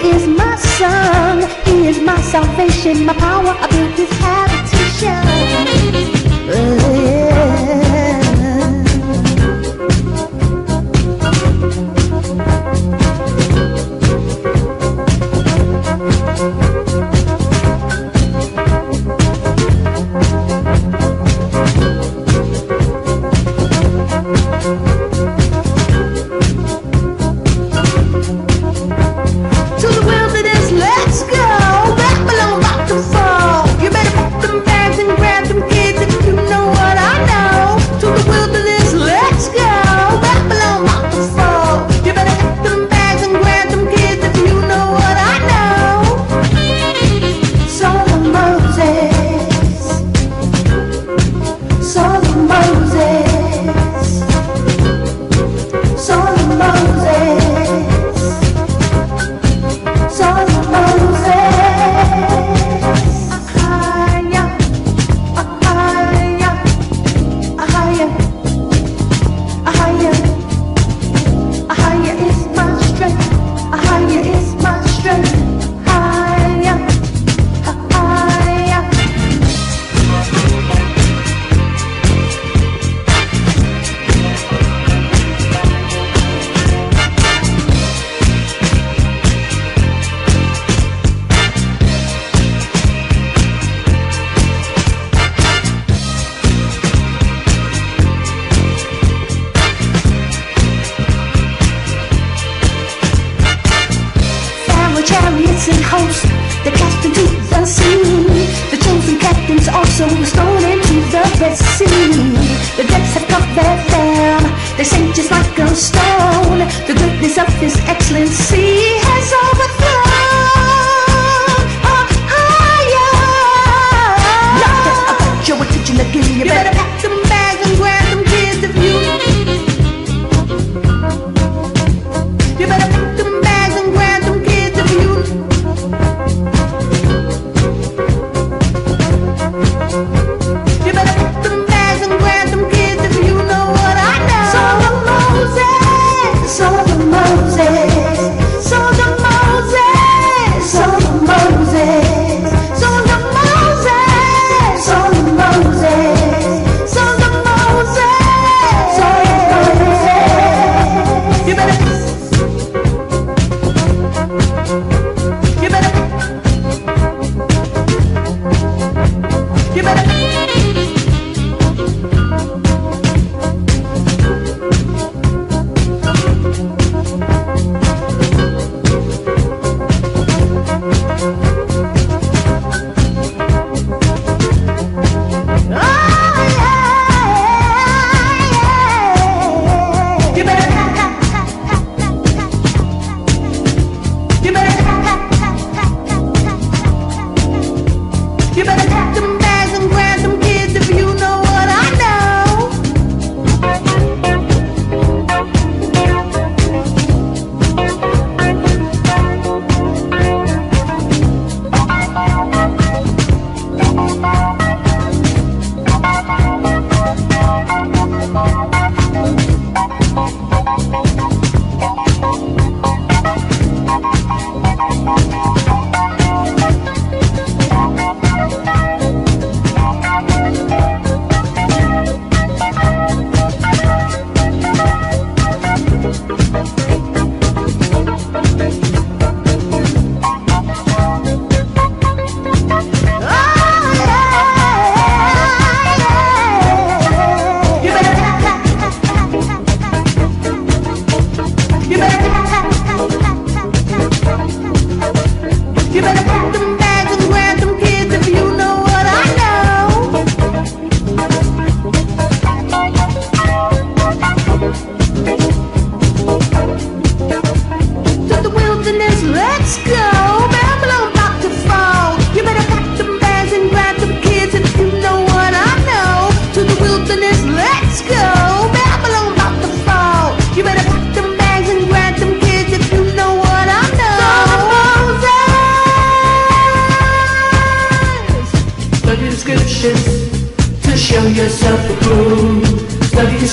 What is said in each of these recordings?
is my son. He is my salvation, my power. I built his habitation.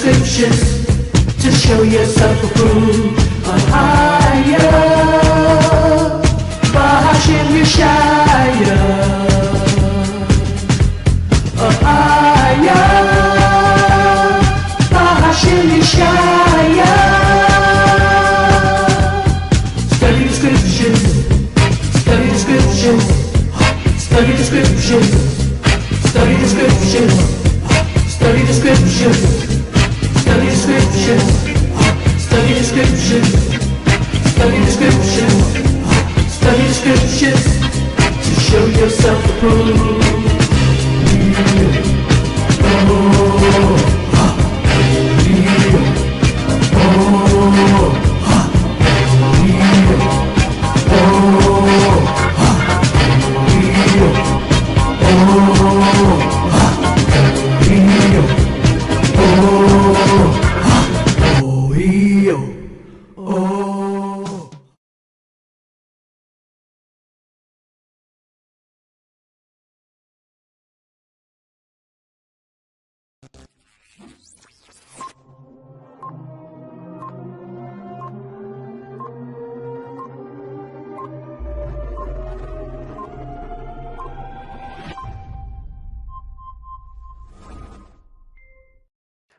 scriptures to show yourself approved. AHAYAH, Study the scriptures, study the scriptures to show yourself approved.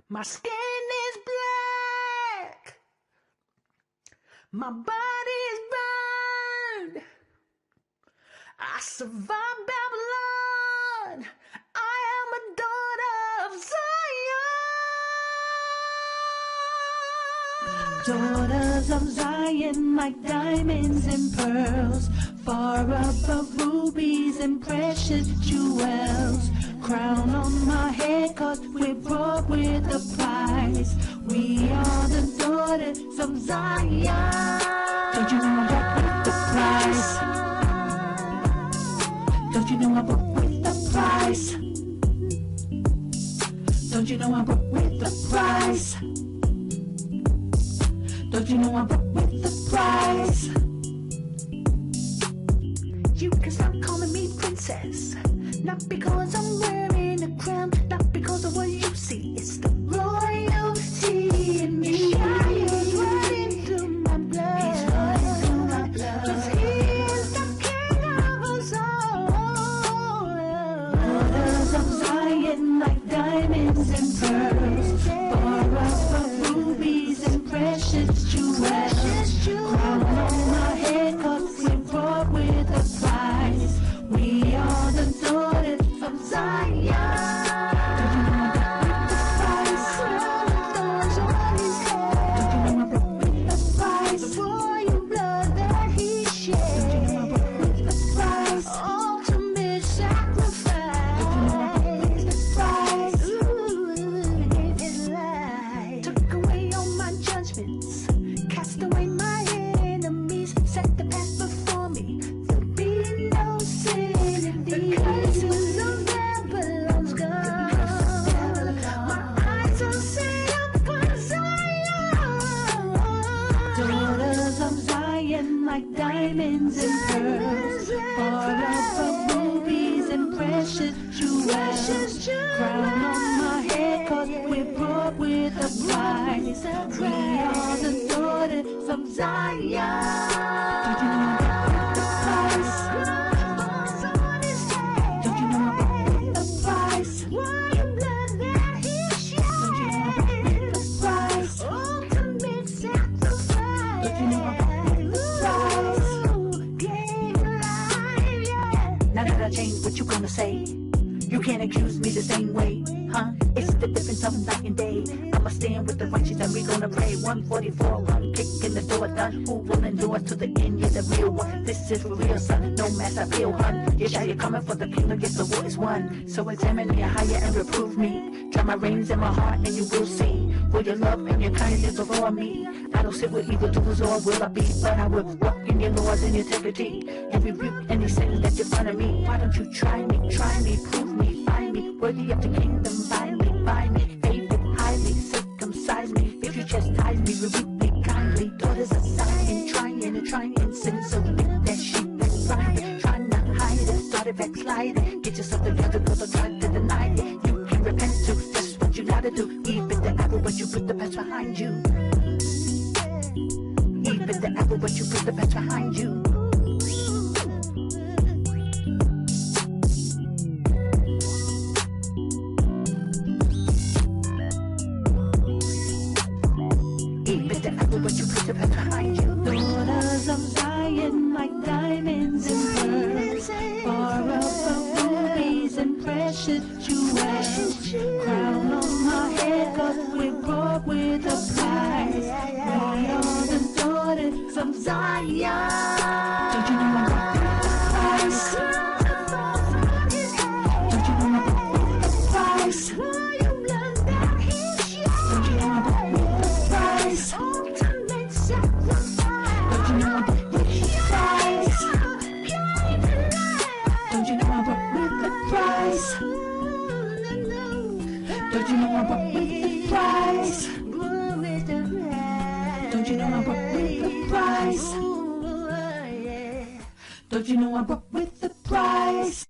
My skin is black, my body is burned, I survived Babylon, I am a daughter of Zion. Daughters of Zion, like diamonds and pearls, far above rubies and precious jewels. Crown on my head, cause we're brought with a price. We are the daughters of Zion. Don't you know I'm brought with the price? Don't you know I'm brought with the price? Don't you know I'm brought with the price? Don't you know I'm brought with the price? You can stop calling me princess, not because I'm wearing a crown, not because of what you see. It's the royalty in me. Yashaya's running through my blood. He's running through my blood. 'Cause he is the king of us all. Daughters of Zion, like diamonds and pearls, for us for rubies and precious jewels. Crown on my head, 'cause we're brought with a price. We are the daughters of Zion. Like diamonds and pearls, forever rubies and precious jewels. Crown on my head, 'cause we're brought with a price. We are the daughters of Zion. Don't you know I'm brought with the price? Don't you know I'm brought with the price? Don't you know I'm brought with the price? Ultimate sacrifice. Don't you know I'm now that I changed, what you gonna say? You can't accuse me the same way, huh? It's the difference of night and day. I'ma stand with the righteous and we gonna pray. 144, one kick in the door done. Who will endure to the end? You're the real one. This is for real, son. No mass I feel, hun. Yashaya coming for the kingdom, yes, the war is won. So examine me higher and reprove me. Try my reins in my heart and you will see. For your love and your kindness before me. I don't sit with evildoers, or will I be? But I will walk in your laws and integrity. And rebuke any sin that you find in me. Why don't you try me, prove me, find me. Worthy of the kingdom, find me, favor highly, circumcise me. If you chastise me, rebuke me kindly. Daughters of Zion, trying sin, so lick that sheep that's flying. Trying to hide it, started backsliding. Get yourself together, cause I tried to deny it. You can repent too, that's what you gotta do. Even the apple, but you put the past behind you. Even the apple, but you put the past behind you. But you put the past behind you. Daughters of Zion, like diamonds and pearls, far above rubies and precious jewels. Crown on my head, 'cause we're brought with a price. We are the daughters of Zion. Don't you know I'm Christ? Don't you know I'm Christ? Don't you know I'm Christ? Ultimate sacrifice. Don't you know I'm Christ? Don't you know I'm with the price? Don't you know I'm with the price? Don't you know I'm with the price? Don't you know I'm with the price?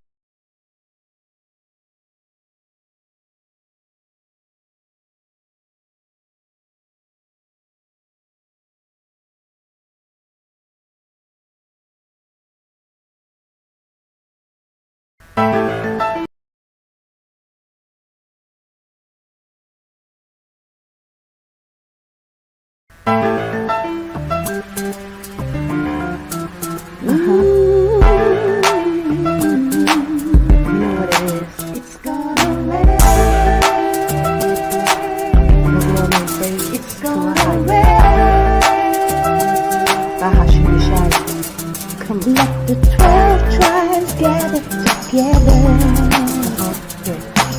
Let the 12 tribes gather together.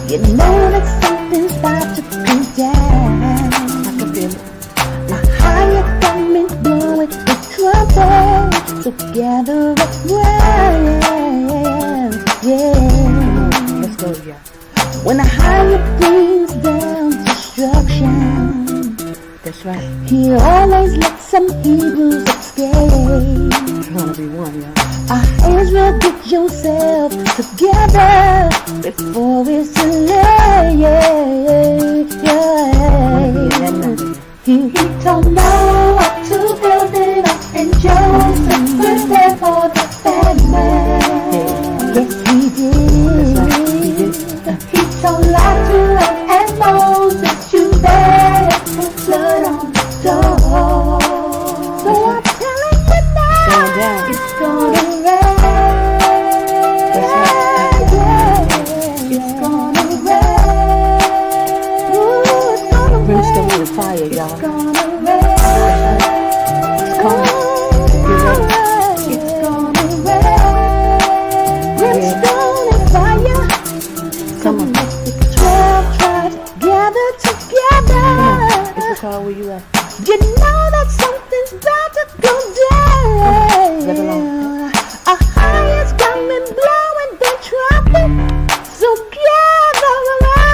You know that something's about to go down. I can feel it. A higher government blowing the trumpet. So gather up well. Yeah. Let's go, yeah. When a higher brings down destruction, that's right. He always lets some Hebrews escape. Israel, get yourself together before it's too late. He told Noah to build it up, and Joseph prepare for the famine. Yes, he did. He told Lot to run, and Moses, you better put blood on the door. So I'm telling you now, it's gonna rain. Fire, y'all. It's gonna rain. It's coming. You ready? It's gonna rain. Brimstone and fire. Come on. Let the 12 tribes gather together. It's the car where you at. You know that something's about to go down. A highest coming, blowing the trumpet. So gather around.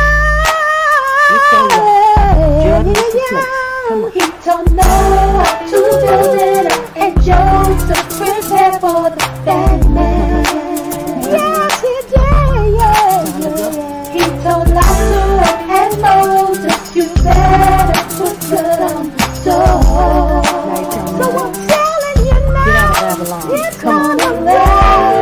He told Noah to build it up, and Joseph prepare for the famine. Yes, he did. He told Lot to run, and Moses, you better put blood on the door. So I'm telling you now, it's gonna rain.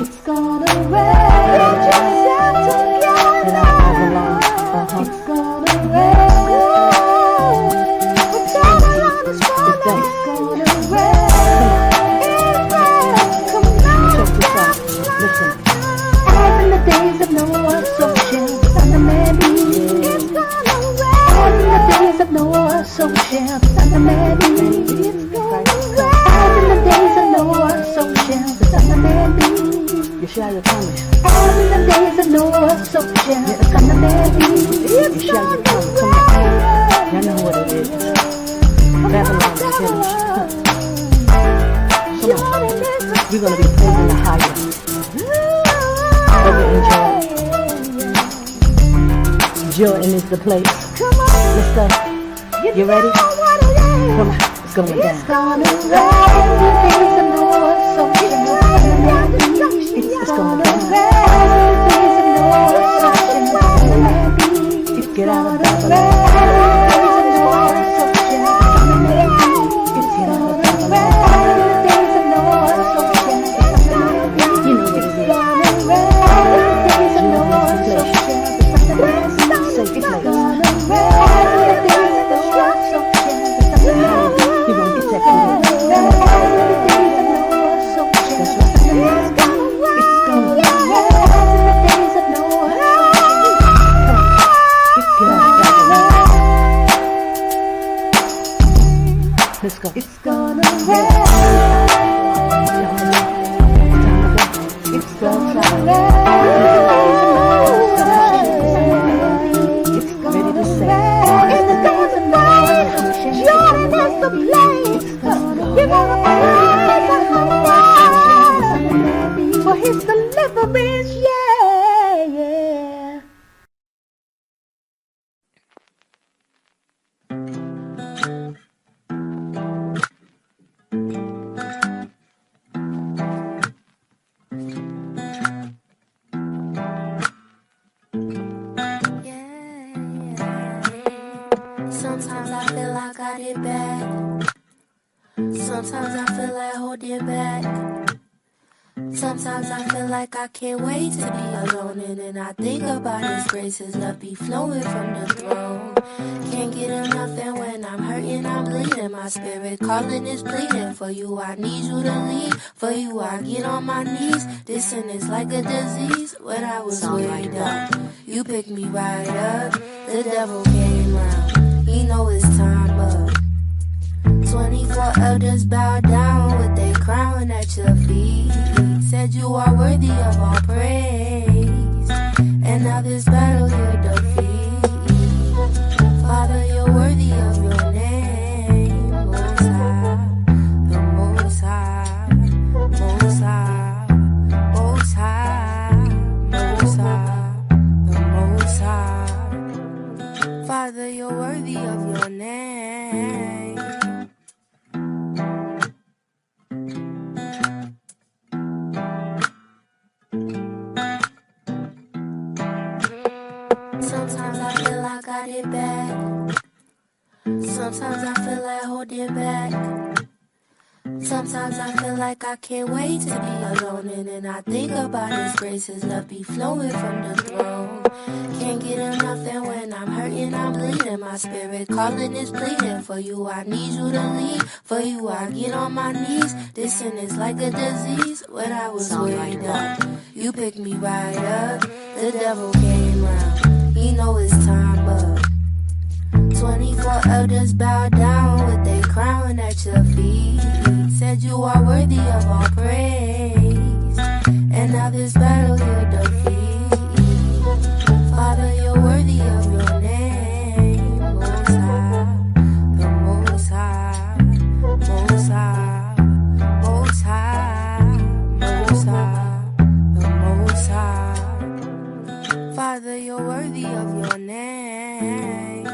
It's gonna rain. Get yourself together. It's gonna rain. It's gonna rain. Come on. Check this out. Listen. As in the days of Noah, so shall the Son of Man be. It's gonna rain. As in the days of Noah, so shall the Son of Man be. It's gonna rain. As in the days of Noah, so shall the Son of Man be. Yashaya coming. As in the days of Noah, so shall the Son of Man be. Yashaya coming. Come on. Y'all know what it is. Babylon is finished. Come on. We're going to be praising the higher. Over in Jordan is the place. Come on. Let's go. You ready? Come on. It's going down. It's gonna rain. The days of Noah, so shall the Son of Man be. It's gonna rain. The days of Noah, so shall the Son of Man be. Get out of Babylon. Let's go. It's gonna rain. It's gonna rain. It's gonna rain. In the days of night, Jordan has the place. You're gonna praise for his deliverance, yeah, yeah. Sometimes I feel like I did bad. Sometimes I feel like holding back. Sometimes I feel like I can't wait to be alone. And then I think about His grace, His love be flowing from the throne. Can't get enough, and when I'm hurting, I'm bleeding. My spirit calling is pleading. For you, I need you to lead. For you, I get on my knees. This sin is like a disease. When I was weighed up, you picked me right up. The devil came round. He know it's time up. 24 elders bow down with their crown at your feet. Said you are worthy of all praise. And now this battle you defeat. Father, you're worthy of your name. Most High, the Most High, Most High, Most High, Most High, the Most High. Father, you're worthy of your name. Sometimes I feel like I did bad. Sometimes I feel like holding back. Sometimes I feel like I can't wait to be alone. And then I think about His grace, His love be flowing from the throne. Can't get enough, and when I'm hurting, I'm bleeding. My spirit calling is pleading. For you, I need you to lead. For you, I get on my knees. This sin is like a disease. When I was weighed up, you picked me right up. The devil came round. He know it's time up. 24 elders bow down with their crown at your feet. Said you are worthy of all praise. And now this battle you defeat. Father, you're worthy of your name. Most High, the Most High, Most High, Most High, Most High, the Most High. Father, you're worthy of your name.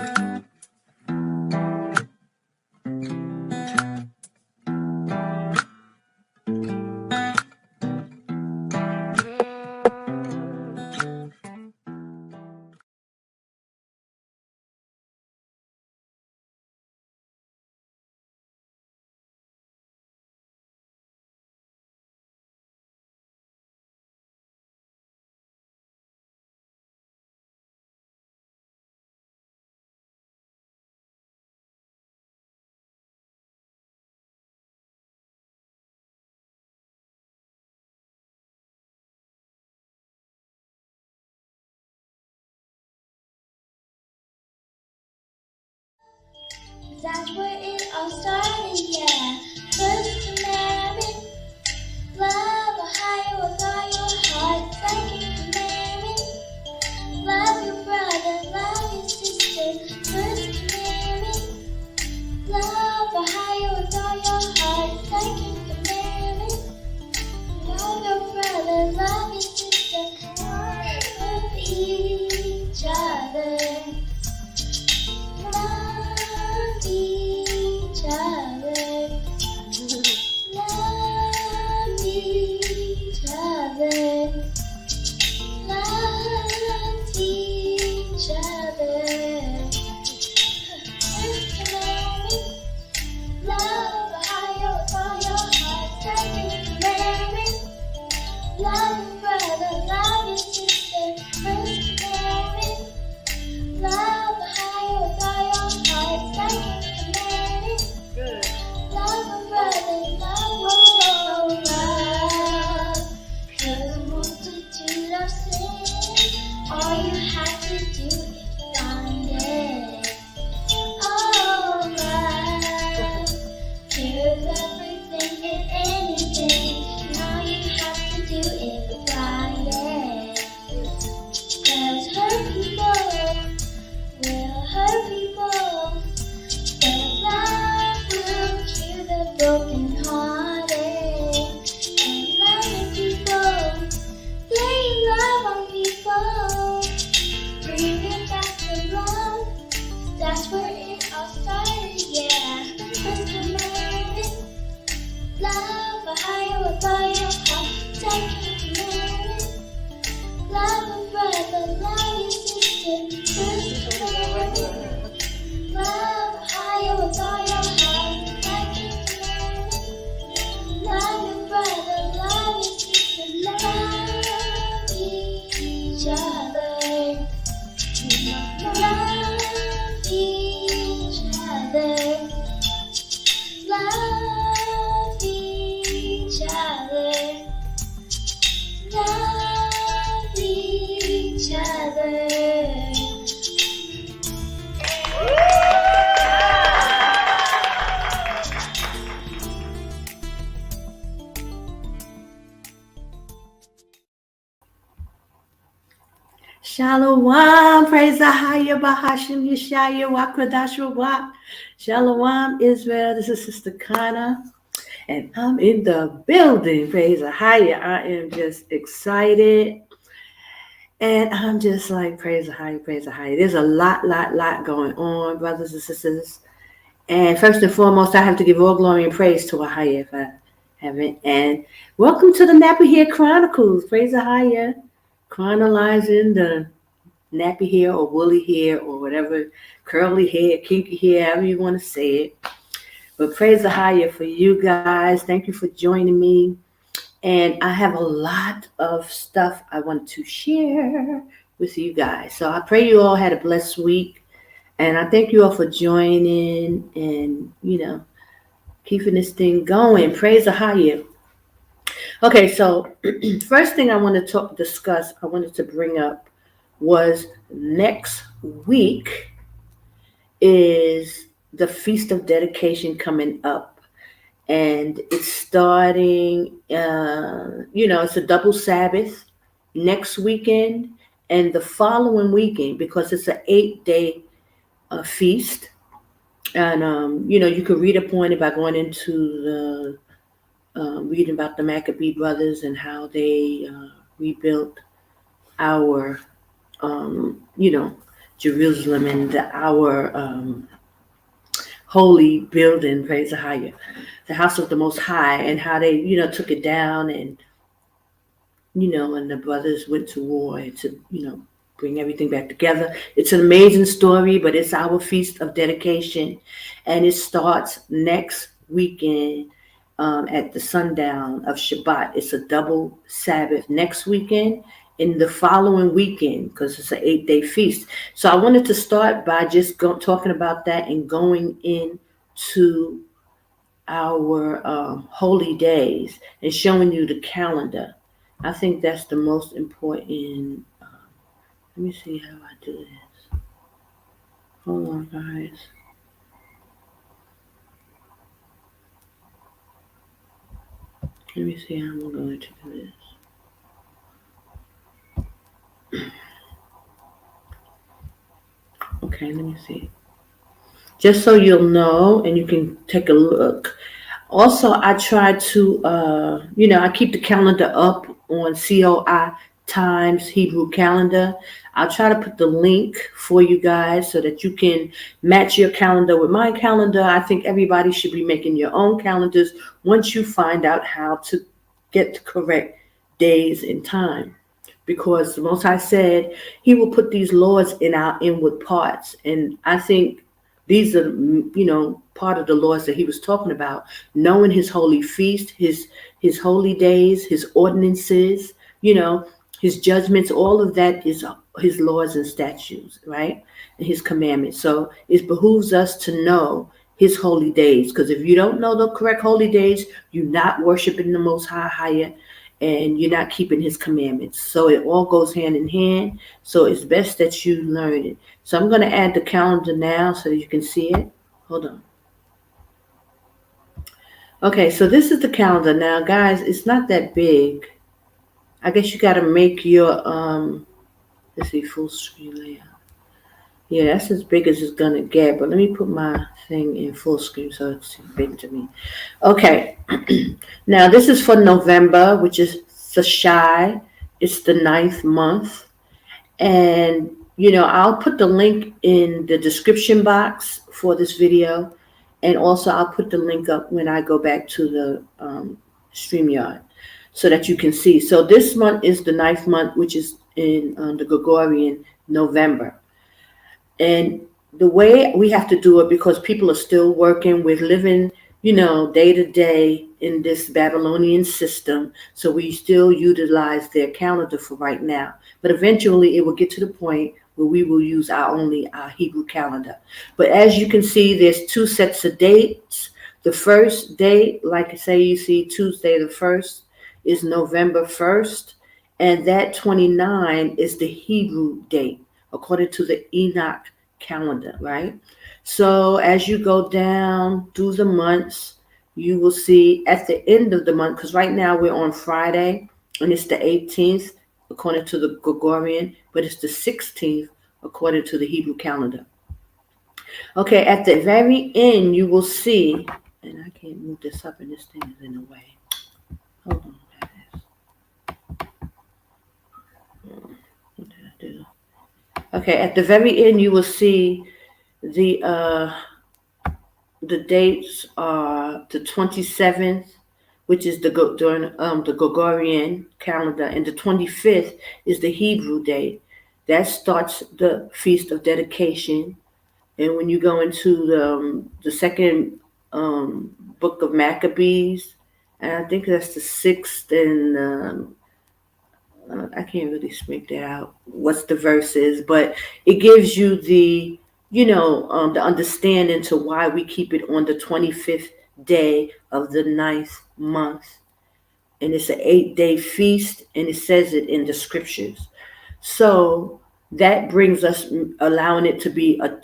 That's where it all started, yeah. First commandment, love AHAYAH with all your heart. Second commandment, love your brother, love your sister. First commandment, love AHAYAH with all your heart. Second commandment, love your brother, love your sister. Love each other. Love each other. Shalom, praise AHAYAH, Bahashim, Yashaya, Qadash, Rawach. Shalom, Israel. This is Sister Kana, and I'm in the building. Praise AHAYAH. I am just excited, and I'm just like, praise AHAYAH, praise AHAYAH. There's a lot going on, brothers and sisters. And first and foremost, I have to give all glory and praise to AHAYAH if I haven't. And welcome to the Nappy Hair Chronicles. Praise AHAYAH. Chronicling the nappy hair or woolly hair or whatever, curly hair, kinky hair, however you want to say it. But praise AHAYAH for you guys. Thank you for joining me. And I have a lot of stuff I want to share with you guys. So I pray you all had a blessed week. And I thank you all for joining and, keeping this thing going. Praise AHAYAH. Okay, so first thing I want to discuss, I wanted to bring up was next week is the Feast of Dedication coming up. And it's starting, it's a double Sabbath next weekend and the following weekend because it's an 8-day feast. And, you can read upon it by going into the reading about the Maccabee brothers and how they rebuilt our, Jerusalem and our holy building, praise AHAYAH, the house of the Most High, and how they, took it down and, and the brothers went to war to, bring everything back together. It's an amazing story, but it's our Feast of Dedication, and it starts next weekend. At the sundown of Shabbat. It's a double Sabbath next weekend and the following weekend because it's an 8-day feast. So I wanted to start by just talking about that and going into our holy days and showing you the calendar. I think that's the most important. Let me see how I do this. Hold on, guys. Let me see how I'm going to do this. Okay, let me see. Just so you'll know and you can take a look. Also, I try to, I keep the calendar up on COI Times Hebrew calendar. I'll try to put the link for you guys so that you can match your calendar with my calendar. I think everybody should be making your own calendars once you find out how to get the correct days and time. Because the Most High said he will put these laws in our inward parts. And I think these are, part of the laws that he was talking about. Knowing his holy feast, his holy days, his ordinances, his judgments, all of that is his laws and statutes, right? And his commandments. So it behooves us to know his holy days. Because if you don't know the correct holy days, you're not worshiping the Most High, and you're not keeping his commandments. So it all goes hand in hand. So it's best that you learn it. So I'm going to add the calendar now so that you can see it. Hold on. Okay, so this is the calendar. Now, guys, it's not that big. I guess you got to make your, let's see, full screen layout. Yeah, that's as big as it's going to get. But let me put my thing in full screen so it's big to me. Okay. Now, this is for November, which is Yashaya. It's the 9th month. And, I'll put the link in the description box for this video. And also, I'll put the link up when I go back to the StreamYard so that you can see. So this month is the 9th month, which is in the Gregorian November. And the way we have to do it, because people are still working, we're living, day to day in this Babylonian system. So we still utilize their calendar for right now. But eventually it will get to the point where we will use our Hebrew calendar. But as you can see, there's 2 sets of dates. The first day, like I say, you see Tuesday the 1st is November 1st. And that 29 is the Hebrew date, according to the ENOCH calendar, right? So as you go down through the months, you will see at the end of the month, because right now we're on Friday and it's the 18th. according to the Gregorian, but it's the 16th according to the Hebrew calendar. Okay, at the very end, you will see, and I can't move this up, and this thing is in the way. Hold on. What did I do? Okay, at the very end, you will see the dates are the 27th, which is during the Gregorian calendar, and the 25th is the Hebrew date. That starts the Feast of Dedication. And when you go into the second book of Maccabees, and I think that's the 6th, and I can't really make that out, what's the verse is, but it gives you the, the understanding to why we keep it on the 25th day of the 9th month. And it's an 8-day feast, and it says it in the scriptures. So that brings us, allowing it to be a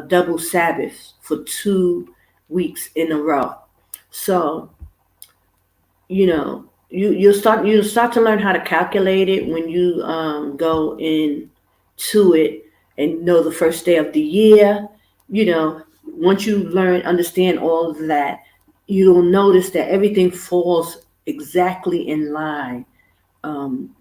double Sabbath for 2 weeks in a row. So, you'll start to learn how to calculate it when you go into it and know the first day of the year. Once you understand all of that, you'll notice that everything falls exactly in line,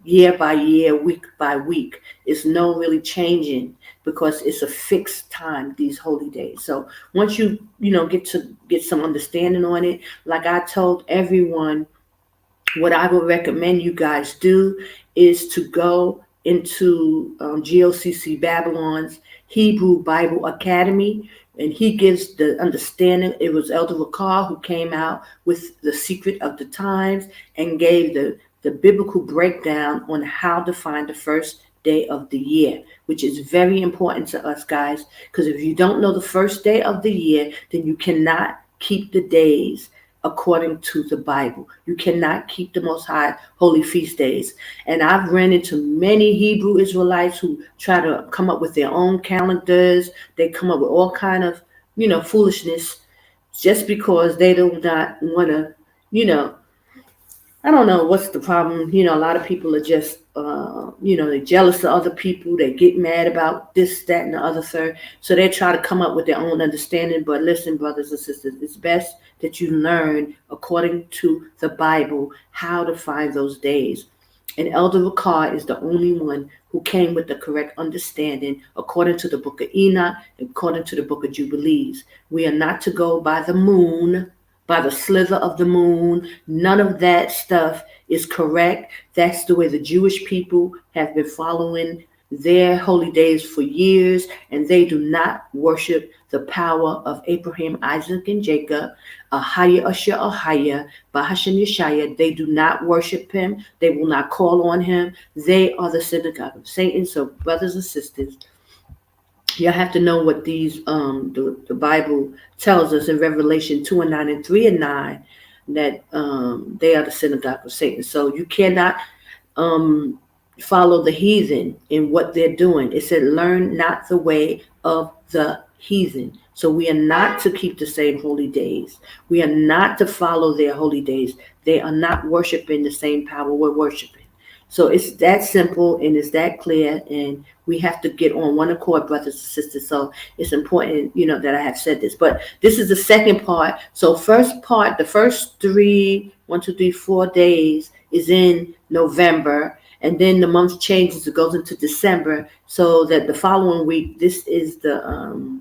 year by year, week by week. It's no really changing because it's a fixed time, these holy days. So once you get some understanding on it, like I told everyone, what I would recommend you guys do is to go into GOCC Babylon's Hebrew Bible Academy, and he gives the understanding. It was Elder Rawach who came out with the secret of the times and gave the biblical breakdown on how to find the first day of the year, which is very important to us, guys, because if you don't know the first day of the year, then you cannot keep the days according to the Bible. You cannot keep the Most High holy feast days. And I've run into many Hebrew Israelites who try to come up with their own calendars. They come up with all kind of, foolishness just because they do not want to, I don't know what's the problem. A lot of people are just, they're jealous of other people. They get mad about this, that, and the other third. So they try to come up with their own understanding. But listen, brothers and sisters, it's best that you learn according to the Bible how to find those days. And Elder Rawach is the only one who came with the correct understanding according to the book of Enoch, according to the book of Jubilees. We are not to go by the moon, by the slither of the moon. None of that stuff is correct. That's the way the Jewish people have been following their holy days for years, and they do not worship the power of Abraham, Isaac, and Jacob. AHAYAH, Bahashem Yashaya. They do not worship him. They will not call on him. They are the synagogue of Satan. So, brothers and sisters, you have to know what these the Bible tells us in Revelation 2:9 and 3:9 that they are the synagogue of Satan. So you cannot follow the heathen in what they're doing. It said, learn not the way of the heathen. So we are not to keep the same holy days. We are not to follow their holy days. They are not worshiping the same power we're worshiping. So it's that simple and it's that clear, and we have to get on one accord, brothers and sisters. So it's important, that I have said this. But this is the second part. So first part, the first 4 days is in November, and then the month changes. It goes into December, so that the following week, this is the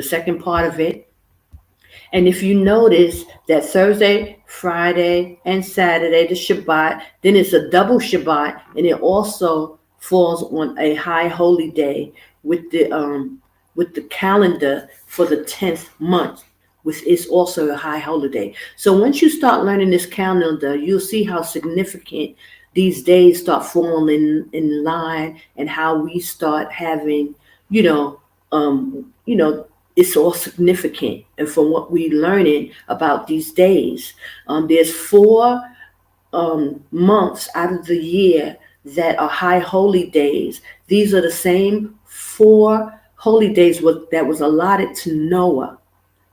second part of it. And if you notice that Thursday, Friday, and Saturday, the Shabbat, then it's a double Shabbat, and it also falls on a high holy day with the calendar for the 10th month, which is also a high holiday. So once you start learning this calendar, you'll see how significant these days start falling in line, and how we start having, it's all significant. And from what we're learning about these days, there's 4 months out of the year that are high holy days. These are the same 4 holy days that was allotted to Noah.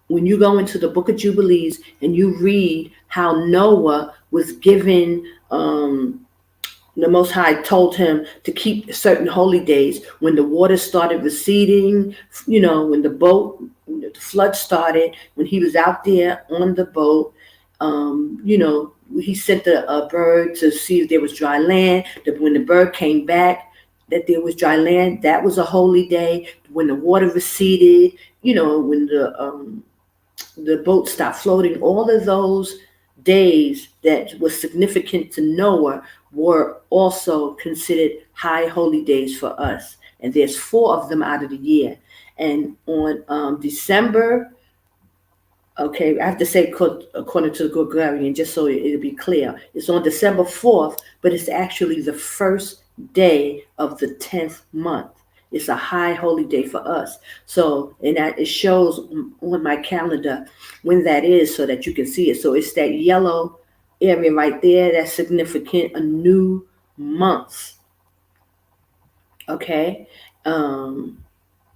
When you go into the book of Jubilees and you read how Noah was given the Most High told him to keep certain holy days when the water started receding, when the flood started, when he was out there on the boat, he sent a bird to see if there was dry land. When the bird came back, that there was dry land, that was a holy day. When the water receded, when the boat stopped floating, all of those days that were significant to Noah were also considered high holy days for us. And there's 4 of them out of the year. And on December, okay, I have to say according to the Gregorian, just so it'll be clear, it's on December 4th, but it's actually the first day of the 10th month. It's a high holy day for us. So, and that it shows on my calendar when that is so that you can see it. So it's that yellow area right there that's significant, a new month. Okay.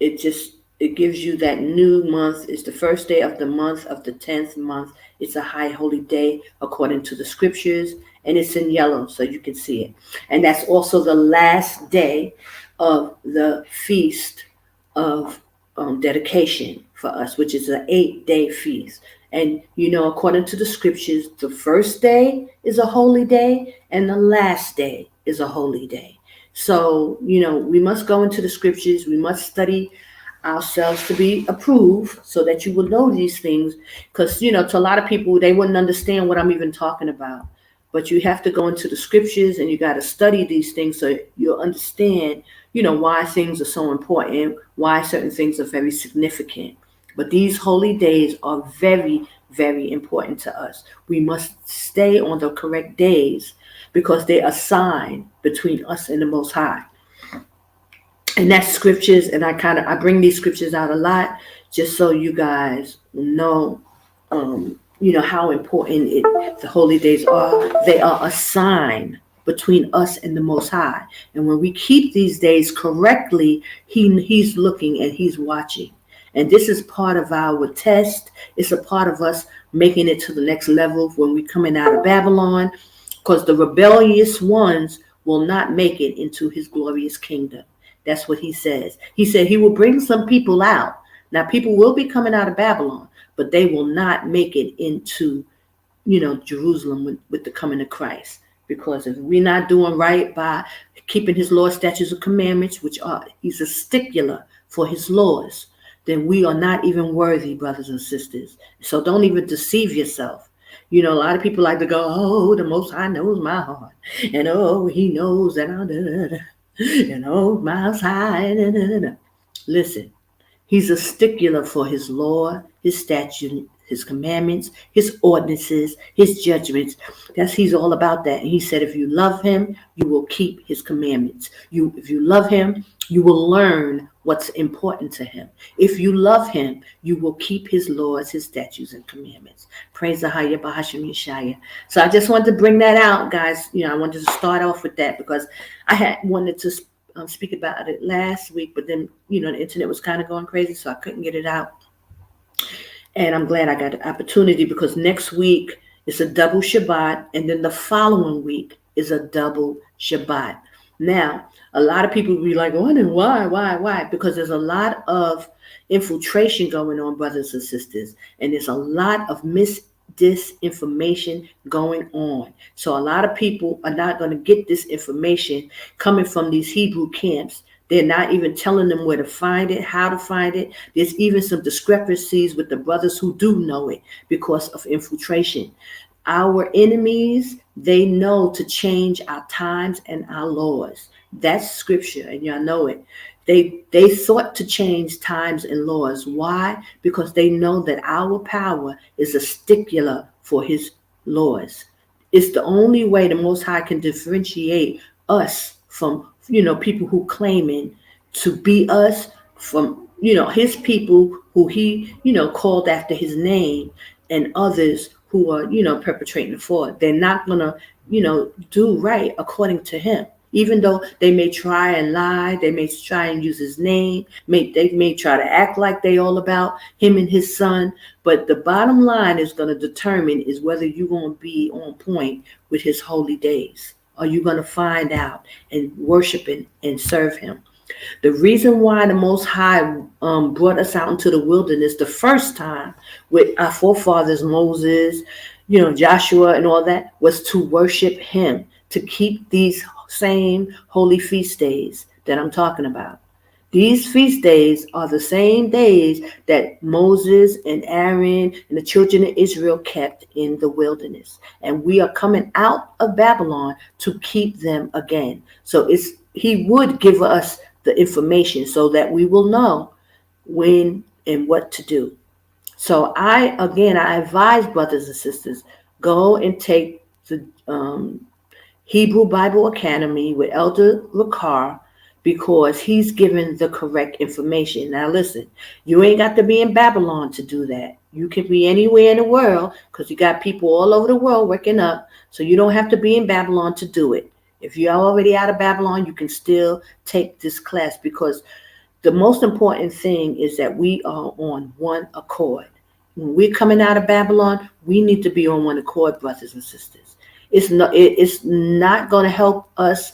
It gives you that new month. It's the first day of the month of the 10th month. It's a high holy day according to the scriptures, and it's in yellow so you can see it. And that's also the last day of the feast of dedication for us, which is an 8-day feast. And according to the scriptures, the first day is a holy day and the last day is a holy day. So we must go into the scriptures. We must study ourselves to be approved so that you will know these things, because to a lot of people, they wouldn't understand what I'm even talking about. But you have to go into the scriptures and you got to study these things so you'll understand why things are so important, why certain things are very significant. But these holy days are very, very important to us. We must stay on the correct days because they are a sign between us and the Most High. And that's scriptures, and I bring these scriptures out a lot just so you guys know, how important the holy days are. They are a sign between us and the Most High. And when we keep these days correctly, he's looking and he's watching. And this is part of our test. It's a part of us making it to the next level when we're coming out of Babylon, because the rebellious ones will not make it into his glorious kingdom. That's what he says. He said he will bring some people out. Now, people will be coming out of Babylon, but they will not make it into, Jerusalem with the coming of Christ. Because if we're not doing right by keeping his laws, statutes, and commandments, he's a stickler for his laws, then we are not even worthy, brothers and sisters. So don't even deceive yourself. A lot of people like to go, oh, the Most High knows my heart. And oh, he knows that I'm Most High. Listen, he's a stickler for his law, his statute, his commandments, his ordinances, his judgments. He's all about that. And he said, if you love him, you will keep his commandments. If you love him, you will learn what's important to him. If you love him, you will keep his laws, his statutes, and commandments. Praise AHAYAH, Yashaya. So I just wanted to bring that out, guys. I wanted to start off with that because I had wanted to speak about it last week, but then, the internet was kind of going crazy, so I couldn't get it out. And I'm glad I got the opportunity because next week is a double Shabbat, and then the following week is a double Shabbat. Now, a lot of people will be like, oh, then why? Because there's a lot of infiltration going on, brothers and sisters, and there's a lot of disinformation going on. So a lot of people are not going to get this information coming from these Hebrew camps. They're not even telling them where to find it, how to find it. There's even some discrepancies with the brothers who do know it because of infiltration. Our enemies, they know to change our times and our laws. That's scripture, and y'all know it. They sought to change times and laws. Why? Because they know that our power is a stickler for his laws. It's the only way the Most High can differentiate us from, people who claiming to be us from, his people who he, called after his name, and others who are, perpetrating the fraud. They're not going to, do right according to him. Even though they may try and lie, they may try and use his name, they may try to act like they all about him and his son. But the bottom line is going to determine is whether you're going to be on point with his holy days. are you going to find out and worship and serve him? The reason why the Most High brought us out into the wilderness the first time with our forefathers, Moses, Joshua and all that, was to worship him, to keep these same holy feast days that I'm talking about. These feast days are the same days that Moses and Aaron and the children of Israel kept in the wilderness. And we are coming out of Babylon to keep them again. So he would give us the information so that we will know when and what to do. So I advise brothers and sisters, go and take the Hebrew Bible Academy with Elder Lakar, because he's given the correct information. Now listen, you ain't got to be in Babylon to do that. You can be anywhere in the world, because you got people all over the world waking up. So you don't have to be in Babylon to do it. If you're already out of Babylon, you can still take this class, because the most important thing is that we are on one accord. When we're coming out of Babylon, we need to be on one accord, brothers and sisters. It's not going to help us,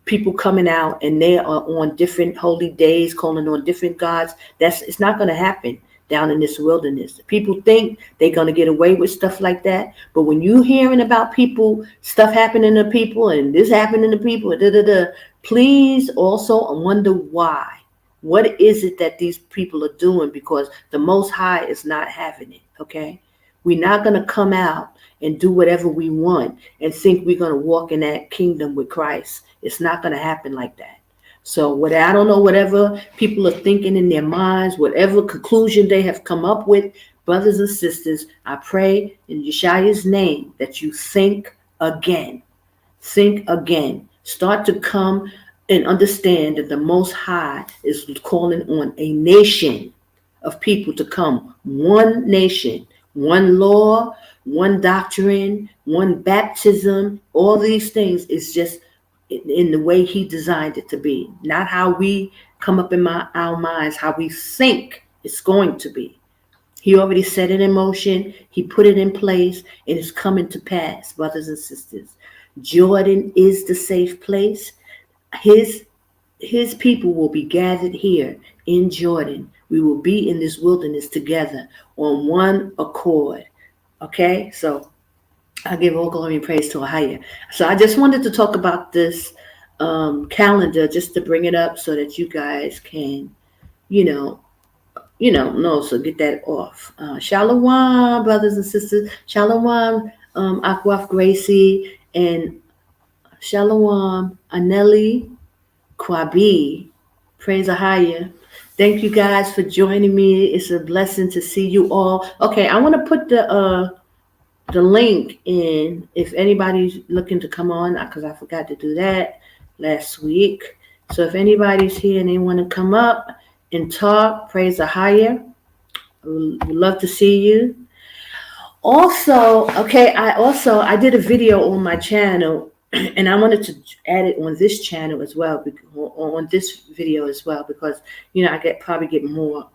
people coming out and they are on different holy days, calling on different gods. It's not going to happen down in this wilderness. People think they're going to get away with stuff like that. But when you're hearing about people, stuff happening to people and this happening to people, please also wonder why. What is it that these people are doing? Because the Most High is not having it, okay? We're not going to come out and do whatever we want and think we're going to walk in that kingdom with Christ. It's not going to happen like that. So I don't know, whatever people are thinking in their minds, whatever conclusion they have come up with, brothers and sisters, I pray in Yashaya's name that you think again. Think again. Start to come and understand that the Most High is calling on a nation of people to come. One nation, one law, one doctrine, one baptism. All these things is just in the way he designed it to be, not how we come up in our minds, how we think it's going to be. He already set it in motion. He put it in place, and it's coming to pass, brothers and sisters. Jordan is the safe place. His people will be gathered here in Jordan. We will be in this wilderness together on one accord. Okay, so I give all glory and praise to AHAYAH. So I just wanted to talk about this calendar, just to bring it up so that you guys can, know. So get that off. Shalom, brothers and sisters. Shalom, Akwaf Gracie, and Shalom, Aneli Kwabi. Praise AHAYAH. Thank you guys for joining me. It's a blessing to see you all. Okay, I want to put the link in if anybody's looking to come on, because I forgot to do that last week. So if anybody's here and they want to come up and talk, praise AHAYAH. We'd love to see you. Also, okay, I did a video on my channel, and I wanted to add it on this channel as well, on this video as well, because I probably get more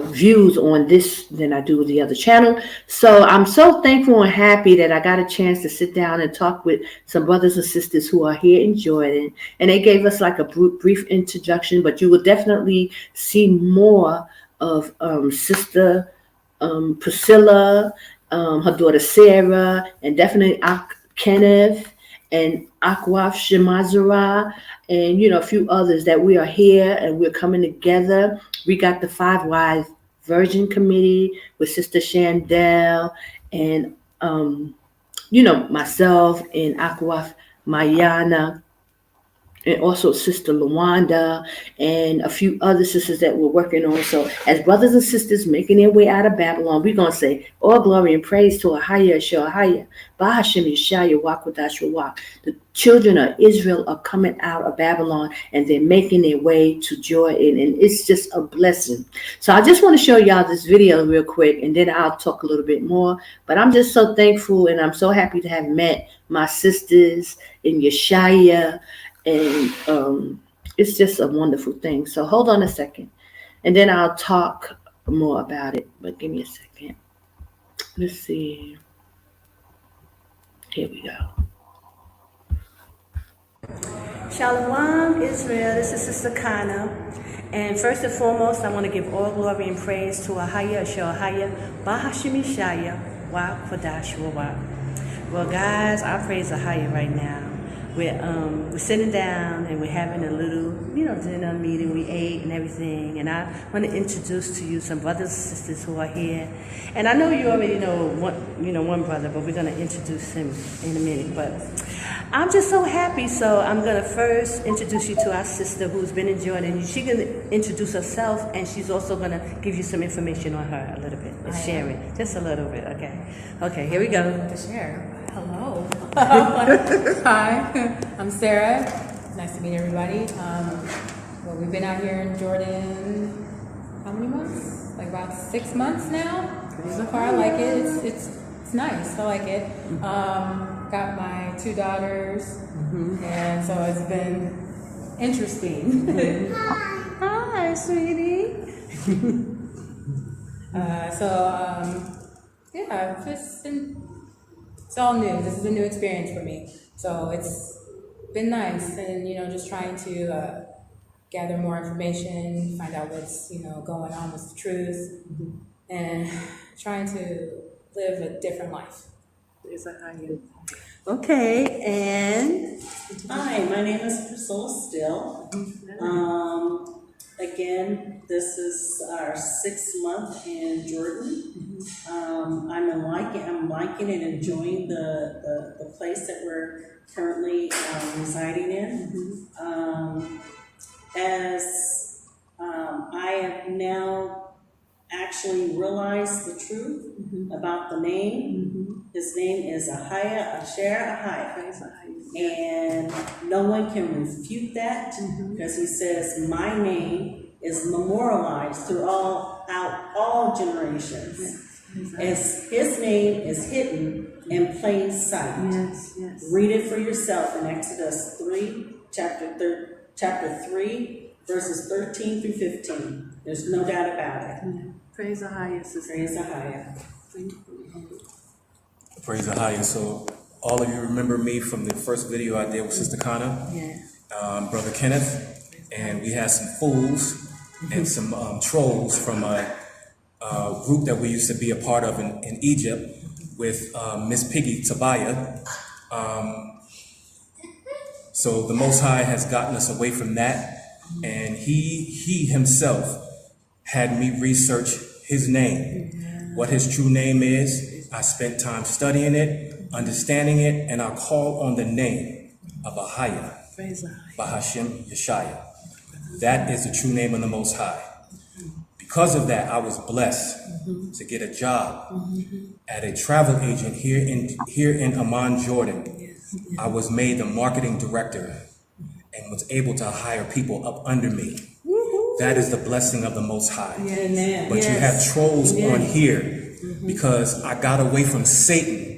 views on this than I do with the other channel. So I'm so thankful and happy that I got a chance to sit down and talk with some brothers and sisters who are here in Jordan, and they gave us like a brief introduction, but you will definitely see more of Sister Priscilla, her daughter Sarah, and definitely Kenneth and Akwaf Shemazara, and a few others that we are here and we're coming together. We got the 5 Wise Virgin Committee with Sister Chandel and myself and Akwaf Mayana, and also Sister Luanda, and a few other sisters that we're working on. So as brothers and sisters making their way out of Babylon, we're going to say all glory and praise to AHAYAH, AHAYAH, Bahashem Yashaya, Qadash, Rawach. The children of Israel are coming out of Babylon, and they're making their way to Jordan, and it's just a blessing. So I just want to show y'all this video real quick, and then I'll talk a little bit more. But I'm just so thankful, and I'm so happy to have met my sisters in Yashaya. And it's just a wonderful thing. So hold on a second, and then I'll talk more about it. But give me a second. Let's see. Here we go. Shalom, Israel. This is Sister Kana. And first and foremost, I want to give all glory and praise to AHAYAH, Bahashim Yashaya, Wa Qadash, Rawach. Well, guys, I praise AHAYAH right now. We're sitting down and we're having a little, dinner meeting. We ate and everything. And I want to introduce to you some brothers and sisters who are here. And I know you already know one brother, but we're going to introduce him in a minute. But I'm just so happy. So I'm going to first introduce you to our sister who's been in Jordan. She's going to introduce herself, and she's also going to give you some information on her a little bit. Sharing, just a little bit, okay? Okay, here we go. To share. Hello. Hi, I'm Sarah. Nice to meet everybody. Well, we've been out here in Jordan, how many months? Like about 6 months now. So far, I like it. It's nice. I like it. Got my 2 daughters, and so it's been interesting. Hi, sweetie. Yeah, it's all new. This is a new experience for me. So it's been nice, and just trying to gather more information, find out what's going on, what's the truth, and trying to live a different life. Okay, and hi, my name is Priscilla Still. Again, this is our 6th month in Jordan. I'm liking and enjoying the place that we're currently residing in. I have now actually realized the truth about the name. His name is AHAYAH, and no one can refute that because he says my name is memorialized throughout all generations. As his name is hidden in plain sight. yes. Read it for yourself in Exodus 3, chapter 3, verses 13 through 15. There's no doubt about it. Praise AHAYAH, sister. Praise AHAYAH. Praise AHAYAH. So all of you remember me from the first video I did with Sister Kana, Brother Kenneth, and we had some fools and some trolls from a group that we used to be a part of in Egypt with Miss Piggy Tobiah. So the Most High has gotten us away from that, and he himself had me research his name, what his true name is. I spent time studying it, understanding it, and I call on the name of AHAYAH, Bahashim Yashaya. That is the true name of the Most High. Because of that, I was blessed to get a job at a travel agent here in Amman, Jordan. I was made the marketing director and was able to hire people up under me. That is the blessing of the Most High. But you have trolls on here because I got away from Satan.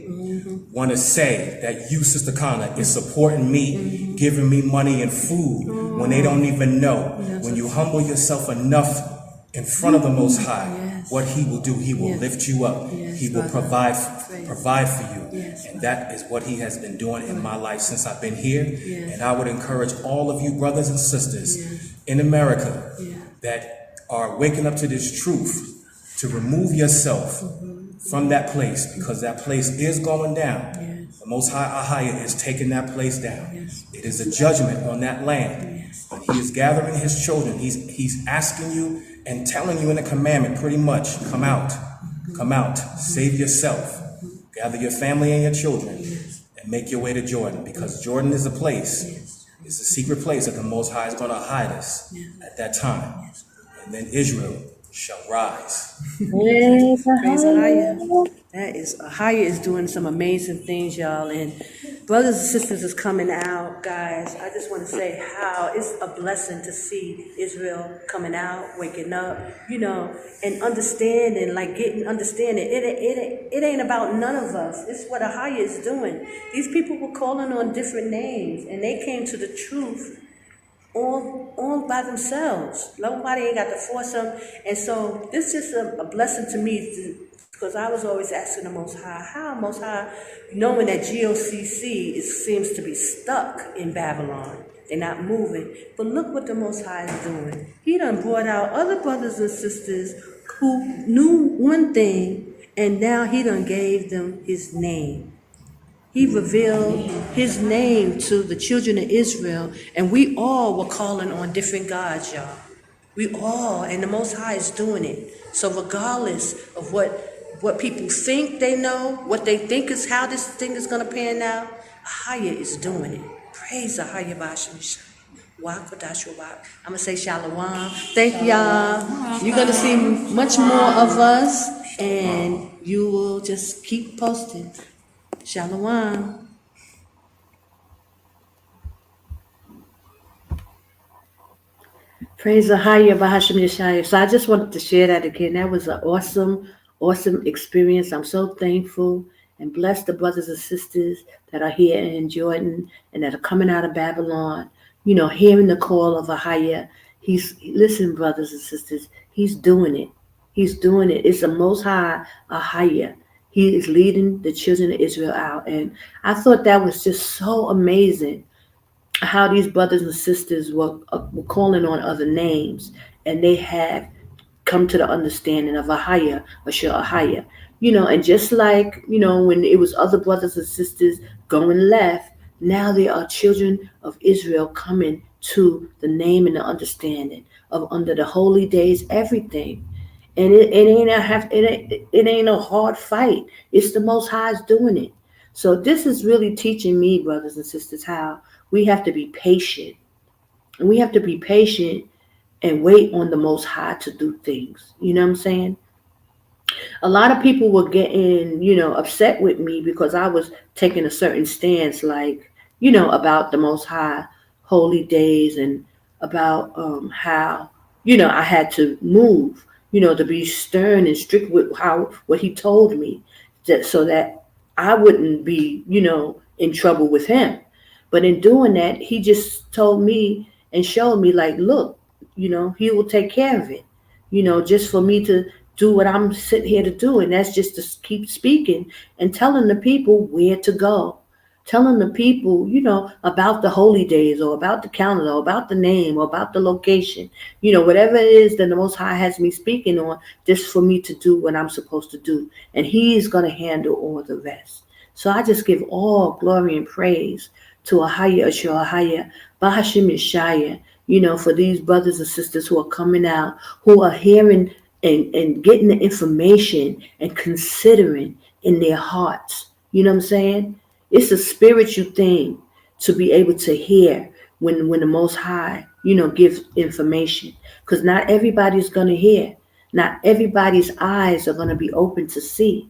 Want to say that you, Sister Kana, is supporting me, giving me money and food when they don't even know. When you humble yourself enough in front of the Most High, what he will do, he will lift you up. He will provide for you. And that is what he has been doing in my life since I've been here. And I would encourage all of you brothers and sisters in America that are waking up to this truth to remove yourself from that place, because that place is going down. The Most High AHAYAH is taking that place down. It is a judgment on that land. But he is gathering his children. He's asking you and telling you in a commandment pretty much, come out, save yourself, gather your family and your children, and make your way to Jordan, because Jordan is a place, it's a secret place that the Most High is going to hide us at that time. And then Israel shall rise. Praise AHAYAH. AHAYAH is doing some amazing things, y'all. And brothers and sisters is coming out, guys. I just want to say how it's a blessing to see Israel coming out, waking up, and understanding, getting understanding. It ain't about none of us. It's what AHAYAH is doing. These people were calling on different names, and they came to the truth all by themselves. Nobody ain't got to force them. And so this is a blessing to me Because I was always asking the Most High, how Most High, knowing that GOCC seems to be stuck in Babylon. They're not moving. But look what the Most High is doing. He done brought out other brothers and sisters who knew one thing, and now he done gave them his name. He revealed his name to the children of Israel, and we all were calling on different gods, y'all. We all, and the Most High is doing it. So regardless of what people think they know, what they think is how this thing is going to pan out, AHAYAH is doing it. Praise AHAYAH Bashim. Qadash, I'm going to say shalom. Thank y'all. You're going to see much more of us, and you will just keep posting. Shalom. Praise AHAYAH Bahashim Yashaya. So I just wanted to share that again. That was an awesome experience. I'm so thankful and bless the brothers and sisters that are here in Jordan and that are coming out of Babylon, hearing the call of AHAYAH. Listen, brothers and sisters, he's doing it. He's doing it. It's the Most High AHAYAH. He is leading the children of Israel out. And I thought that was just so amazing how these brothers and sisters were calling on other names, and they have come to the understanding of AHAYAH, AHAYAH. And just like, when it was other brothers and sisters going left, now there are children of Israel coming to the name and the understanding of under the holy days, everything. And it ain't a hard fight. It's the Most High's doing it. So this is really teaching me, brothers and sisters, how we have to be patient. And we have to be patient and wait on the Most High to do things. You know what I'm saying? A lot of people were getting, upset with me because I was taking a certain stance, like, about the Most High holy days and about how, I had to move, to be stern and strict with what he told me, so that I wouldn't be, in trouble with him. But in doing that, he just told me and showed me, like, look, he will take care of it, just for me to do what I'm sitting here to do. And that's just to keep speaking and telling the people where to go, telling the people, about the holy days or about the calendar or about the name or about the location, whatever it is that the Most High has me speaking on, just for me to do what I'm supposed to do. And he's going to handle all the rest. So I just give all glory and praise to AHAYAH, AHAYAH, Bahashim Yashaya, for these brothers and sisters who are coming out, who are hearing and getting the information and considering in their hearts. You know what I'm saying? It's a spiritual thing to be able to hear when the Most High, gives information. Because not everybody's going to hear. Not everybody's eyes are going to be open to see.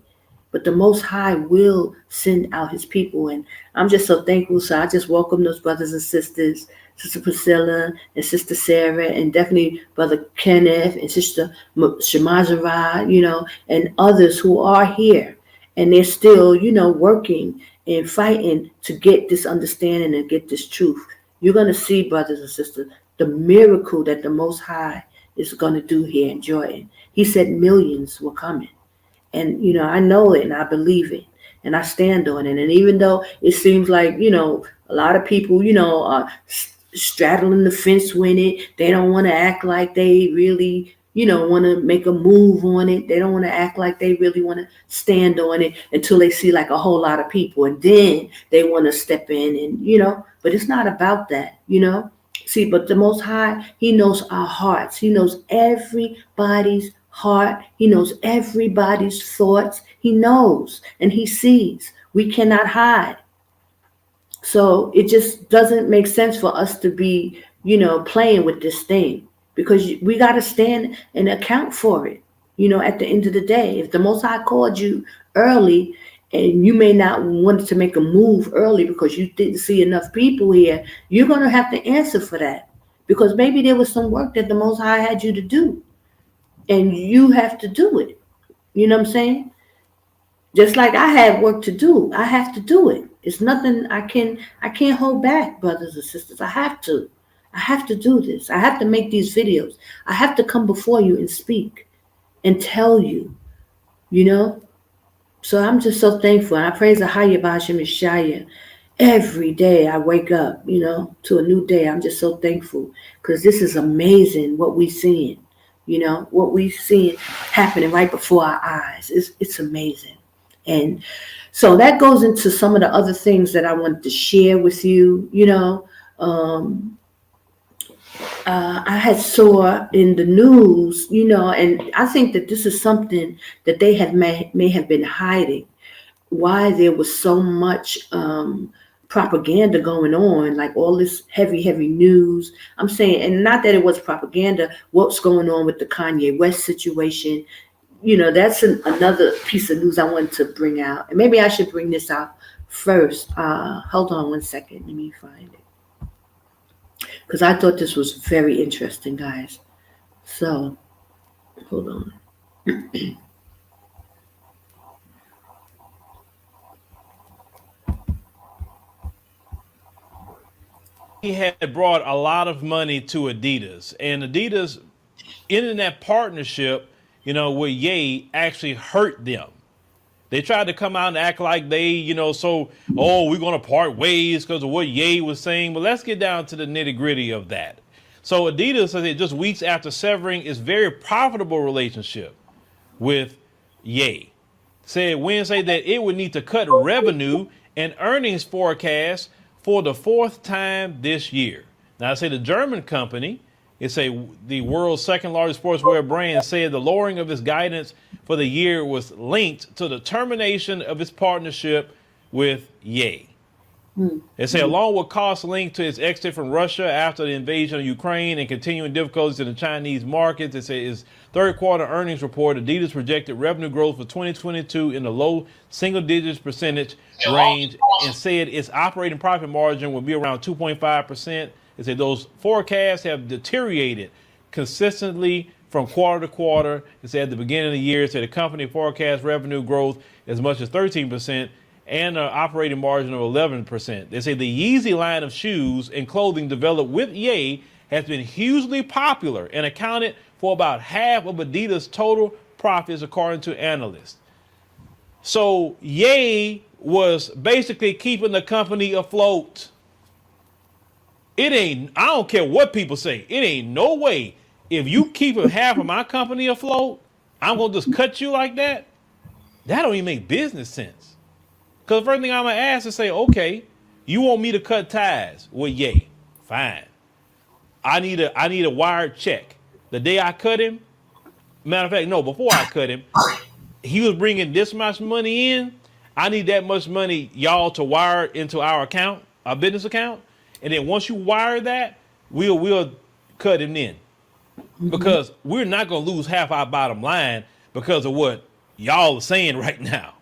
But the Most High will send out his people. And I'm just so thankful. So I just welcome those brothers and sisters, Sister Priscilla and Sister Sarah, and definitely Brother Kenneth and Sister Shemazara, and others who are here. And they're still, working and fighting to get this understanding and get this truth. You're going to see, brothers and sisters, the miracle that the Most High is going to do here in Jordan. He said millions were coming. And, I know it and I believe it and I stand on it. And even though it seems like, a lot of people, are straddling the fence with it, they don't want to act like they really, want to make a move on it. They don't want to act like they really want to stand on it until they see like a whole lot of people. And then they want to step in and, but it's not about that, See, but the Most High, he knows our hearts. He knows everybody's heart. He knows everybody's thoughts. He knows and he sees. We cannot hide. So it just doesn't make sense for us to be, playing with this thing, because we got to stand and account for it, at the end of the day. If the Most High called you early and you may not want to make a move early because you didn't see enough people here, you're going to have to answer for that, because maybe there was some work that the Most High had you to do. And you have to do it. You know what I'm saying? Just like I have work to do. I have to do it. It's nothing I can't hold back, brothers and sisters. I have to. I have to do this. I have to make these videos. I have to come before you and speak and tell you you know? So I'm just so thankful. I praise AHAYAH B'Hashem Yashaya. Every day I wake up, to a new day. I'm just so thankful because this is amazing what we seeing, what we seeing happening right before our eyes. It's amazing. And so that goes into some of the other things that I wanted to share with you, I had saw in the news, and I think that this is something that they have may have been hiding. Why there was so much propaganda going on, like all this heavy news. I'm saying, and not that it was propaganda. What's going on with the Kanye West situation? That's another piece of news I wanted to bring out, and maybe I should bring this out first. Hold on one second. Let me find it. Because I thought this was very interesting, guys. So, hold on. He had brought a lot of money to Adidas, and Adidas, in that partnership, with Ye, actually hurt them. They tried to come out and act like they, we're going to part ways because of what Ye was saying. But let's get down to the nitty gritty of that. So Adidas, I said, just weeks after severing its very profitable relationship with Ye, said Wednesday that it would need to cut revenue and earnings forecasts for the fourth time this year. Now, I say the German company, the world's second largest sportswear brand, said the lowering of its guidance for the year was linked to the termination of its partnership with Ye. They say along with costs linked to its exit from Russia after the invasion of Ukraine and continuing difficulties in the Chinese market, they say its third quarter earnings report, Adidas projected revenue growth for 2022 in the low single digits percentage range and said its operating profit margin will be around 2.5%. They say those forecasts have deteriorated consistently from quarter to quarter. They said at the beginning of the year, the company forecast revenue growth as much as 13%. And an operating margin of 11%. They say the Yeezy line of shoes and clothing developed with Ye has been hugely popular and accounted for about half of Adidas' total profits, according to analysts. So Ye was basically keeping the company afloat. I don't care what people say, it ain't no way if you keep half of my company afloat, I'm going to just cut you like that? That don't even make business sense. Because the first thing I'm going to ask is say, okay, you want me to cut ties with Ye. Fine. I need a wired check. The day I cut him, matter of fact, no, before I cut him, he was bringing this much money in. I need that much money, y'all, to wire into our account, our business account. And then once you wire that, we'll cut him in. Because we're not going to lose half our bottom line because of what y'all are saying right now.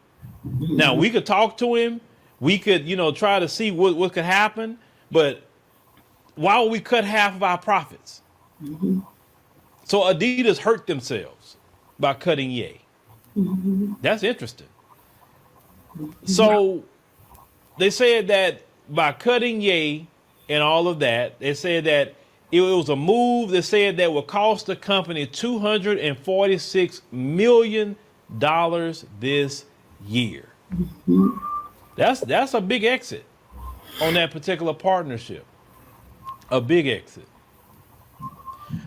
Now, we could talk to him. We could, try to see what could happen. But why would we cut half of our profits? So Adidas hurt themselves by cutting Ye. That's interesting. So they said that by cutting Ye and all of that, they said that it was a move that said that would cost the company $246 million this year. That's a big exit on that particular partnership. A big exit.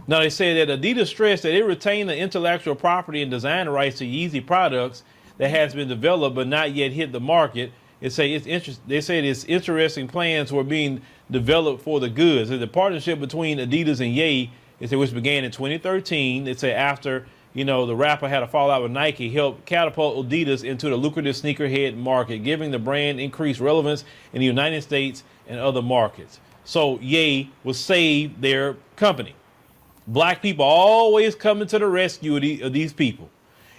Now they say that Adidas stressed that it retained the intellectual property and design rights to Yeezy products that has been developed but not yet hit the market. They say its interesting plans were being developed for the goods. The partnership between Adidas and Ye, which began in 2013. They say after the rapper had a fallout with Nike, helped catapult Adidas into the lucrative sneakerhead market, giving the brand increased relevance in the United States and other markets. So Ye will save their company. Black people always coming to the rescue of these people,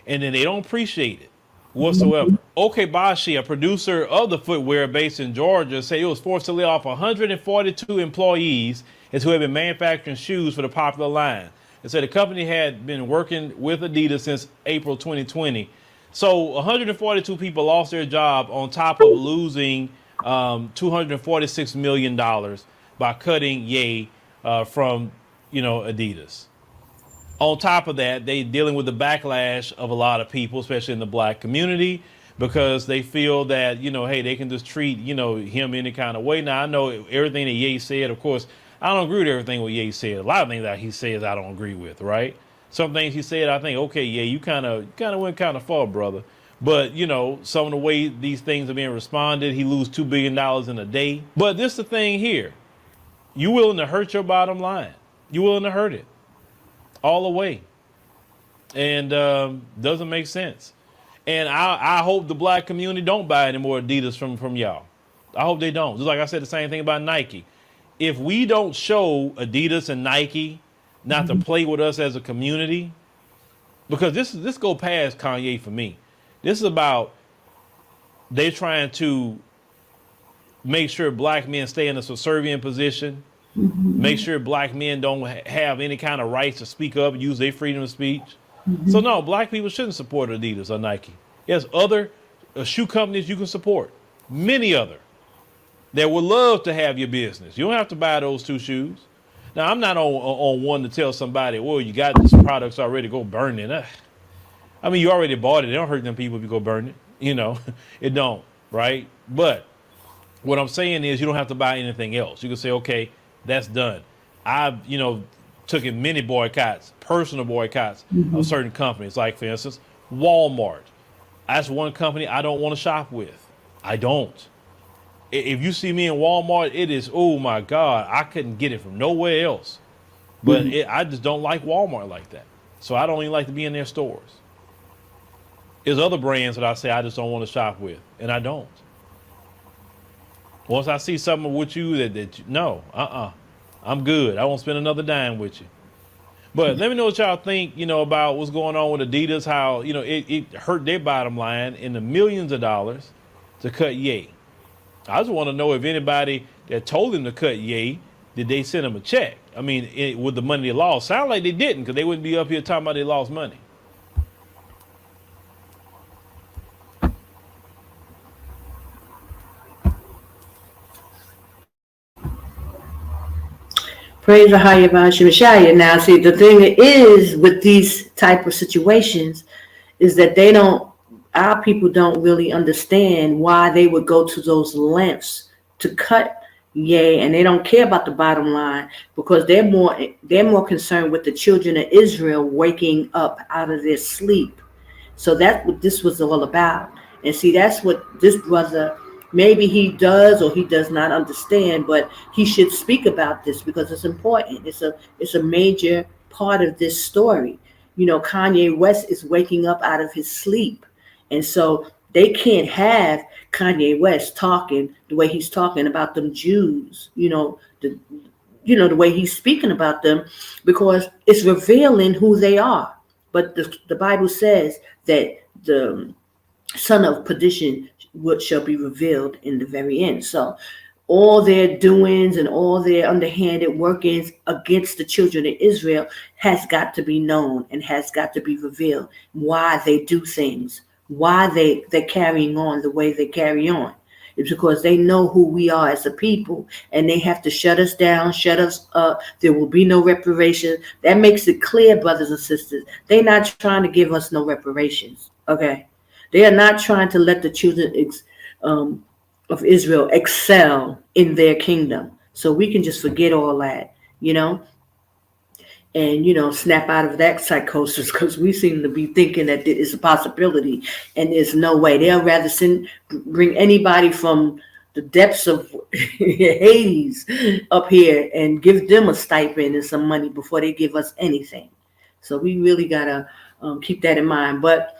and then they don't appreciate it whatsoever. OK Bashi, a producer of the footwear based in Georgia, said it was forced to lay off 142 employees who have been manufacturing shoes for the popular line. They said the company had been working with Adidas since April 2020. So 142 people lost their job on top of losing $246 million by cutting Ye from Adidas. On top of that, they dealing with the backlash of a lot of people, especially in the black community, because they feel that, you know, hey, they can just treat, you know, him any kind of way. Now, I know everything that Ye said, of course, I don't agree with everything what Ye said. A lot of things that he says I don't agree with, right? Some things he said, I think, okay, yeah, you kind of went kind of far, brother. But, you know, some of the way these things are being responded, he lose $2 billion in a day. But this is the thing here. You willing to hurt your bottom line. You willing to hurt it all the way. And doesn't make sense. And I hope the black community don't buy any more Adidas from y'all. I hope they don't. Just like I said, the same thing about Nike. If we don't show Adidas and Nike not to play with us as a community, because this go past Kanye for me. This is about they trying to make sure black men stay in a subservient position, make sure black men don't have any kind of rights to speak up, use their freedom of speech. So no, black people shouldn't support Adidas or Nike. There's other shoe companies you can support, many other, that would love to have your business. You don't have to buy those two shoes. Now, I'm not on one to tell somebody, well, you got these products already, go burn it. I mean, you already bought it. It don't hurt them people if you go burn it. You know, it don't, right? But what I'm saying is you don't have to buy anything else. You can say, okay, that's done. I've, you know, took in many boycotts, personal boycotts of certain companies. Like, for instance, Walmart. That's one company I don't want to shop with. I don't. If you see me in Walmart, it is, oh my God, I couldn't get it from nowhere else. But I just don't like Walmart like that. So I don't even like to be in their stores. There's other brands that I say I just don't want to shop with, and I don't. Once I see something with you no, I'm good. I won't spend another dime with you. But let me know what y'all think, you know, about what's going on with Adidas, how, you know, it hurt their bottom line in the millions of dollars to cut Ye. I just want to know if anybody that told him to cut Ye, did they send him a check? I mean, with the money they lost. Sound like they didn't, because they wouldn't be up here talking about they lost money. Praise AHAYAH Yashaya. Now, see, the thing is with these type of situations is that our people don't really understand why they would go to those lengths to cut Ye, and they don't care about the bottom line because they're more concerned with the children of Israel waking up out of their sleep. So that's what this was all about. And see, that's what this brother, maybe he does or he does not understand, but he should speak about this because it's important. It's a major part of this story. You know, Kanye West is waking up out of his sleep. And so they can't have Kanye West talking the way he's talking about them Jews, the way he's speaking about them, because it's revealing who they are. But the Bible says that the son of perdition shall be revealed in the very end. So all their doings and all their underhanded workings against the children of Israel has got to be known and has got to be revealed. Why they do things, why they're carrying on the way they carry on. It's because they know who we are as a people, and they have to shut us down, shut us up. There will be no reparations. That makes it clear, brothers and sisters. They're not trying to give us no reparations, okay? They are not trying to let the children of Israel excel in their kingdom. So we can just forget all that, and, snap out of that psychosis, because we seem to be thinking that it is a possibility, and there's no way. They'll rather bring anybody from the depths of Hades up here and give them a stipend and some money before they give us anything. So we really got to keep that in mind. But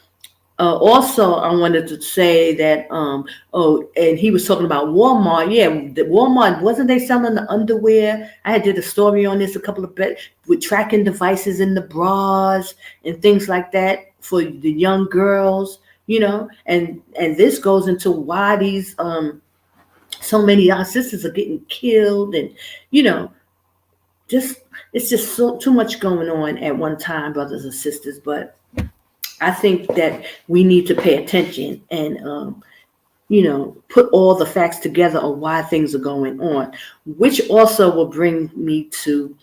also, I wanted to say that, and he was talking about Walmart. Yeah, Walmart, wasn't they selling the underwear? I did a story on this a couple of bit with tracking devices in the bras and things like that for the young girls, and this goes into why these, so many of our sisters are getting killed, and, it's just too much going on at one time, brothers and sisters. But I think that we need to pay attention and, put all the facts together on why things are going on, which also will bring me to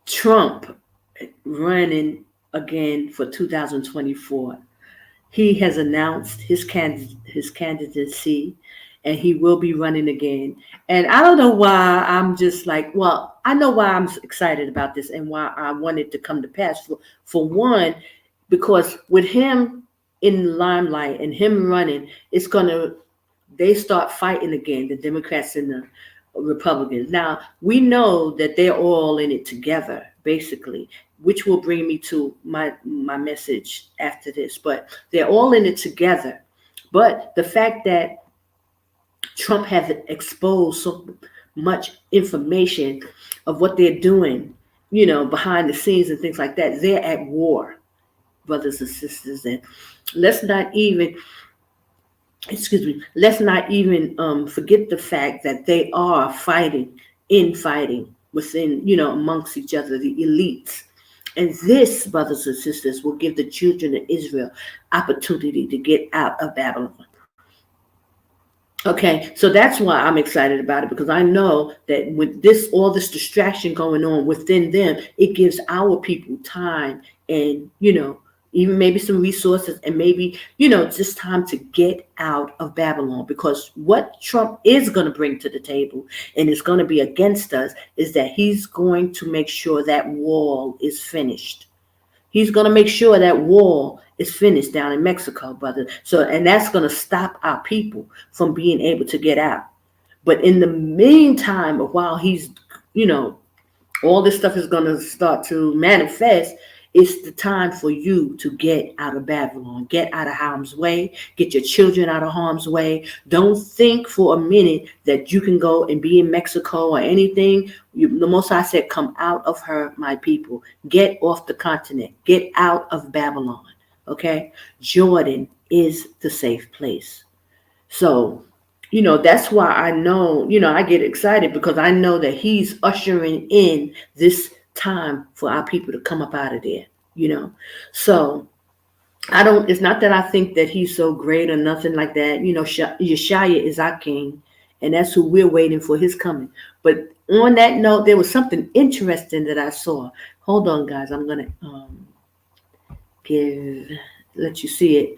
Trump running again for 2024. He has announced his candidacy, and he will be running again. And I don't know why I'm just like, well, I know why I'm excited about this and why I want it to come to pass. For one, because with him in the limelight and him running, they start fighting again, the Democrats and the Republicans. Now, we know that they're all in it together, basically, which will bring me to my message after this. But they're all in it together. But the fact that Trump has exposed so much information of what they're doing, behind the scenes and things like that, they're at war, brothers and sisters. And let's not even forget the fact that they are fighting within, amongst each other, the elites. And this, brothers and sisters, will give the children of Israel opportunity to get out of Babylon. Okay, so that's why I'm excited about it, because I know that with all this distraction going on within them, it gives our people time and, even maybe some resources and maybe, just time to get out of Babylon. Because what Trump is going to bring to the table, and it's going to be against us, is that he's going to make sure that wall is finished. He's going to make sure that wall is finished down in Mexico, brother. And that's going to stop our people from being able to get out. But in the meantime, while he's, all this stuff is going to start to manifest, it's the time for you to get out of Babylon, get out of harm's way, get your children out of harm's way. Don't think for a minute that you can go and be in Mexico or anything. The Most High said, come out of her, my people. Get off the continent. Get out of Babylon, okay? Jordan is the safe place. So, that's why I know, I get excited, because I know that he's ushering in this time for our people to come up out of there, So it's not that I think that he's so great or nothing like that. Yashaya is our king, and that's who we're waiting for, his coming. But on that note, there was something interesting that I saw. Hold on, guys. I'm going to let you see it.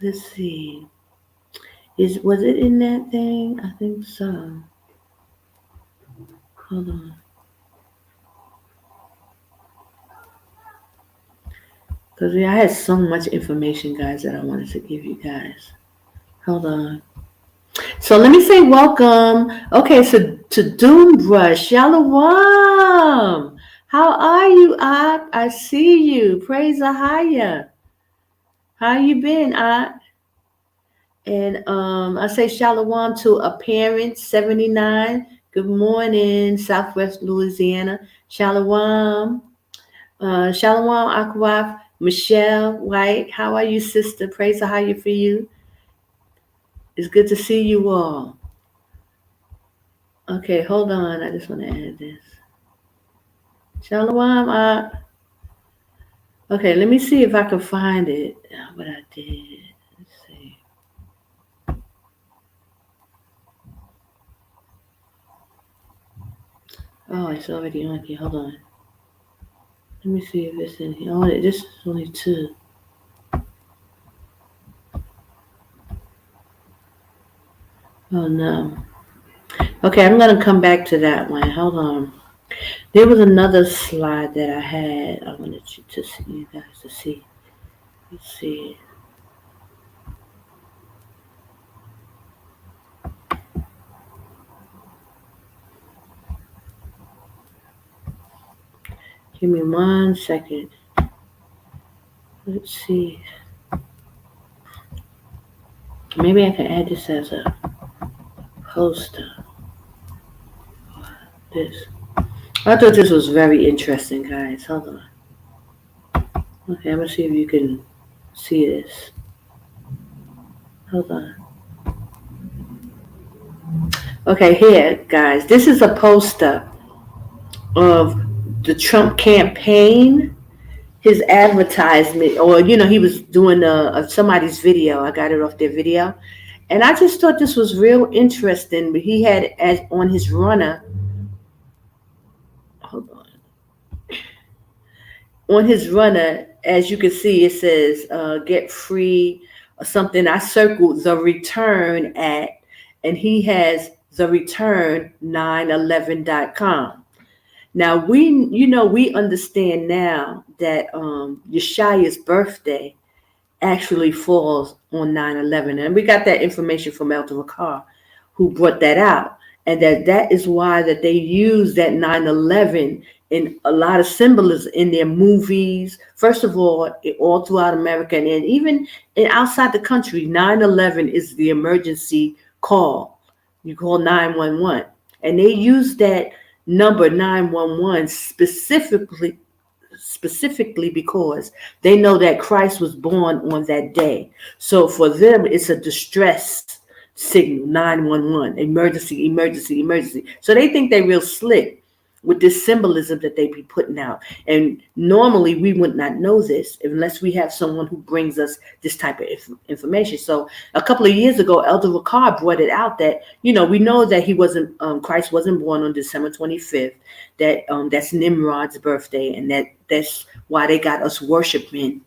Let's see. Was it in that thing? I think so. Hold on. Because I had so much information, guys, that I wanted to give you guys. Hold on. So let me say welcome. Okay, so to Doombrush, Shalom. How are you, Ak? I see you. Praise AHAYAH. How you been, Ak? And I say Shalom to a parent, 79. Good morning, Southwest Louisiana. Shalom. Shalom, Akwaf. Michelle White, how are you, sister? Praise AHAYAH for you. It's good to see you all. Okay, hold on. I just want to add this. Shalom. Okay, let me see if I can find it. What I did. Let's see. Oh, it's already on here. Hold on. Let me see if it's in here. Oh, this is only 2. Oh, no. Okay, I'm going to come back to that one. Hold on. There was another slide that I had. I wanted you guys to see. Let's see. Give me 1 second. Let's see. Maybe I can add this as a poster. This. I thought this was very interesting, guys. Hold on. Okay, I'm going to see if you can see this. Hold on. Okay, here, guys. This is a poster of the Trump campaign, his advertisement, or, he was doing somebody's video. I got it off their video. And I just thought this was real interesting. But he had on his runner, on his runner, as you can see, it says get free or something. I circled the return at, and he has the return 911.com. Now we understand now that Yashaya's birthday actually falls on 9/11, and we got that information from Elder Ricard, who brought that out, and that is why that they use that 9/11 in a lot of symbolism in their movies. First of all throughout America, and even outside the country, 9/11 is the emergency call. You call 911, and they use that number 911 specifically because they know that Christ was born on that day. So for them, it's a distress signal, 911, emergency, emergency, emergency. So they think they're real slick with this symbolism that they be putting out. And normally we would not know this unless we have someone who brings us this type of information. So a couple of years ago, Elder Ricard brought it out that, we know that Christ wasn't born on December 25th, that that's Nimrod's birthday, and that's why they got us worshiping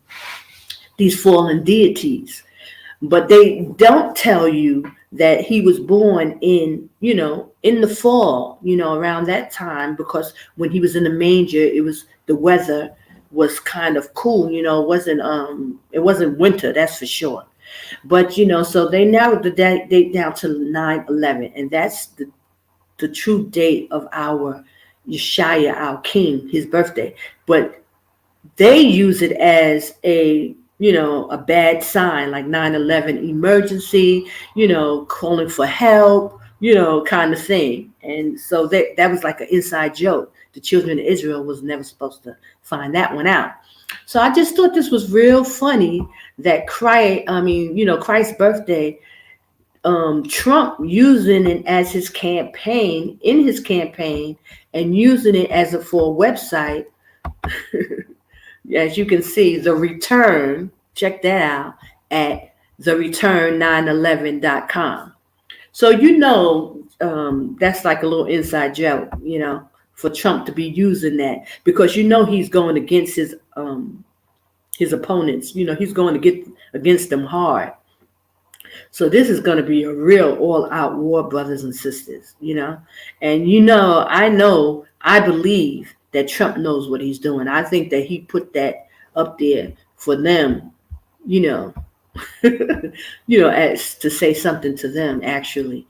these fallen deities. But they don't tell you that he was born in the fall, around that time, because when he was in the manger, the weather was kind of cool, it wasn't winter, that's for sure. But, so they narrowed the date down to 9/11, and that's the true date of our Yashaya, our king, his birthday. But they use it as a bad sign, like 9/11 emergency, calling for help, kind of thing. And so that was like an inside joke. The children of Israel was never supposed to find that one out. So I just thought this was real funny that Christ's birthday, Trump using it as his campaign, and using it for a website. As you can see, the return, check that out at thereturn911.com. So, that's like a little inside joke, for Trump to be using that, because he's going against his opponents. He's going to get against them hard. So this is going to be a real all-out war, brothers and sisters, And I believe that Trump knows what he's doing. I think that he put that up there for them, as to say something to them, actually,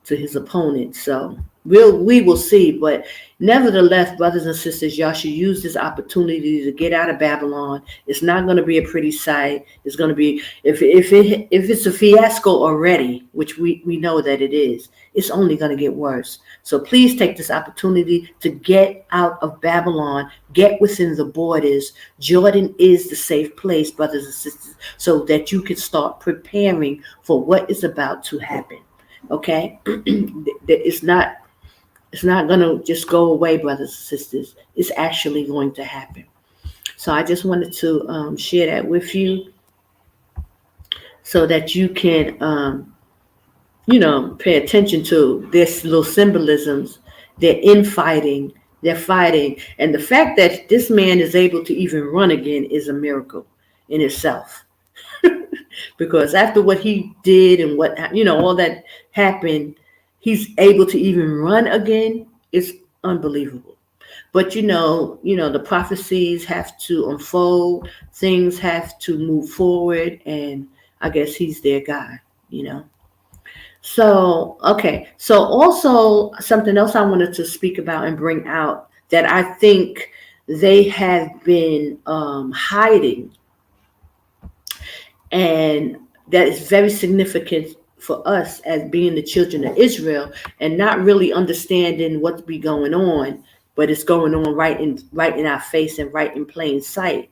to his opponents. So we will see. But nevertheless, brothers and sisters, y'all should use this opportunity to get out of Babylon. It's not going to be a pretty sight. It's going to be, if it's a fiasco already, which we know that it is, it's only going to get worse. So please take this opportunity to get out of Babylon, get within the borders. Jordan is the safe place, brothers and sisters, so that you can start preparing for what is about to happen. Okay? It's not going to just go away, brothers and sisters. It's actually going to happen. So I just wanted to share that with you so that you can, pay attention to this little symbolisms. They're infighting. They're fighting. And the fact that this man is able to even run again is a miracle in itself. Because after what he did and what, all that happened, he's able to even run again. It's unbelievable. But, the prophecies have to unfold. Things have to move forward. And I guess he's their guy, So, okay. So also something else I wanted to speak about and bring out that I think they have been hiding. And that is very significant for us as being the children of Israel and not really understanding what's be going on, but it's going on right in our face and right in plain sight.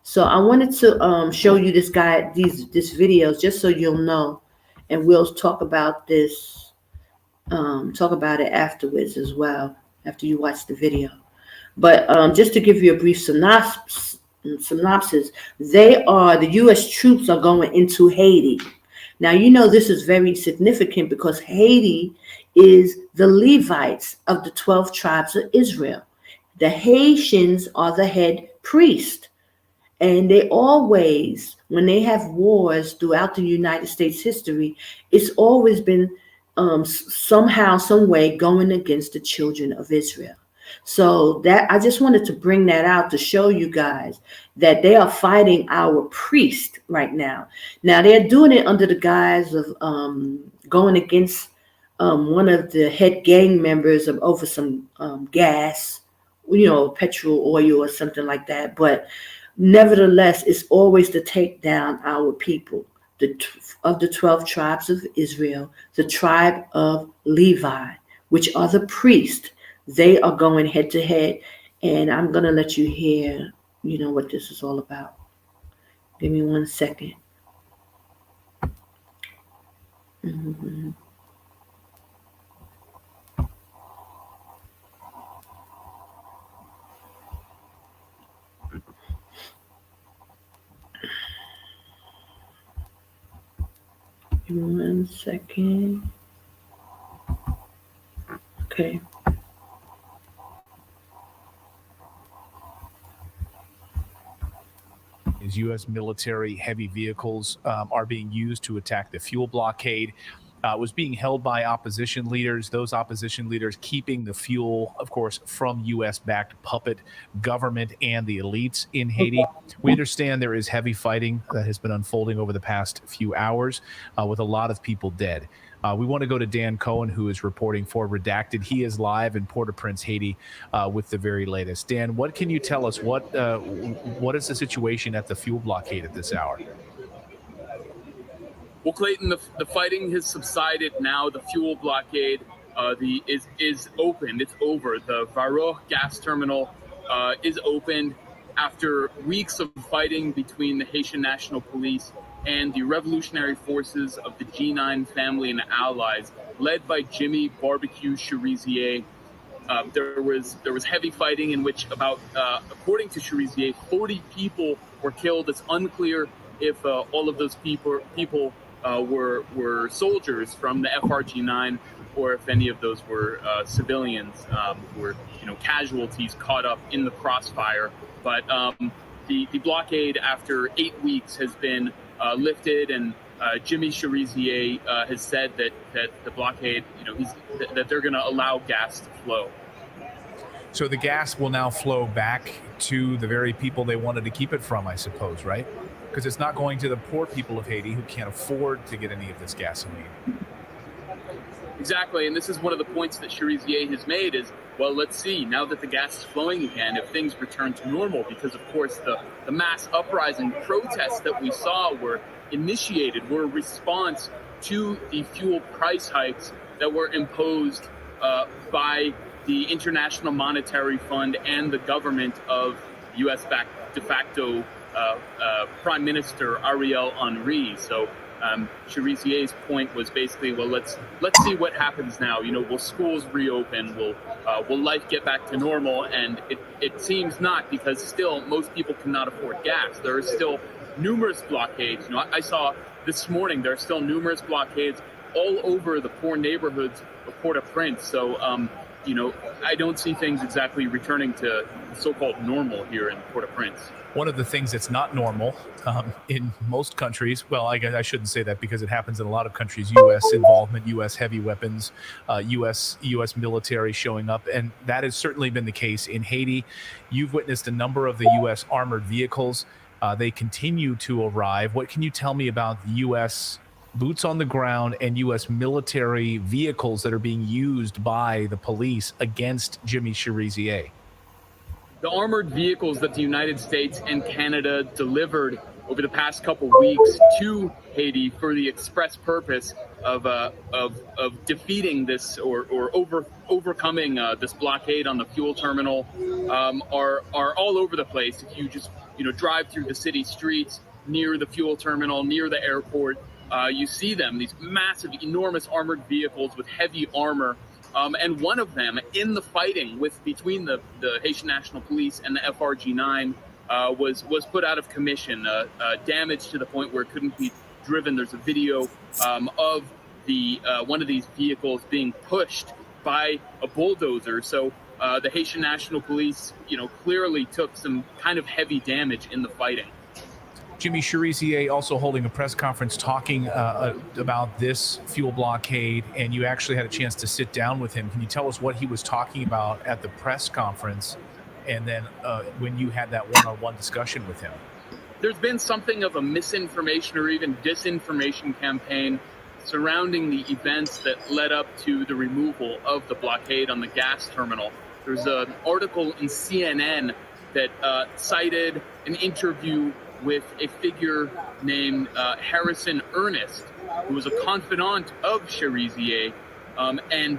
So I wanted to show you this videos just so you'll know, and we'll talk about this, talk about it afterwards as well, after you watch the video. But just to give you a brief synopsis, the U.S. troops are going into Haiti. Now, this is very significant because Haiti is the Levites of the 12 tribes of Israel. The Haitians are the head priests. And they always, when they have wars throughout the United States history, it's always been somehow, some way going against the children of Israel. So that I just wanted to bring that out to show you guys that they are fighting our priest right now. Now they're doing it under the guise of going against one of the head gang members of over some gas, petrol, oil, or something like that. But nevertheless, it's always to take down our people, of the 12 tribes of Israel, the tribe of Levi, which are the priests. They are going head to head, and I'm going to let you hear, what this is all about. Give me 1 second. Mm-hmm. Give me 1 second. Okay. U.S. military heavy vehicles are being used to attack the fuel blockade. Was being held by opposition leaders, those opposition leaders keeping the fuel, of course, from U.S.-backed puppet government and the elites in Haiti. We understand there is heavy fighting that has been unfolding over the past few hours with a lot of people dead. We want to go to Dan Cohen, who is reporting for Redacted. He is live in Port-au-Prince, Haiti, with the very latest. Dan, what can you tell us? What is the situation at the fuel blockade at this hour? Well, Clayton, the fighting has subsided now. The fuel blockade is opened. It's over. The Rawach gas terminal is opened after weeks of fighting between the Haitian National Police and the revolutionary forces of the G9 family and allies, led by Jimmy Barbecue Cherizier. There was heavy fighting in which according to Cherizier, 40 people were killed. It's unclear if all of those people were soldiers from the FRG9, or if any of those were civilians who were casualties caught up in the crossfire. But the blockade after 8 weeks has been lifted, and Jimmy Cherizier has said that the blockade, that they're going to allow gas to flow. So the gas will now flow back to the very people they wanted to keep it from, I suppose, right? Because it's not going to the poor people of Haiti who can't afford to get any of this gasoline. Exactly, and this is one of the points that Cherizier has made is, well, let's see, now that the gas is flowing again, if things return to normal, because of course the mass uprising protests that we saw were a response to the fuel price hikes that were imposed by the International Monetary Fund and the government of U.S.-backed de facto Prime Minister Ariel Henry. So Cherizier's point was basically, well, let's see what happens now. Will schools reopen? Will life get back to normal? And it seems not, because still most people cannot afford gas. There are still numerous blockades. I saw this morning there are still numerous blockades all over the poor neighborhoods of Port-au-Prince. So I don't see things exactly returning to so-called normal here in Port-au-Prince. One of the things that's not normal in most countries, well, I guess I shouldn't say that because it happens in a lot of countries, U.S. involvement, U.S. heavy weapons, U.S. military showing up, and that has certainly been the case in Haiti. You've witnessed a number of the U.S. armored vehicles. They continue to arrive. What can you tell me about the U.S. boots on the ground and U.S. military vehicles that are being used by the police against Jimmy Cherizier? The armored vehicles that the United States and Canada delivered over the past couple weeks to Haiti for the express purpose of defeating this or overcoming this blockade on the fuel terminal are all over the place. If you just drive through the city streets near the fuel terminal, near the airport, you see them, these massive, enormous armored vehicles with heavy armor. And one of them in the fighting between the Haitian National Police and the FRG9 was put out of commission, damaged to the point where it couldn't be driven. There's a video of one of these vehicles being pushed by a bulldozer. So the Haitian National Police, clearly took some kind of heavy damage in the fighting. Jimmy Cherizier also holding a press conference talking about this fuel blockade, and you actually had a chance to sit down with him. Can you tell us what he was talking about at the press conference, and then when you had that one-on-one discussion with him? There's been something of a misinformation or even disinformation campaign surrounding the events that led up to the removal of the blockade on the gas terminal. There's an article in CNN that cited an interview with a figure named Harrison Ernest, who was a confidant of Cherizier, and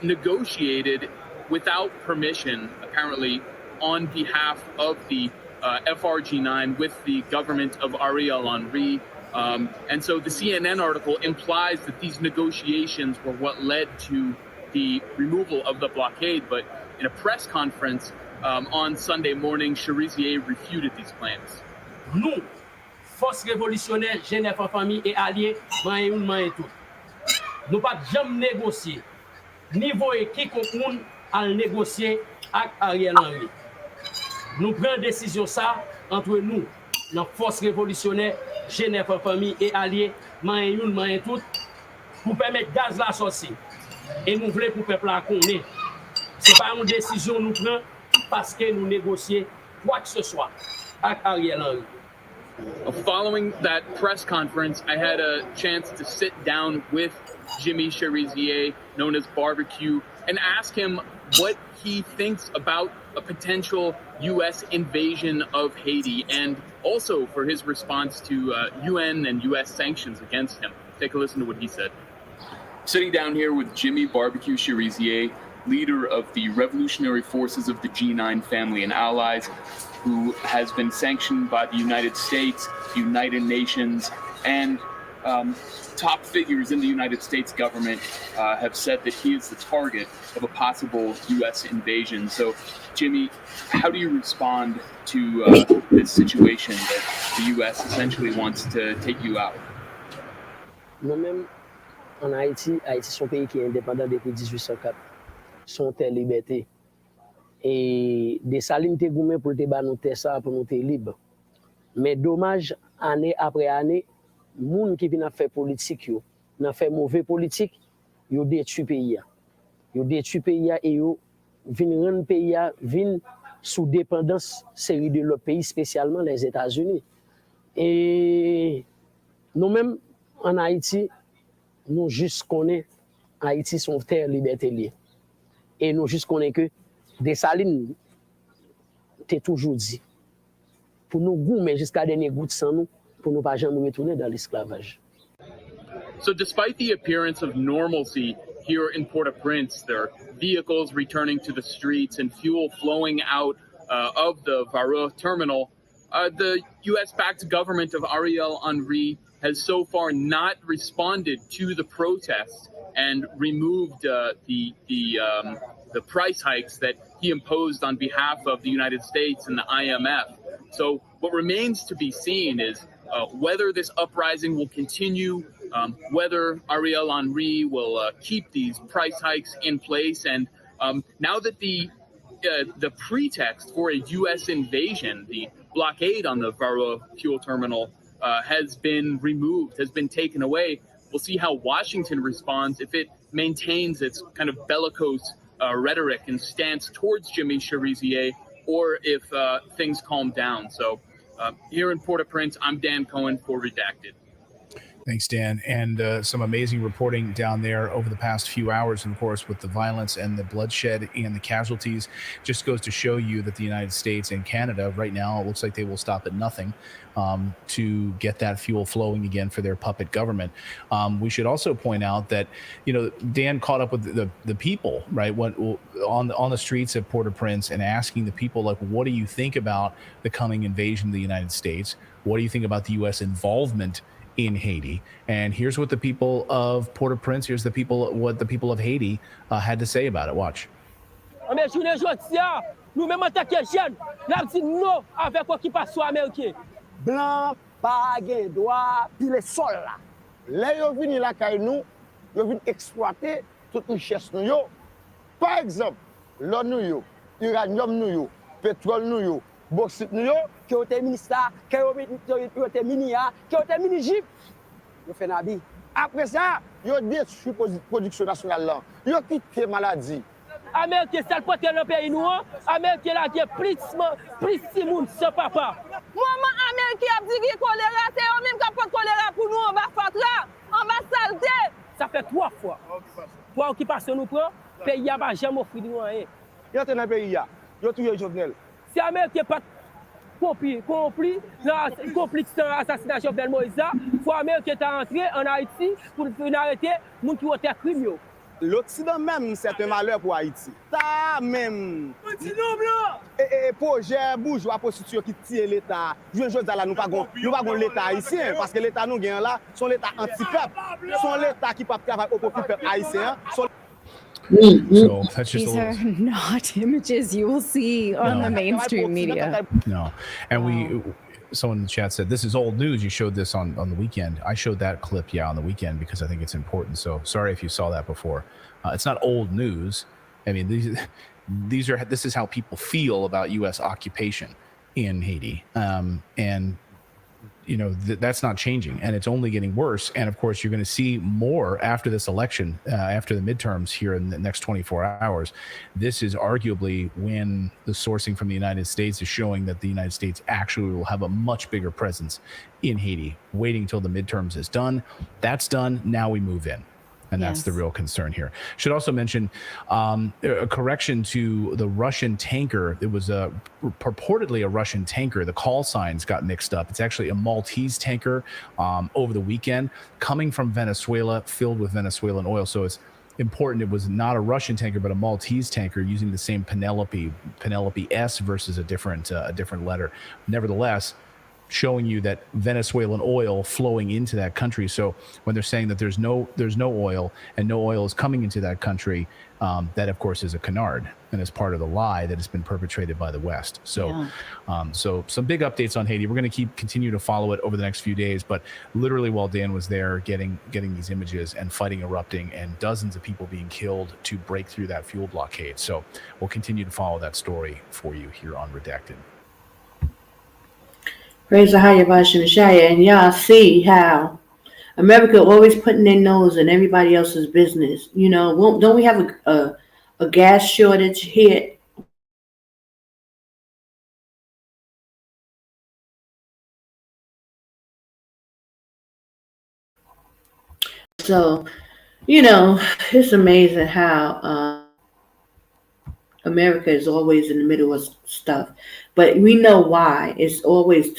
negotiated without permission, apparently, on behalf of the FRG9 with the government of Ariel Henry. And so the CNN article implies that these negotiations were what led to the removal of the blockade, but in a press conference on Sunday morning, Cherizier refuted these claims. Nous, force révolutionnaire, Genève en famille et alliés, main tout. Nous pas jamais négocier, ni voyer quiconque moun à négocier avec Ariel Henry. Nous prenons décision ça entre nous, la force révolutionnaire, Genève en famille et alliés, main tout, pour permettre gaz la sortir. Et nous voulons pour peuple la connaître. C'est pas une décision nous prenons parce que nous négocions quoi que ce soit avec Ariel Henry. Following that press conference, I had a chance to sit down with Jimmy Cherizier, known as Barbecue, and ask him what he thinks about a potential U.S. invasion of Haiti, and also for his response to UN and U.S. sanctions against him. Take a listen to what he said. Sitting down here with Jimmy Barbecue Cherizier, leader of the Revolutionary Forces of the G9 family and allies, who has been sanctioned by the United States, the United Nations, and top figures in the United States government have said that he is the target of a possible U.S. invasion. So, Jimmy, how do you respond to this situation that the U.S. essentially wants to take you out? Nous-mêmes, en Haïti, c'est un pays qui est indépendant depuis 1804. Son terre liberté. Et des salines te goumé pour te ban nous terre ça pour nous te libre. Mais dommage, année après année, moun qui vient faire politique yo, n'a fait mauvais politique, yo détruit pays. Yo détruit pays et yo vinn rendre pays vinn sous dépendance série de l'autre pays, spécialement les États-Unis. Et nous-mêmes en Haïti, nous juste connaît Haïti son terre liberté liée. Et nous juste connaît que des salines, t'es toujours dit, pour nous goumer jusqu'à dernier goutte sans nous, pour nous pas jamais retourner dans l'esclavage. So despite the appearance of normalcy here in Port-au-Prince, there are vehicles returning to the streets and fuel flowing out of the Vareux terminal. The U.S.-backed government of Ariel Henry has so far not responded to the protests and removed the price hikes that he imposed on behalf of the United States and the IMF. So what remains to be seen is whether this uprising will continue, whether Ariel Henry will keep these price hikes in place. And now that the pretext for a U.S. invasion, the blockade on the Vareux fuel terminal has been removed, has been taken away, we'll see how Washington responds if it maintains its kind of bellicose rhetoric and stance towards Jimmy Cherizier, or if things calm down. So here in Port-au-Prince, I'm Dan Cohen for Redacted. Thanks, Dan. And some amazing reporting down there over the past few hours, and of course, with the violence and the bloodshed and the casualties, just goes to show you that the United States and Canada right now, it looks like they will stop at nothing to get that fuel flowing again for their puppet government. We should also point out that, Dan caught up with the people, right? On the streets of Port-au-Prince and asking the people, like, what do you think about the coming invasion of the United States? What do you think about the U.S. involvement in Haiti? And here's what the people of Port-au-Prince, what the people of Haiti had to say about it. Watch. Nous-mêmes en tant que jeunes, nous avons dit non avec l'occupation américaine. Blanc, pas de droit, puis les sols là. Là, ils viennent là, nous, ils viennent exploiter toute richesse. Par exemple, l'eau nou yo, uranium nou yo, pétrole nou yo, bauxite nou yo, qui ont été ministres, qui ont été minières, qui ont été mini-jeep, yo fait nabi. Après ça, yo détruit production nationale là. Yo quitté maladie. Américain, ça le porte le pays nous, Américain là qui est plus si moun sans papa. Maman Américain a dit qu'il choléra, c'est eux même qui porte choléra pour nous, on va fatra, on va saleté. Ça fait 3 fois. 3 occupations nous prend, pays a pas jamais offert nous rien. Yo te dans pays ya, yo touye Jovenel. Si Américain pas complice dans l'assassinat de Jovenel Moïse, faut Américain est entré en Haïti pour arrêter les gens qui ont été criminels. L'Occident même, c'est un malheur pour Haïti. Ça même. Et projet bourgeois prostitué qui tire l'État. Je veux dire là, nous pas l'État haïtien, parce que l'État nous gagne là, son l'État anti-peuple. Son l'État qui ne peut pas travailler au profit du peuple haïtien. So that's just These a are little. not images you will see on the mainstream media. No. And someone in the chat said, this is old news. You showed this on the weekend. I showed that clip, on the weekend because I think it's important. So sorry if you saw that before. It's not old news. I mean, this is how people feel about U.S. occupation in Haiti. And that's not changing, and it's only getting worse. And of course, you're going to see more after this election, after the midterms here in the next 24 hours. This is arguably when the sourcing from the United States is showing that the United States actually will have a much bigger presence in Haiti. Waiting till the midterms is done. That's done. Now we move in. And that's the real concern here. Should also mention a correction to the Russian tanker. It was purportedly a Russian tanker. The call signs got mixed up. It's actually a Maltese tanker over the weekend coming from Venezuela, filled with Venezuelan oil. So it's important. It was not a Russian tanker, but a Maltese tanker using the same Penelope S versus a different letter. Nevertheless, showing you that Venezuelan oil flowing into that country. So when they're saying that there's no oil and no oil is coming into that country, that of course is a canard and is part of the lie that has been perpetrated by the West. So, so some big updates on Haiti. We're going to continue to follow it over the next few days. But literally, while Dan was there, getting these images and fighting erupting and dozens of people being killed to break through that fuel blockade. So we'll continue to follow that story for you here on Redacted. Praise AHAYAH, Yashaya, and y'all see how America always putting their nose in everybody else's business. Don't we have a gas shortage here? So, it's amazing how America is always in the middle of stuff. But we know why. It's always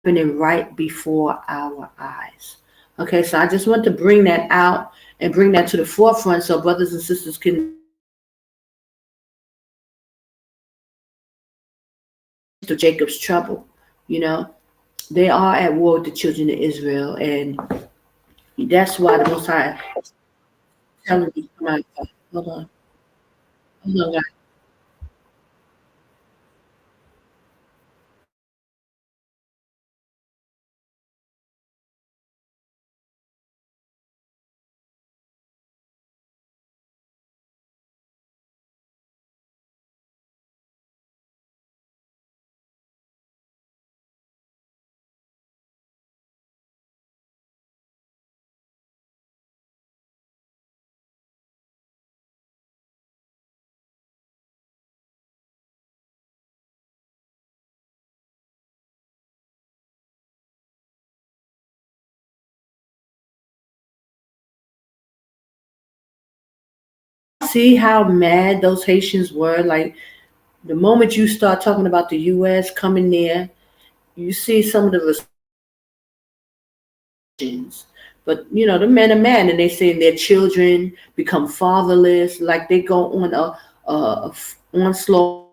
happening right before our eyes. Okay, so I just want to bring that out and bring that to the forefront so brothers and sisters can to Jacob's trouble. They are at war with the children of Israel, and that's why the Most High is telling me, hold on, guys. See how mad those Haitians were? Like, the moment you start talking about the U.S. coming there, you see some of the restrictions. But, the men are mad, and they say their children become fatherless, like they go on a onslaught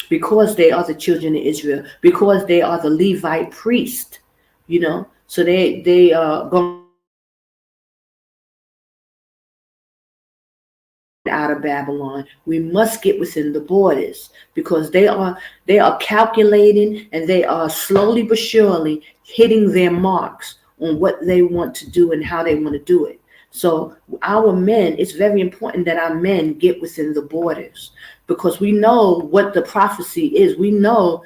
because they are the children of Israel, because they are the Levite priest, So they are going out of Babylon. We must get within the borders because they are calculating, and they are slowly but surely hitting their marks on what they want to do and how they want to do it. So our men, it's very important that our men get within the borders, because we know what the prophecy is. We know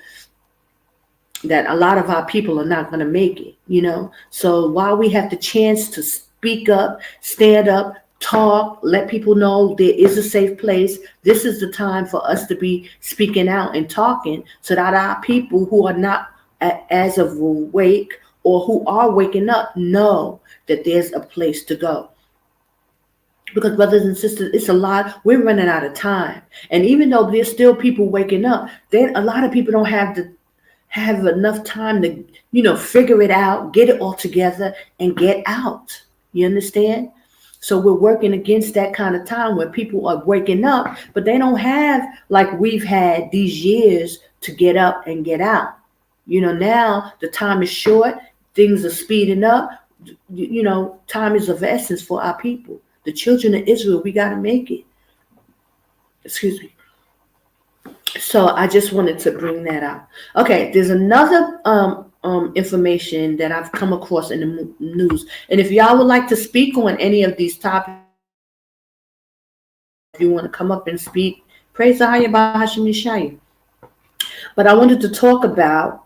that a lot of our people are not going to make it, you know. So while we have the chance to speak up, stand up, talk, let people know there is a safe place, this is the time for us to be speaking out and talking, so that our people who are not as of awake or who are waking up know that there's a place to go. Because brothers and sisters, it's a lot. We're running out of time. And even though there's still people waking up, then a lot of people don't have enough time to, you know, figure it out, get it all together, and get out. You understand? So we're working against that kind of time where people are waking up, but they don't have, like we've had these years, to get up and get out. You know, now the time is short. Things are speeding up. You know, time is of essence for our people. The children of Israel, we got to make it. Excuse me. So I just wanted to bring that out. Okay, there's another information that I've come across in the news. And if y'all would like to speak on any of these topics, if you want to come up and speak, praise AHAYAH Yashaya. But I wanted to talk about,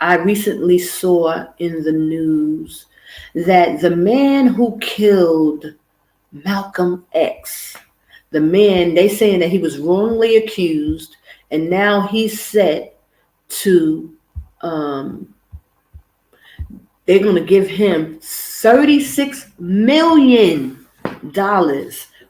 I recently saw in the news that the man who killed Malcolm X, the man, they saying that he was wrongly accused, and now he's set to, they're going to give him $36 million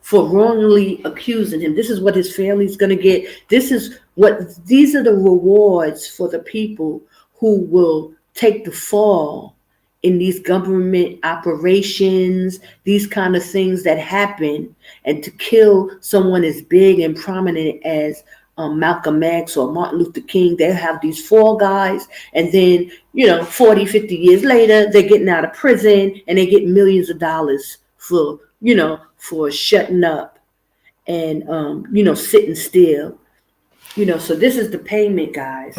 for wrongly accusing him. This is what his family's going to get. These are the rewards for the people who will take the fall in these government operations, these kind of things that happen, and to kill someone as big and prominent as Malcolm X or Martin Luther King. They'll have these fall guys, and then, 40, 50 years later, they're getting out of prison and they get millions of dollars for shutting up and, sitting still. So this is the payment, guys,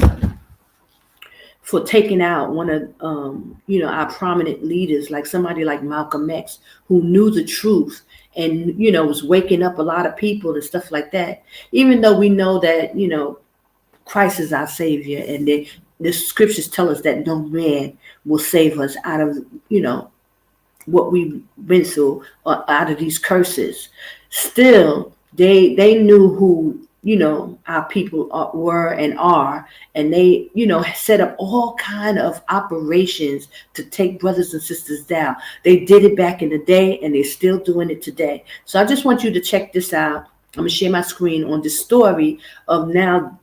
for taking out one of, our prominent leaders, like somebody like Malcolm X, who knew the truth and, was waking up a lot of people and stuff like that. Even though we know that, Christ is our savior, and the scriptures tell us that no man will save us out of, what we went through, or out of these curses. Still, they knew who, our people were and are, and they, set up all kind of operations to take brothers and sisters down. They did it back in the day, and they're still doing it today. So I just want you to check this out. I'm gonna share my screen on this story of now.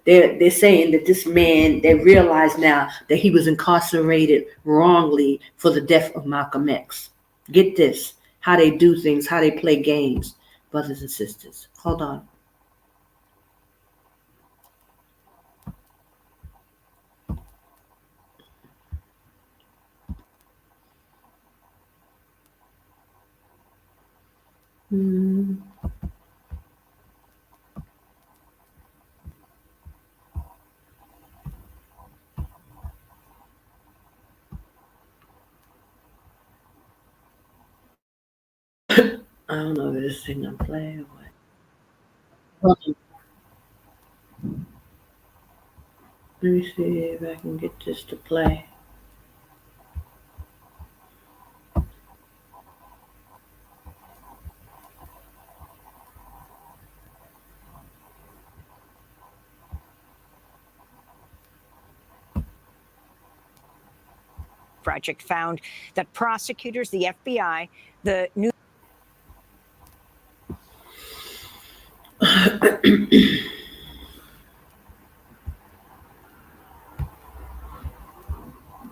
They're saying that this man, they realize now that he was incarcerated wrongly for the death of Malcolm X. Get this, how they do things, how they play games, brothers and sisters. Hold on. I don't know if this thing I'm playing or what. Let me see if I can get this to play. Project found that prosecutors, the FBI, the New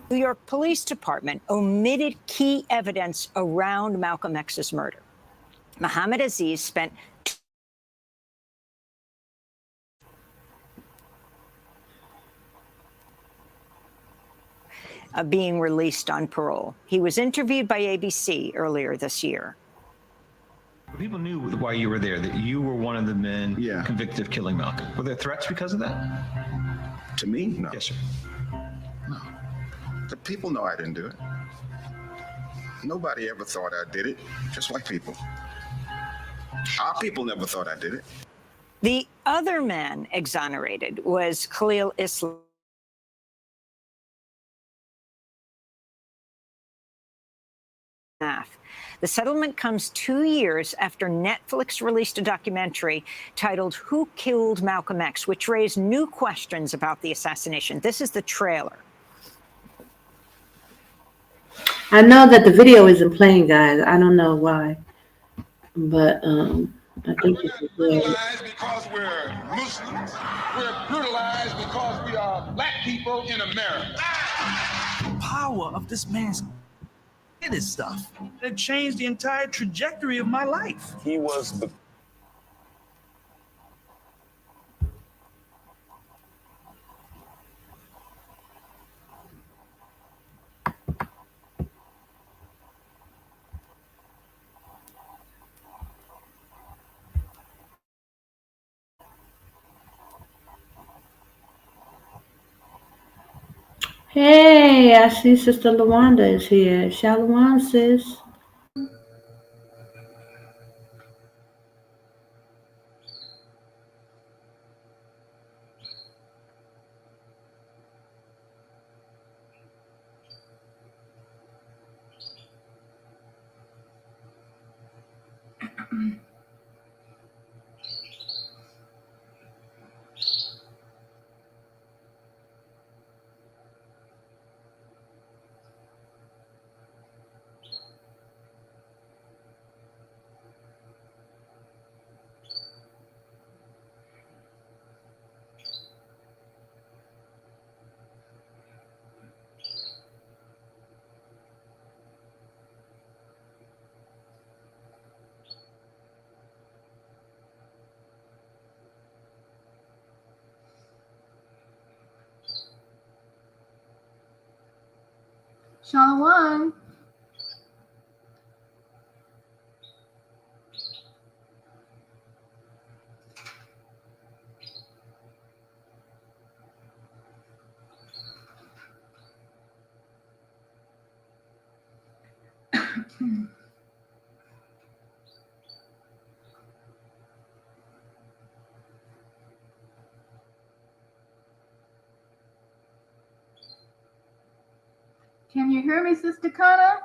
York Police Department omitted key evidence around Malcolm X's murder. Muhammad Aziz spent being released on parole. He was interviewed by ABC earlier this year. People knew why you were there, that you were one of the men convicted of killing Malcolm. Were there threats because of that? To me? No. Yes, sir. No. The people know I didn't do it. Nobody ever thought I did it, just white people. Our people never thought I did it. The other man exonerated was Khalil Islam. The settlement comes 2 years after Netflix released a documentary titled Who Killed Malcolm X, which raised new questions about the assassination. This is the trailer. I know that the video isn't playing, guys. I don't know why, but I think you should play it. Brutalized because we're Muslims. We're brutalized because we are black people in America. The power of this man's this stuff. It changed the entire trajectory of my life. He was the Hey, I see Sister Lawanda is here. Shalom, sis. Shalom. Can you hear me, Sister Kana?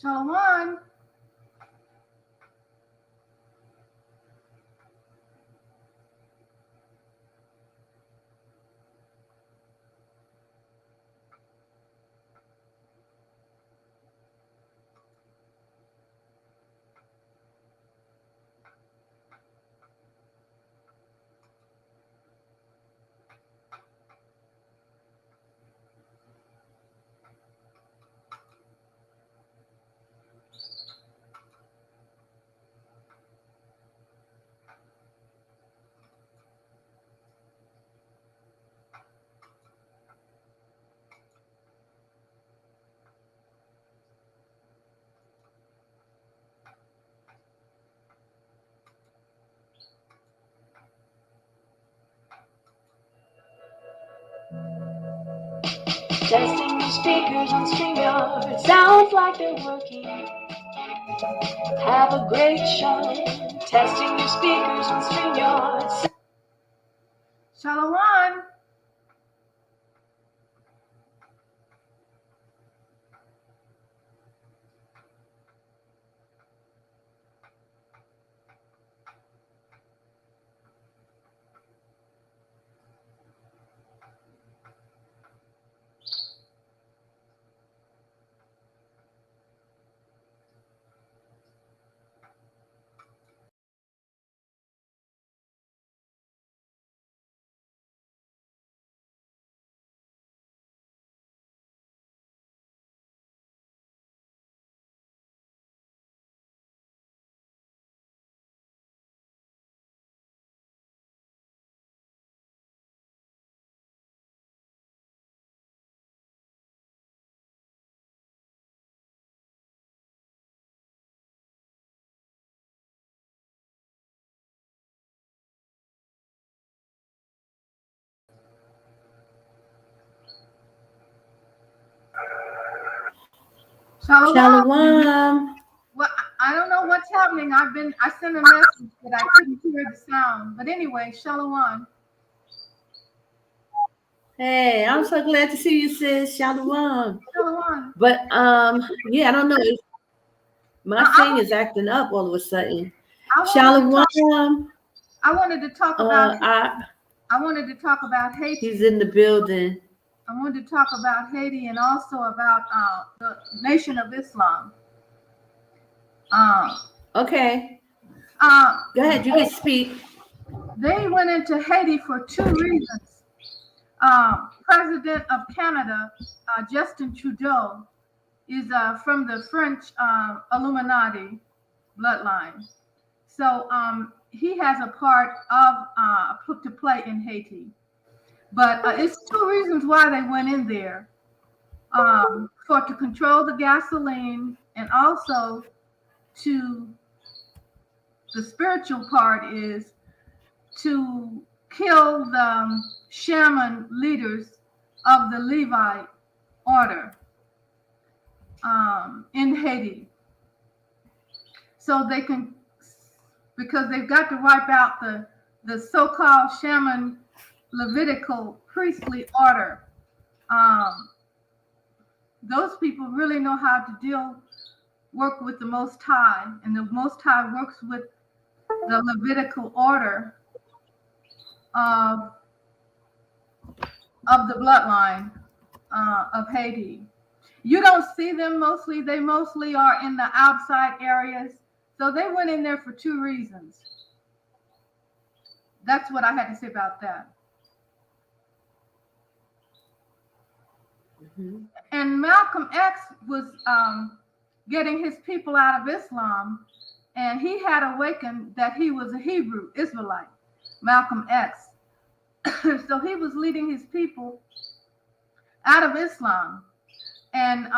Shalom. Testing the speakers on StreamYard. Sounds like they're working. Have a great show. Testing your speakers on StreamYard. Shalom. Shalom. Shalom. Well, I don't know what's happening. I sent a message that I couldn't hear the sound. But anyway, shalom. Hey, I'm so glad to see you, sis. Shalom. Shalom. But yeah, I don't know. My thing is acting up all of a sudden. Shalom. I wanted to talk about I wanted to talk about Haiti. He's in the building. I wanted to talk about Haiti and also about the Nation of Islam. Okay. Go ahead, you can speak. They went into Haiti for two reasons. President of Canada, Justin Trudeau, is from the French Illuminati bloodline. So he has a part of to play in Haiti. But it's two reasons why they went in there. To control the gasoline, and also the spiritual part is to kill the shaman leaders of the Levite order in Haiti. So they can, because they've got to wipe out the so-called shaman Levitical priestly order. Those people really know how to work with the Most High, and the Most High works with the Levitical order of the bloodline of Haiti. You don't see them mostly. They mostly are in the outside areas. So they went in there for two reasons. That's what I had to say about that. Mm-hmm. And Malcolm X was getting his people out of Islam, and he had awakened that he was a Hebrew Israelite, Malcolm X. So he was leading his people out of Islam. And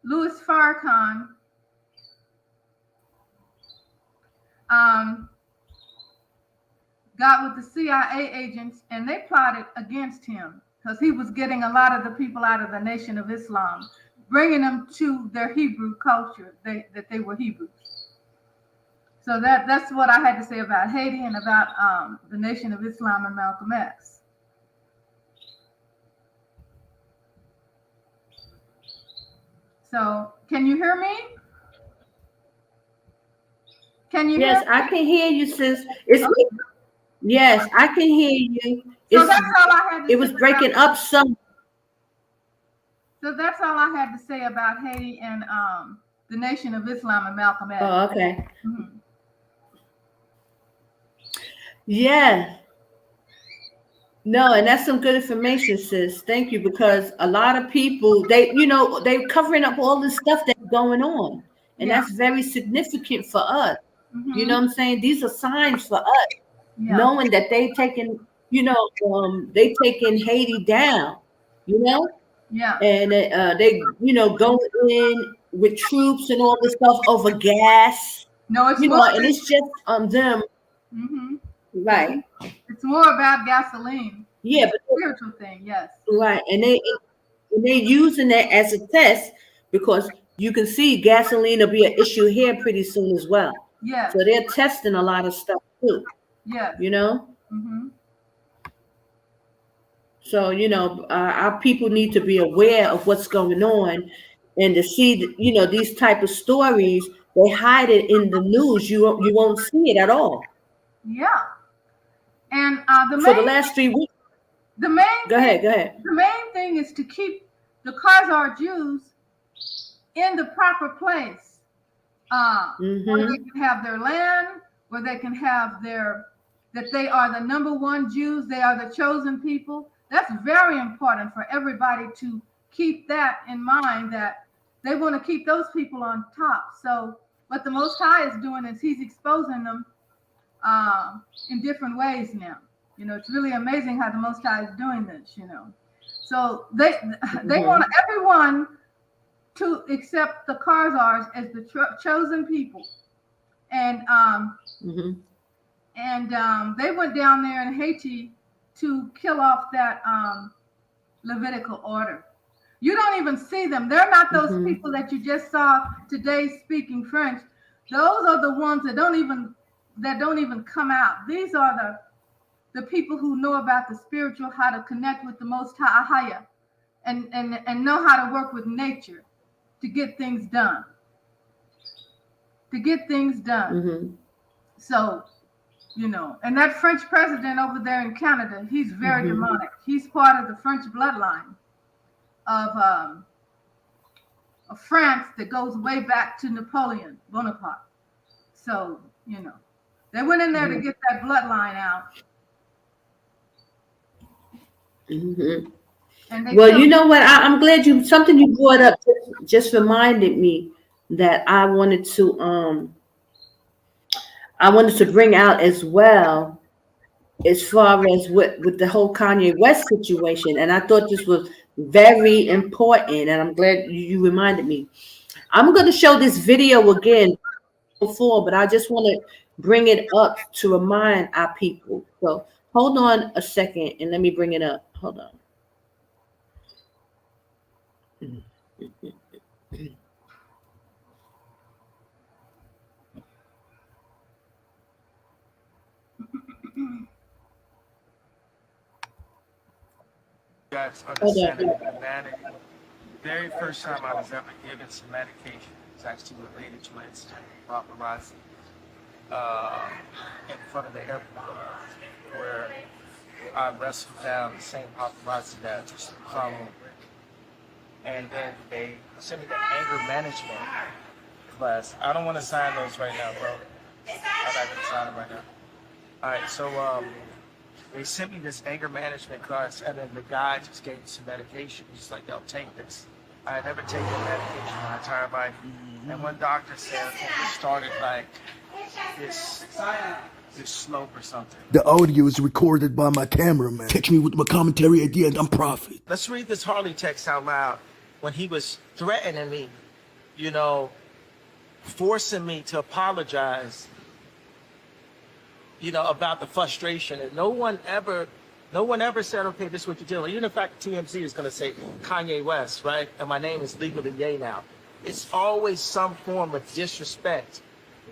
Louis Farrakhan got with the CIA agents, and they plotted against him because he was getting a lot of the people out of the Nation of Islam, bringing them to their Hebrew culture, that they were Hebrews. So that's what I had to say about Haiti and about the Nation of Islam and Malcolm X. So, can you hear me? Can you Yes, hear me? I can hear you, sis. Yes, I can hear you. So that's all I had to say. It was breaking up some. So that's all I had to say about Haiti and the Nation of Islam and Malcolm X. Oh, okay. Mm-hmm. Yeah. No, and that's some good information, sis. Thank you, because a lot of people, they're covering up all this stuff that's going on. And that's very significant for us. Mm-hmm. You know what I'm saying? These are signs for us, knowing that they taking Haiti down, Yeah. And they, going in with troops and all this stuff over gas. No, it's and it's just them. Mm-hmm. Right. It's more about gasoline. Yeah, It's a spiritual thing, yes. right, and they using that as a test because you can see gasoline will be an issue here pretty soon as well. Yes. So they're testing a lot of stuff too. Yes. You know. Mm-hmm. So our people need to be aware of what's going on, and to see these type of stories. They hide it in the news. You won't see it at all. Yeah. And for the last 3 weeks. The main Go ahead. The main thing is to keep the Khazar Jews in the proper place, where they can have their land, where they can have that they are the number one Jews, they are the chosen people. That's very important for everybody to keep that in mind, that they want to keep those people on top. So what the Most High is doing is he's exposing them in different ways now. It's really amazing how the Most High is doing this, So they want everyone to accept the Khazars as the chosen people. And they went down there in Haiti to kill off that Levitical order. You don't even see them. They're not those people that you just saw today speaking French. Those are the ones that don't even come out. These are the people who know about the spiritual, how to connect with the Most High, AHAYAH, and know how to work with nature to get things done. So, and that French president over there in Canada, he's very demonic. He's part of the French bloodline of France that goes way back to Napoleon Bonaparte. So, they went in there to get that bloodline out. Well, you know what? I'm glad something you brought up just reminded me that I wanted to bring out as well, as far as with the whole Kanye West situation. And I thought this was very important, and I'm glad you reminded me. I'm going to show this video again before, but I just want to bring it up to remind our people. So hold on a second and let me bring it up. Hold on. Guys understanding humanity. The very first time I was ever given some medication was actually related to an incident with paparazzi in front of the airport, where I wrestled down the same paparazzi that just followed. And then they sent me the anger management class. I don't want to sign those right now, bro. I'm not going to sign them right now. All right, so they sent me this anger management class, and then the guy just gave me some medication. He's like, yo, take this. I had never taken medication my entire life. And one doctor said it started like this slope or something. The audio is recorded by my cameraman. Catch me with my commentary at the end. I'm Prophet. Let's read this Harley text out loud. When he was threatening me, forcing me to apologize, about the frustration. And no one ever said, okay, this is what you're doing. Even in fact, TMZ is going to say Kanye West, right? And my name is legally Ye now. It's always some form of disrespect.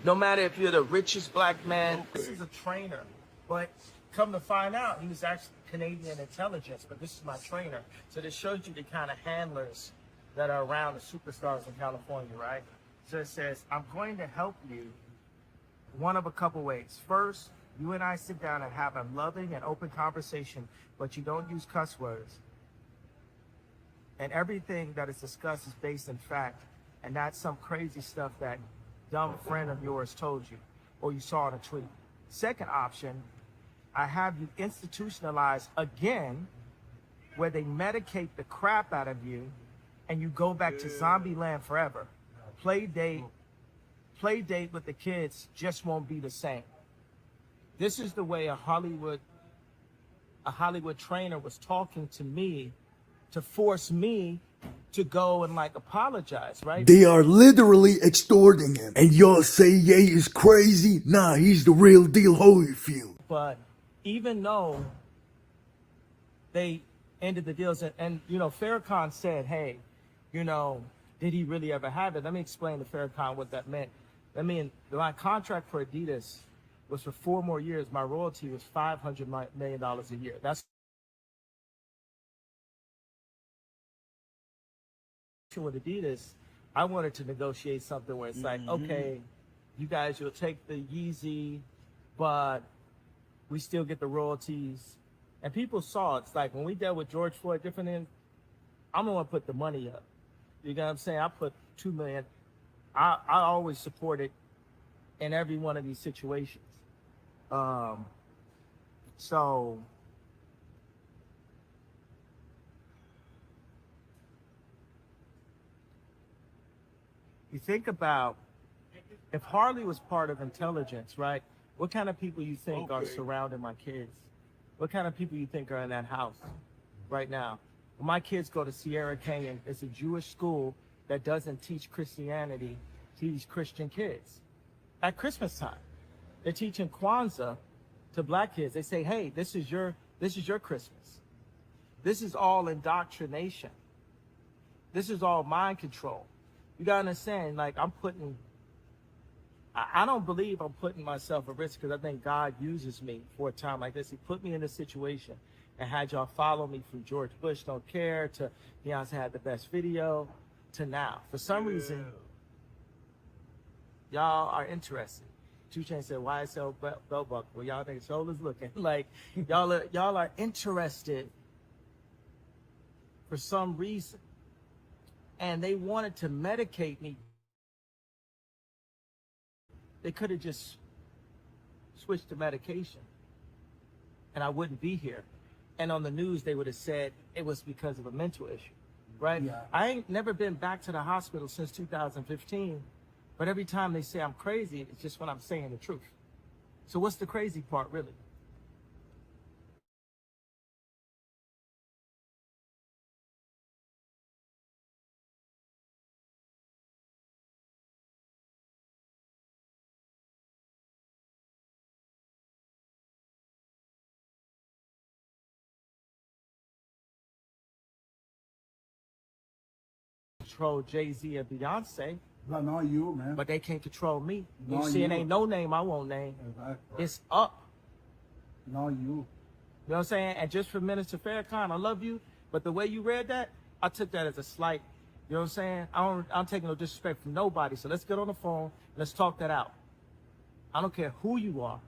No matter if you're the richest black man. Okay. This is a trainer, but come to find out, he was actually Canadian intelligence, but this is my trainer. So this shows you the kind of handlers that are around the superstars in California, right? So it says, I'm going to help you one of a couple ways. First, you and I sit down and have a loving and open conversation, but you don't use cuss words. And everything that is discussed is based in fact, and not some crazy stuff that dumb friend of yours told you, or you saw in a tweet. Second option, I have you institutionalized again, where they medicate the crap out of you, and you go back to zombie land forever. Play date with the kids just won't be the same. This is the way a Hollywood trainer was talking to me to force me to go and apologize, right? They are literally extorting him. And y'all say Ye is crazy? Nah, he's the real deal, Holyfield. But even though they ended the deals. And you know, Farrakhan said, hey, you know, did he really ever have it? Let me explain to Farrakhan what that meant. I mean, my contract for Adidas was for 4 more years. My royalty was $500 million a year. That's with Adidas. I wanted to negotiate something where it's like, okay, you guys, you'll take the Yeezy, but we still get the royalties. And people saw it's like when we dealt with George Floyd, different things, I'm the one put the money up. You know what I'm saying? I put $2 million. I always support it in every one of these situations. So you think about if Harley was part of intelligence, right? What kind of people you think are surrounding my kids? What kind of people you think are in that house right now? When my kids go to Sierra Canyon, it's a Jewish school that doesn't teach Christianity, teach Christian kids. At Christmas time, they're teaching Kwanzaa to black kids. They say, hey, this is your Christmas. This is all indoctrination. This is all mind control. You gotta understand, like I don't believe I'm putting myself at risk because I think God uses me for a time like this. He put me in this situation and had y'all follow me from George Bush Don't Care to Beyonce Had the Best Video to now. For some reason, y'all are interested. 2 Chainz said, why sell belt buckle? Well, y'all think shoulders looking. Like, y'all are interested for some reason. And they wanted to medicate me. They could have just switched the medication and I wouldn't be here. And on the news, they would have said it was because of a mental issue, right? Yeah. I ain't never been back to the hospital since 2015, but every time they say I'm crazy, it's just when I'm saying the truth. So what's the crazy part, really? Control Jay-Z and Beyonce. But not you, man. But they can't control me. Not You see, you. it ain't no name I won't name. Exactly. It's up. Not you. You know what I'm saying? And just for Minister Farrakhan, I love you, but the way you read that, I took that as a slight. You know what I'm saying? I'm taking no disrespect from nobody. So let's get on the phone. Let's talk that out. I don't care who you are.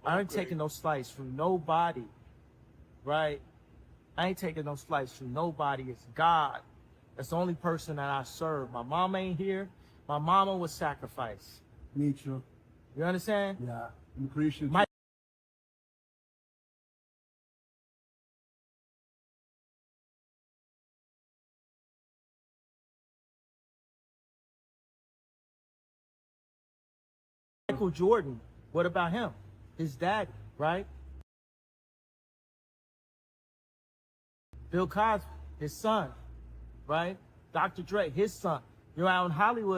I ain't taking no slights from nobody, right? I ain't taking no slights from nobody. It's God. That's the only person that I serve. My mom ain't here. My mama was sacrificed. Me too. You understand? Yeah. I'm Christian. Michael Jordan, what about him? His dad, right? Bill Cosby, his son, right? Dr. Dre, his son. You're out in Hollywood.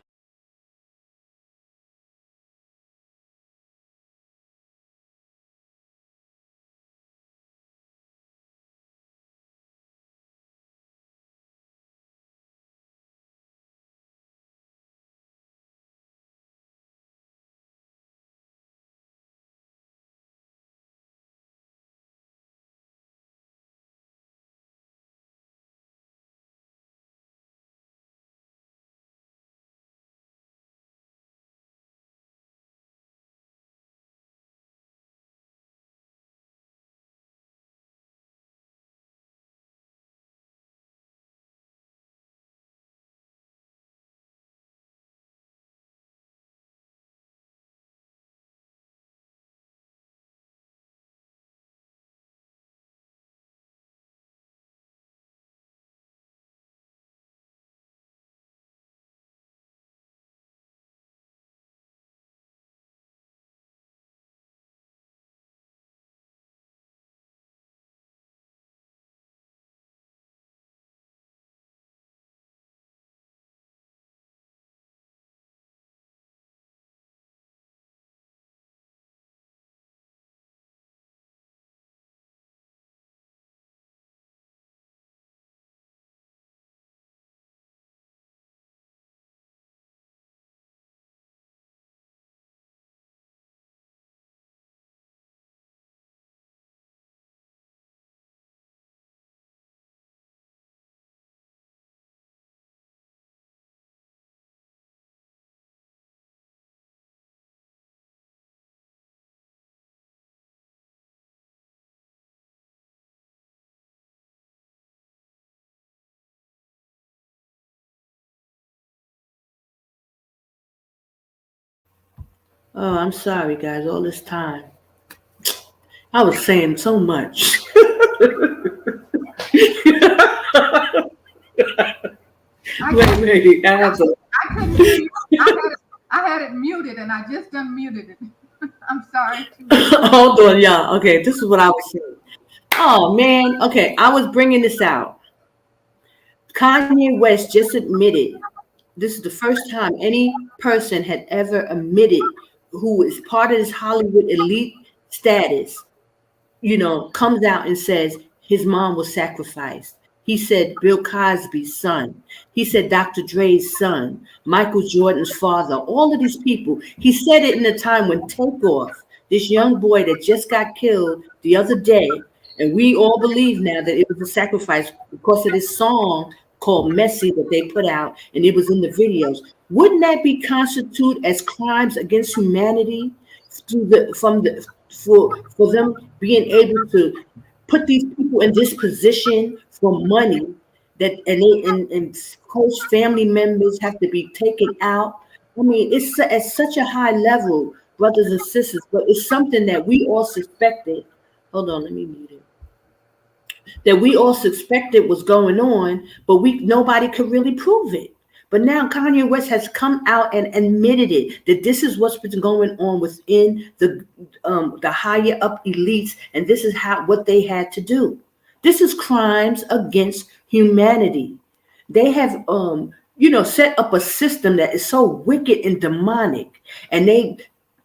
Oh, I'm sorry, guys. All this time, I was saying so much. Wait, I have to. I couldn't hear you. I had it muted, and I just unmuted it. I'm sorry. Hold on, y'all. Okay, this is what I was saying. Oh man. Okay, I was bringing this out. Kanye West just admitted this is the first time any person had ever admitted who is part of this Hollywood elite status, comes out and says his mom was sacrificed. He said Bill Cosby's son. He said Dr. Dre's son, Michael Jordan's father, all of these people. He said it in a time when Takeoff, this young boy that just got killed the other day, and we all believe now that it was a sacrifice because of this song called Messy that they put out, and it was in the videos. Wouldn't that be constitute as crimes against humanity for them being able to put these people in this position for money and close family members have to be taken out? I mean, it's at such a high level, brothers and sisters, but it's something that we all suspected. Hold on, let me mute it. That we all suspected was going on, but nobody could really prove it. But now Kanye West has come out and admitted it, that this is what's been going on within the higher up elites, and this is what they had to do. This is crimes against humanity. They have set up a system that is so wicked and demonic, and they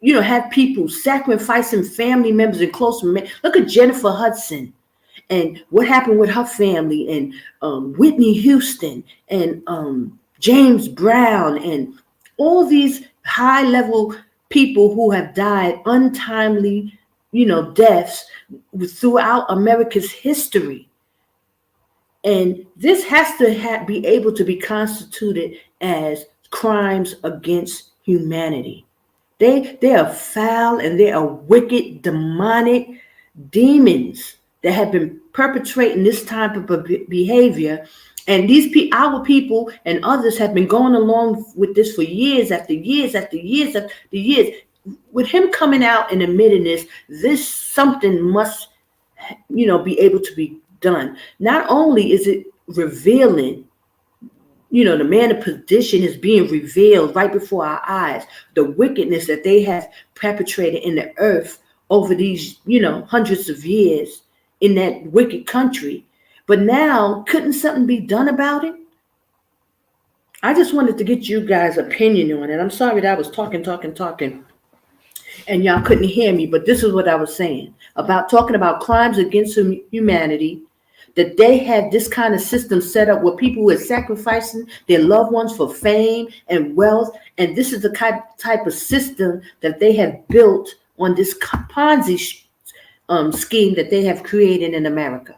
have people sacrificing family members and close men. Look at Jennifer Hudson and what happened with her family, and Whitney Houston, and James Brown, and all these high-level people who have died untimely, deaths throughout America's history. And this has to be able to be constituted as crimes against humanity. They are foul and they are wicked, demonic demons that have been perpetrating this type of behavior. And our people and others have been going along with this for years after years after years after years. With him coming out and admitting this something must, be able to be done. Not only is it revealing, the man of perdition is being revealed right before our eyes, the wickedness that they have perpetrated in the earth over these, hundreds of years in that wicked country. But now, couldn't something be done about it? I just wanted to get you guys' opinion on it. I'm sorry that I was talking, and y'all couldn't hear me, but this is what I was saying about talking about crimes against humanity, that they had this kind of system set up where people were sacrificing their loved ones for fame and wealth. And this is the type of system that they have built on this Ponzi scheme that they have created in America.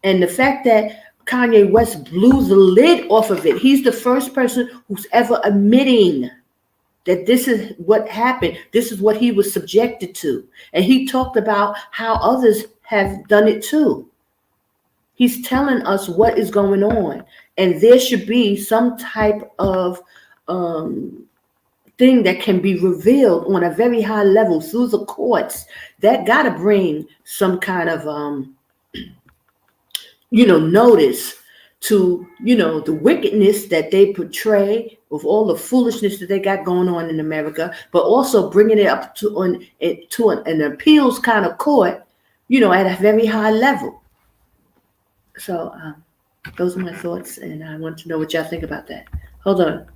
And the fact that Kanye West blew the lid off of it, he's the first person who's ever admitting that this is what happened. This is what he was subjected to. And he talked about how others have done it too. He's telling us what is going on. And there should be some type of thing that can be revealed on a very high level through the courts. That got to bring some kind of notice to, the wickedness that they portray with all the foolishness that they got going on in America, but also bringing it up to an appeals kind of court, at a very high level. So those are my thoughts, and I want to know what y'all think about that. Hold on.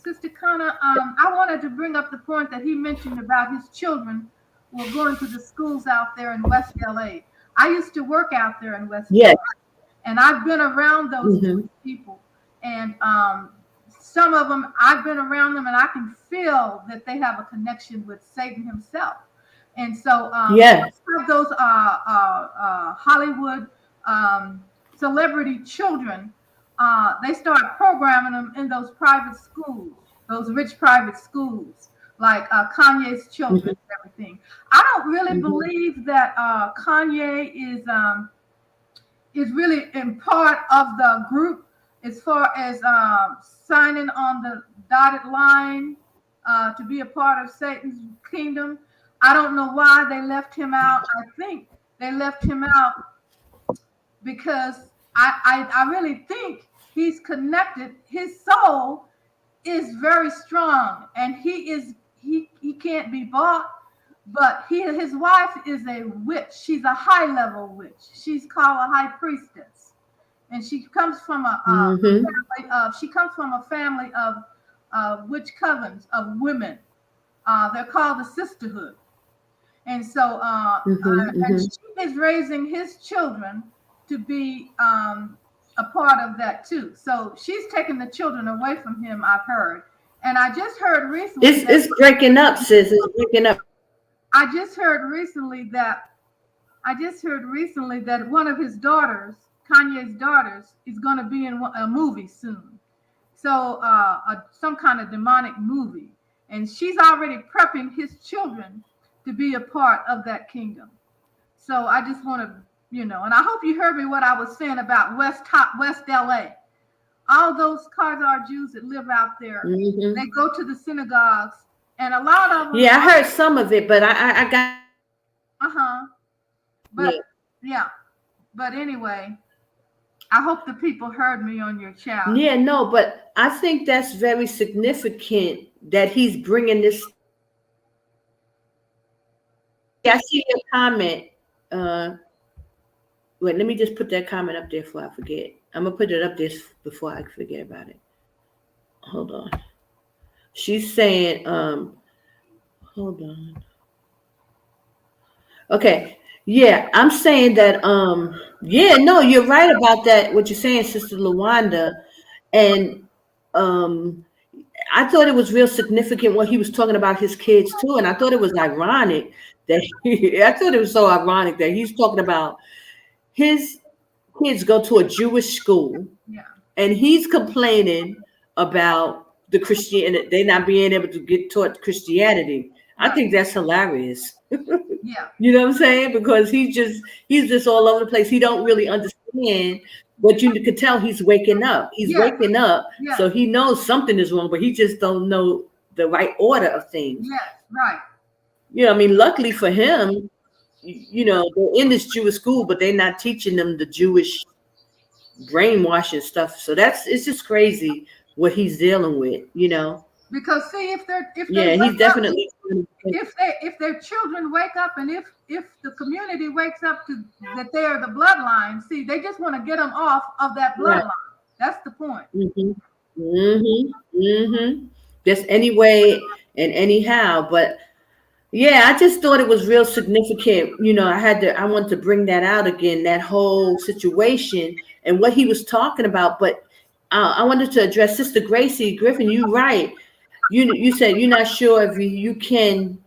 Sister Connor, I wanted to bring up the point that he mentioned about his children were going to the schools out there in West LA. I used to work out there in West LA, and I've been around those people. And some of them, I've been around them, and I can feel that they have a connection with Satan himself. And so those Hollywood celebrity children, they start programming them in those private schools, those rich private schools, like Kanye's children and everything. I don't really believe that Kanye is really in part of the group as far as signing on the dotted line to be a part of Satan's kingdom. I don't know why they left him out. I think they left him out because I really think he's connected. His soul is very strong, and he can't be bought. But his wife is a witch. She's a high level witch. She's called a high priestess, and she comes from a family of witch covens of women. They're called the sisterhood, and so and she is raising his children to be a part of that too. So she's taking the children away from him, I've heard. And I just heard recently it's breaking up, sis. It's breaking up. I just heard recently that one of his daughters, Kanye's daughters, is going to be in a movie soon. So some kind of demonic movie. And she's already prepping his children to be a part of that kingdom. So I just want to, and I hope you heard me what I was saying about West LA. All those Khazar Jews that live out there, they go to the synagogues, and a lot of them. Yeah, I heard some of it, but I got. But yeah. But anyway, I hope the people heard me on your channel. Yeah, no, but I think that's very significant that he's bringing this. I see your comment. Wait, let me just put that comment up there before I forget. I'm going to put it up there before I forget about it. Hold on. She's saying, hold on. Okay. Yeah, I'm saying that, yeah, no, you're right about that, what you're saying, Sister Lawanda. And I thought it was real significant when he was talking about his kids too. And I thought it was ironic that I thought it was so ironic that he's talking about his kids go to a Jewish school, and he's complaining about the Christianity, they not being able to get taught Christianity. I think that's hilarious. Yeah. You know what I'm saying? Because he's just all over the place. He don't really understand, but you could tell he's waking up. He's waking up, so he knows something is wrong, but he just don't know the right order of things. Yes, right. I mean, luckily for him, they're in this Jewish school, but they're not teaching them the Jewish brainwashing stuff. So it's just crazy what he's dealing with, Because see, if he's definitely if their children wake up, and if the community wakes up to that they are the bloodline, see, they just want to get them off of that bloodline. That's the point. Just anyway and anyhow, but. Yeah, I just thought it was real significant. I wanted to bring that out again, that whole situation and what he was talking about. But I wanted to address Sister Gracie Griffin. You're right. You said you're not sure if you can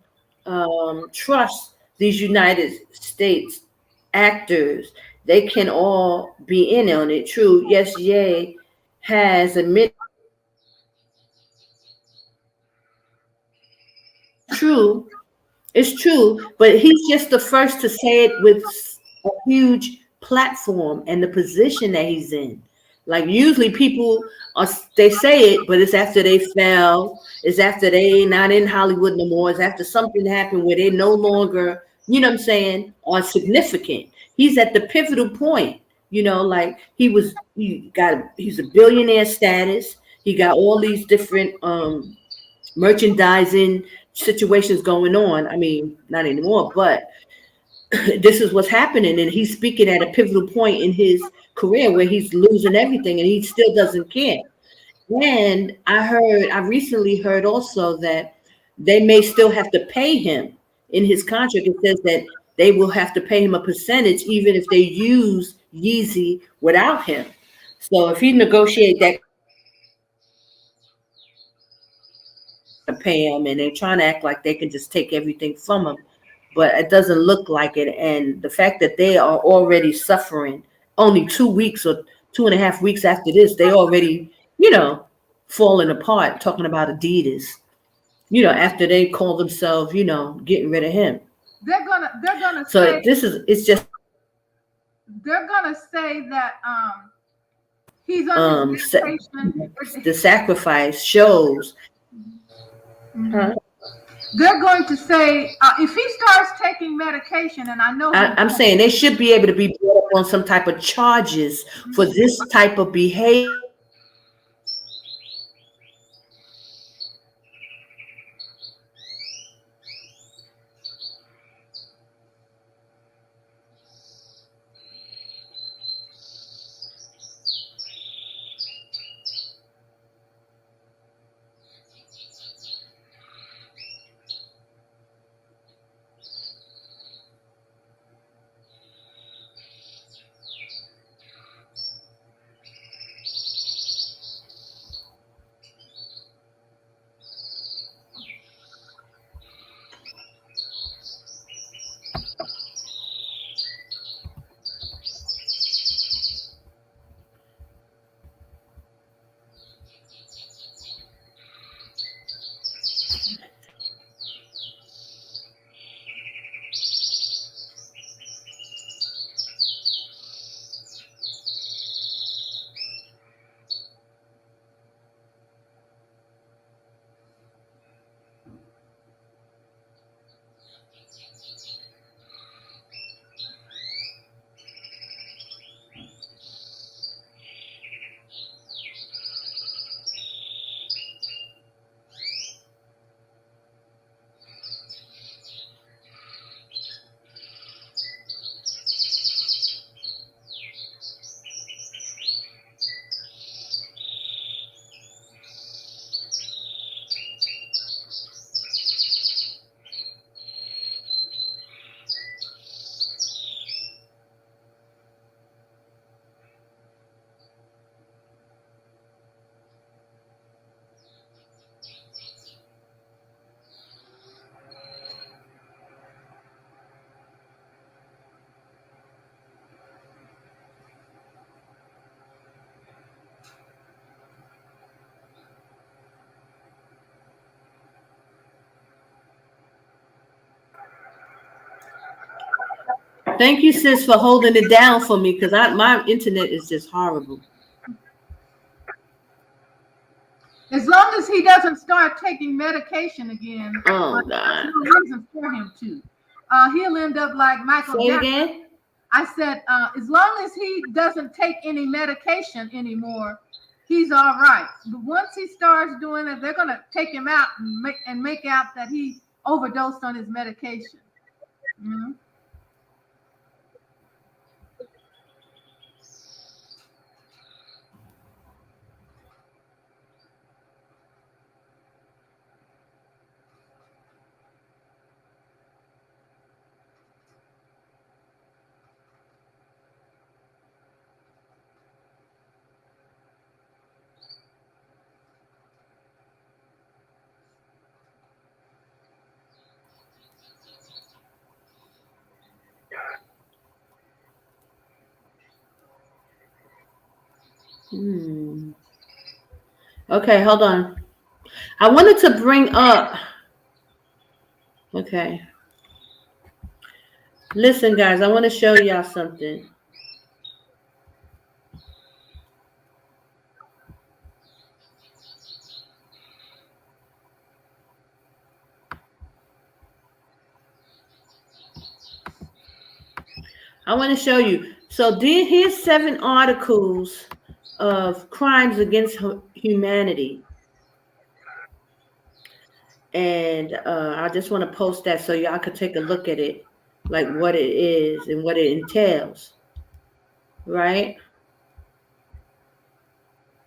trust these United States actors. They can all be in on it. True. Yes, Ye has admitted. True. It's true, but he's just the first to say it with a huge platform and the position that he's in. Like usually people they say it, but it's after they fell. It's after they not in Hollywood no more. It's after something happened where they no longer, are significant. He's at the pivotal point, like he's a billionaire status. He got all these different merchandising situations going on. I mean, not anymore, but this is what's happening, and he's speaking at a pivotal point in his career where he's losing everything and he still doesn't care. And I recently heard also that they may still have to pay him. In his contract, it says that they will have to pay him a percentage even if they use Yeezy without him. So if he negotiate that, to pay him, and they're trying to act like they can just take everything from him, but it doesn't look like it. And the fact that they are already suffering only 2 weeks or 2.5 weeks after this, they already, falling apart, talking about Adidas, after they call themselves, getting rid of him. They're gonna so say, it's just they're gonna say that he's on his vacation. The sacrifice shows. Huh? They're going to say if he starts taking medication, and I know I'm saying they should be able to be brought up on some type of charges for this type of behavior. Thank you, sis, for holding it down for me because my internet is just horrible. as long as he doesn't start taking medication again, Oh, there's God. no reason for him to. He'll end up like Michael Say it Jackson. again? I said, as long as he doesn't take any medication anymore, he's all right. But once he starts doing it, they're going to take him out and make out that he overdosed on his medication. Mm-hmm. Okay, hold on. I wanted to bring up. Okay. Listen, guys, I want to show y'all something. I want to show you. So here's 7 articles of crimes against humanity. And I just want to post that so y'all could take a look at it, like what it is and what it entails. Right?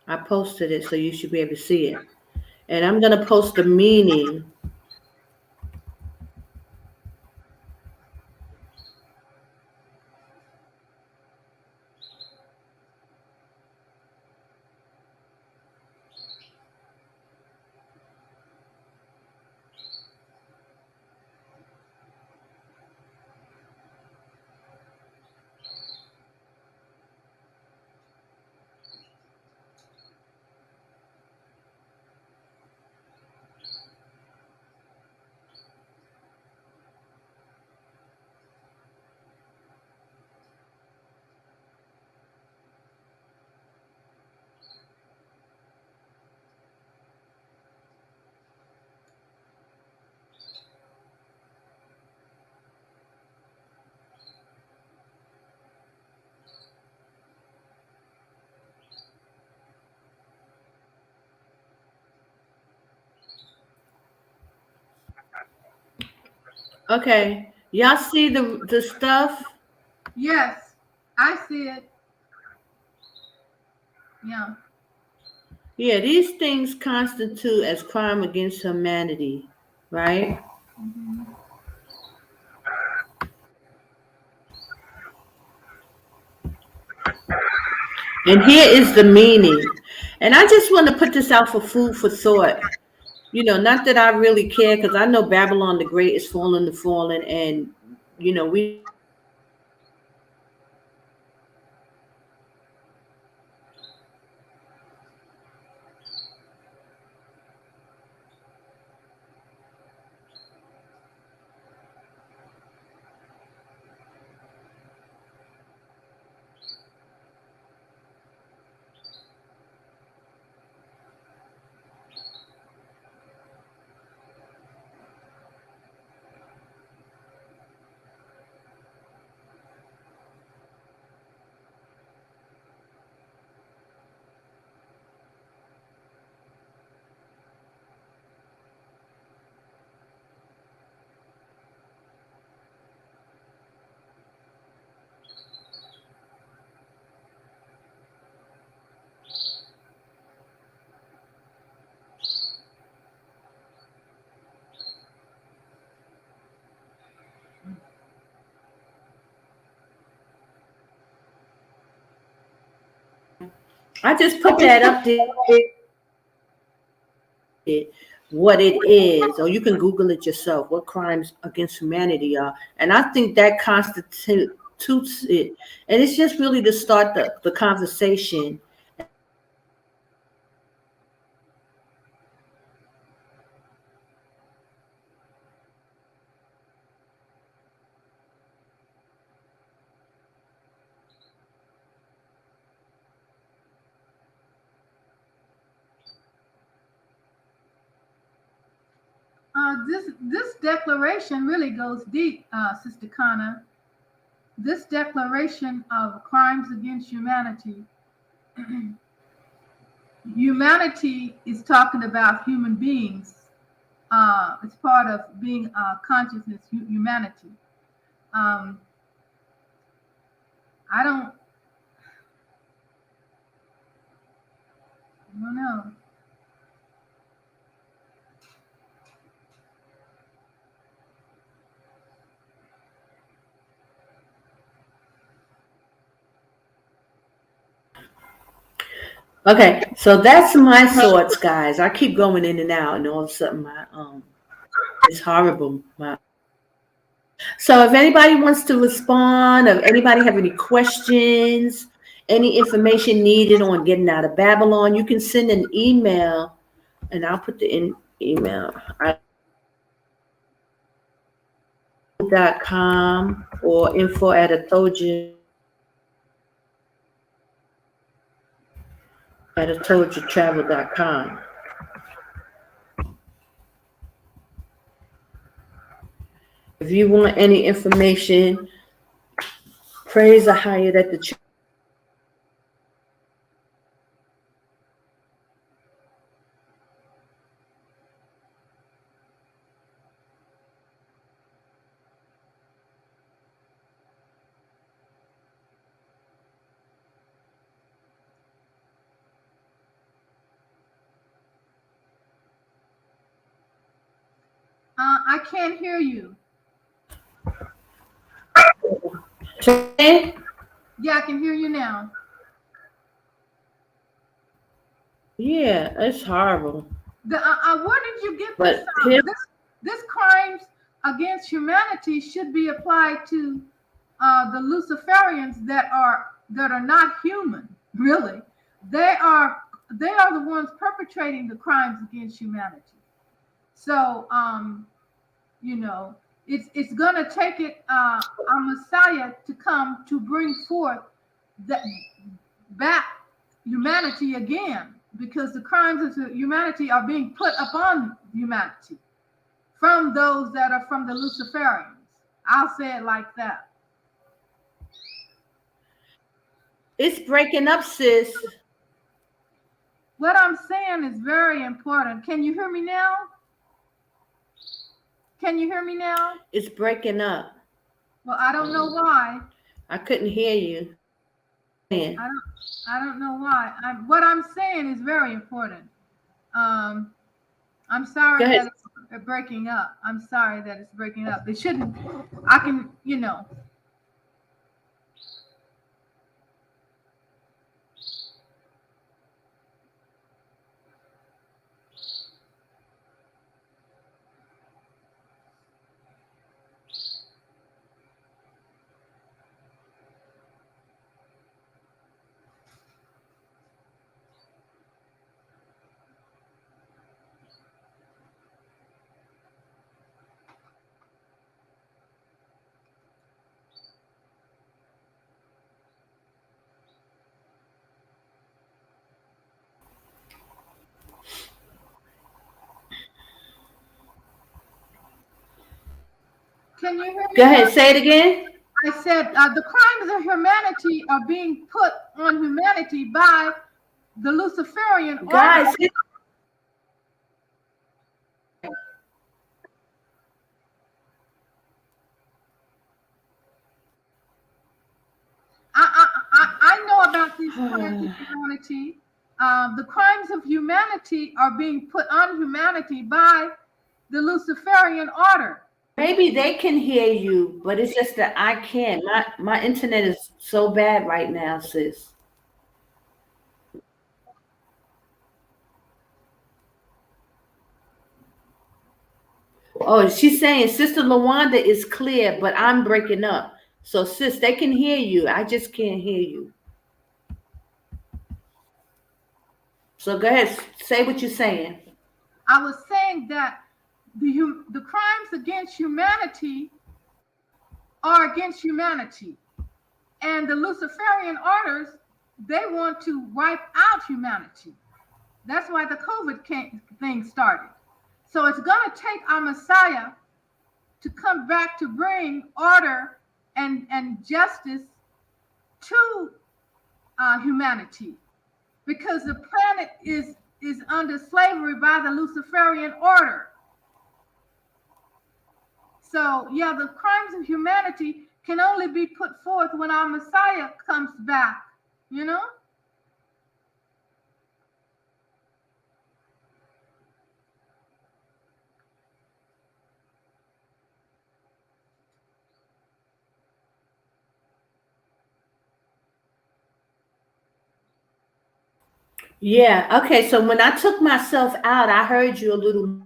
I posted it so you should be able to see it. And I'm going to post the meaning. Okay. Y'all see the stuff? Yes, I see it. Yeah. Yeah, these things constitute as crime against humanity, right? Mhm. And here is the meaning. And I just want to put this out for food for thought. Not that I really care, because I know Babylon the Great is fallen, and we I just put that up there, what it is, or you can Google it yourself, what crimes against humanity are. And I think that constitutes it. And it's just really to start the conversation. This declaration really goes deep, Sister Kana. This declaration of crimes against humanity. Humanity is talking about human beings. It's part of being consciousness, humanity. I don't know. Okay, so that's my thoughts, guys. I keep going in and out, and all of a sudden it's horrible. So if anybody wants to respond, if anybody have any questions, any information needed on getting out of Babylon, you can send an email, and I'll put the email. .com or info@atoldyoutravel.com. If you want any information, praise AHAYAH that the I can't hear you. Yeah, I can hear you now. Yeah, it's horrible. Where did you get this? This crimes against humanity should be applied to the Luciferians that are not human. Really, they are the ones perpetrating the crimes against humanity. So it's gonna take a Messiah to come to bring forth that back humanity again, because the crimes of humanity are being put upon humanity from those that are from the Luciferians. I'll say it like that. It's breaking up, sis. What I'm saying is very important. Can you hear me now? Can you hear me now? It's breaking up. Well, I don't know why. I couldn't hear you. I don't know why. What I'm saying is very important. I'm sorry that it's breaking up. I'm sorry that it's breaking up. It shouldn't. I can, Can you hear me? Go ahead, say it again. I said the crimes of humanity are being put on humanity by the Luciferian Guys, order. I know about these crimes of humanity. The crimes of humanity are being put on humanity by the Luciferian order. Maybe they can hear you, but it's just that I can't. My internet is so bad right now, sis. Oh, she's saying Sister Lawanda is clear, but I'm breaking up. So, sis, they can hear you. I just can't hear you. So go ahead, say what you're saying. I was saying that the crimes against humanity are against humanity. And the Luciferian orders, they want to wipe out humanity. That's why the COVID thing started. So it's going to take our Messiah to come back to bring order and justice to humanity, because the planet is under slavery by the Luciferian order. So yeah, the crimes of humanity can only be put forth when our Messiah comes back, Yeah, okay, so when I took myself out, I heard you a little.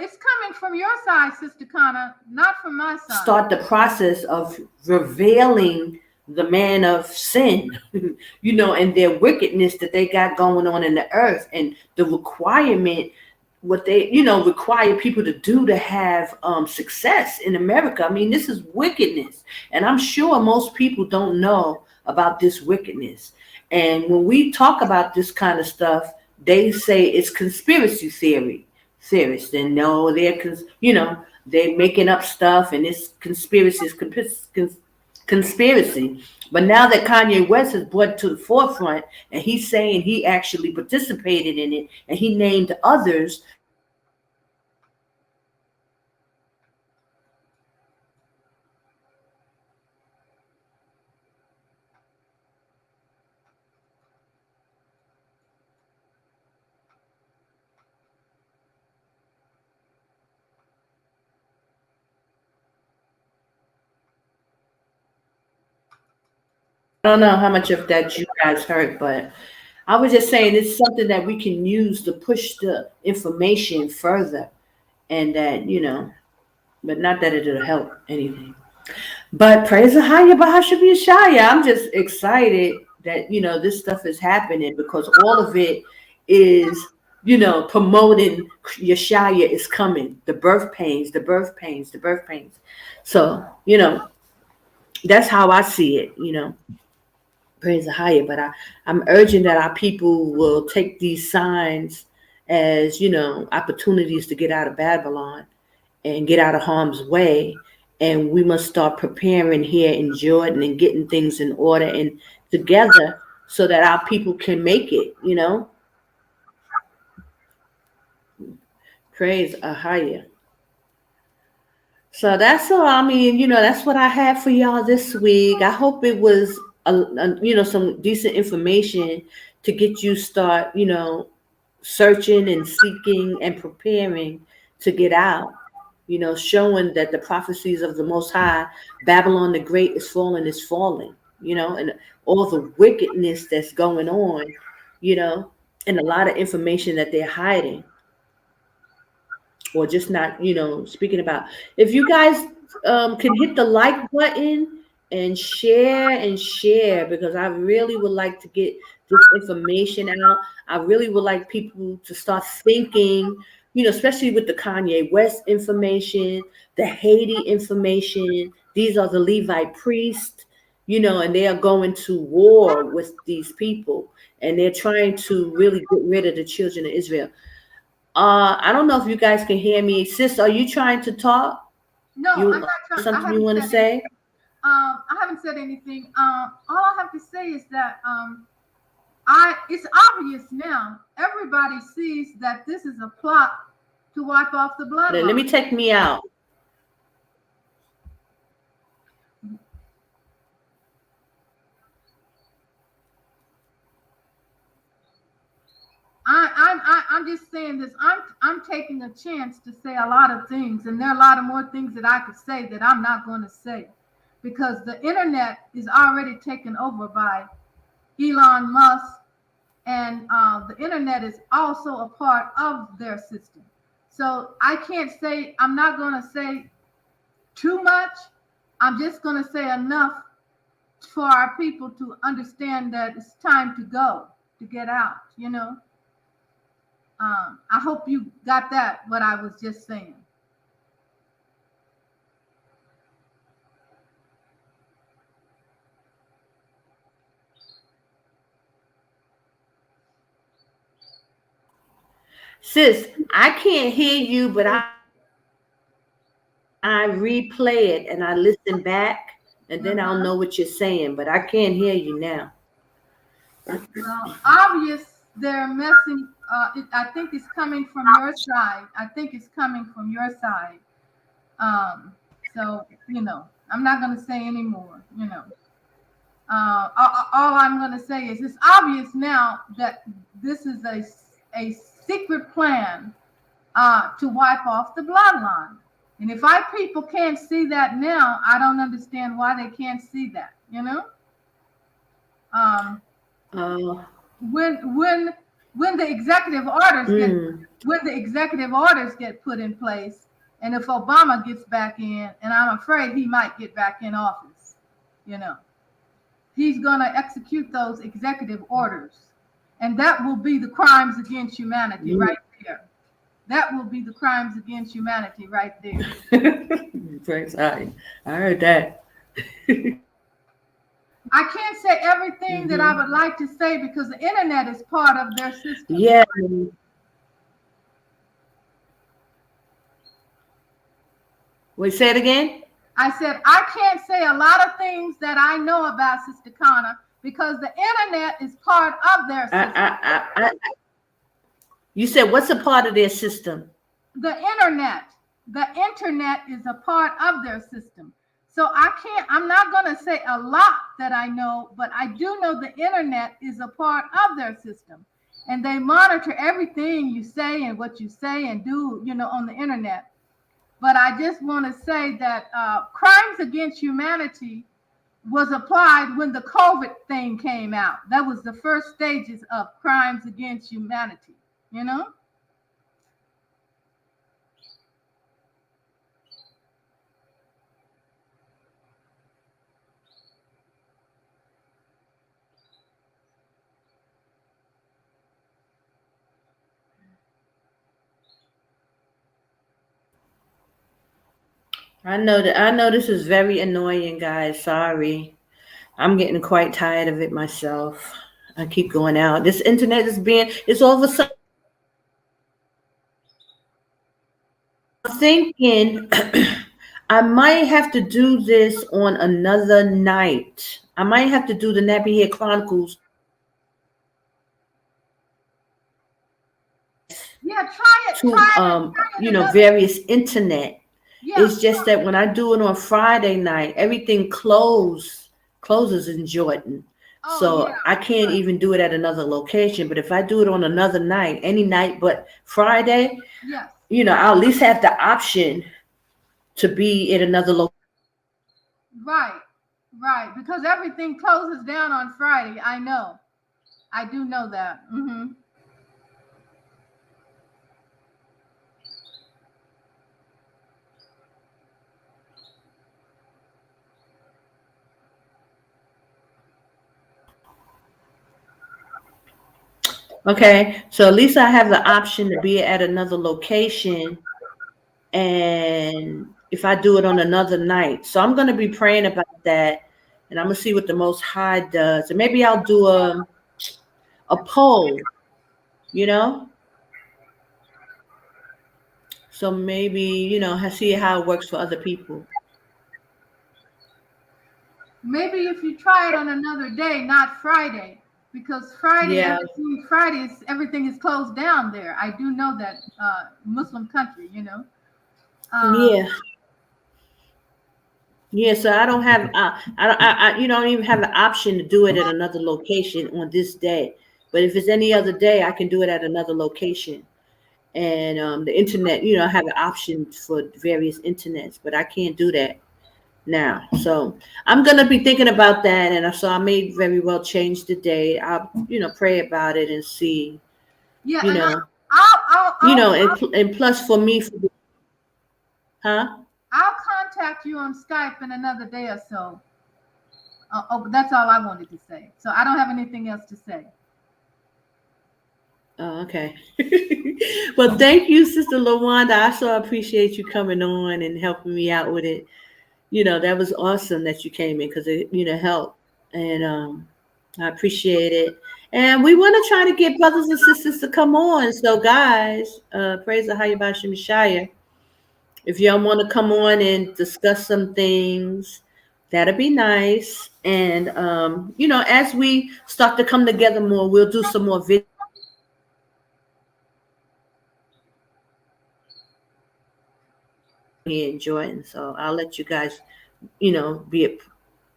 It's coming from your side, Sister Connor, not from my side. Start the process of revealing the man of sin, and their wickedness that they got going on in the earth, and the requirement, what they, require people to do to have success in America. I mean, this is wickedness. And I'm sure most people don't know about this wickedness. And when we talk about this kind of stuff, they say it's conspiracy theorists. And no, they're making up stuff, and it's conspiracy. But now that Kanye West has brought it to the forefront, and he's saying he actually participated in it, and he named others. I don't know how much of that you guys heard, but I was just saying it's something that we can use to push the information further, and that, but not that it'll help anything. But praise AHAYAH Bahashem Yashaya. I'm just excited that, this stuff is happening, because all of it is, promoting Yashaya is coming. The birth pains. So, that's how I see it, Praise AHAYAH. But I'm urging that our people will take these signs as, opportunities to get out of Babylon and get out of harm's way, and we must start preparing here in Jordan and getting things in order and together so that our people can make it, Praise AHAYAH. So that's all. I mean, that's what I had for y'all this week. I hope it was, some decent information to get you start, searching and seeking and preparing to get out. Showing that the prophecies of the Most High, Babylon the Great is falling, and all the wickedness that's going on, and a lot of information that they're hiding or just not, speaking about. If you guys can hit the like button and share, because I really would like to get this information out. I really would like people to start thinking, especially with the Kanye West information, the Haiti information. These are the Levite priests, and they are going to war with these people, and they're trying to really get rid of the children of Israel. I don't know if you guys can hear me. Sis, are you trying to talk? No, I'm not trying. Something you want to say? I haven't said anything. All I have to say is that it's obvious now. Everybody sees that this is a plot to wipe off the bloodline. Let me take me out. I'm just saying this. I'm taking a chance to say a lot of things, and there are a lot of more things that I could say that I'm not going to say, because the internet is already taken over by Elon Musk, and the internet is also a part of their system. So I can't say, I'm not going to say too much. I'm just going to say enough for our people to understand that it's time to go, to get out, I hope you got that, what I was just saying. Sis, I can't hear you, but I replay it and I listen back, and then I'll know what you're saying, but I can't hear you now. Well, obvious they're messing. I think it's coming from your side. So, I'm not going to say any more, all I'm going to say is it's obvious now that this is a secret plan to wipe off the bloodline. And if our people can't see that now, I don't understand why they can't see that, when the executive orders get put in place, and if Obama gets back in, and I'm afraid he might get back in office, he's going to execute those executive orders, and that will be the crimes against humanity right there. That will be the crimes against humanity right there. Praise God. I heard that. I can't say everything that I would like to say because the internet is part of their system. Yeah. Wait, say it again? I said, I can't say a lot of things that I know about Sister Connor because the internet is part of their system. You said, what's a part of their system? The internet. The internet is a part of their system. So I'm not going to say a lot that I know, but I do know the internet is a part of their system. And they monitor everything you say and what you say and do, on the internet. But I just want to say that crimes against humanity was applied when the COVID thing came out. That was the first stages of crimes against humanity, I know this is very annoying, guys. Sorry. I'm getting quite tired of it myself. I keep going out. This internet it's all of a sudden. I'm thinking I might have to do this on another night. I might have to do the Nappy Head Chronicles. Yeah, try it. To various internet. Yeah. It's just that when I do it on Friday night, everything closes in Jordan. So I can't even do it at another location. But if I do it on another night, any night but Friday, yes. I'll at least have the option to be at another location. Right. Because everything closes down on Friday. I know. I do know that. Mm-hmm. Okay, so at least I have the option to be at another location, and if I do it on another night. So I'm going to be praying about that, and I'm going to see what the Most High does. And maybe I'll do a poll, So maybe, see how it works for other people. Maybe if you try it on another day, not Friday. Because Friday, everything is closed down there. I do know that Muslim country, Yeah, so I don't have I don't even have the option to do it at another location on this day. But if it's any other day, I can do it at another location. And the internet, I have the option for various internets, but I can't do that now. So I'm gonna be thinking about that, and so I may very well change the day. I'll pray about it and see. Yeah, and plus for me, I'll contact you on Skype in another day or so. That's all I wanted to say. So I don't have anything else to say. Oh, okay. Well, thank you, Sister LaWanda. I so appreciate you coming on and helping me out with it. That was awesome that you came in because it, helped. And I appreciate it. And we want to try to get brothers and sisters to come on. So, guys, praise the Yashaya. If y'all want to come on and discuss some things, that'd be nice. And, as we start to come together more, we'll do some more videos. Here in Jordan, so I'll let you guys, be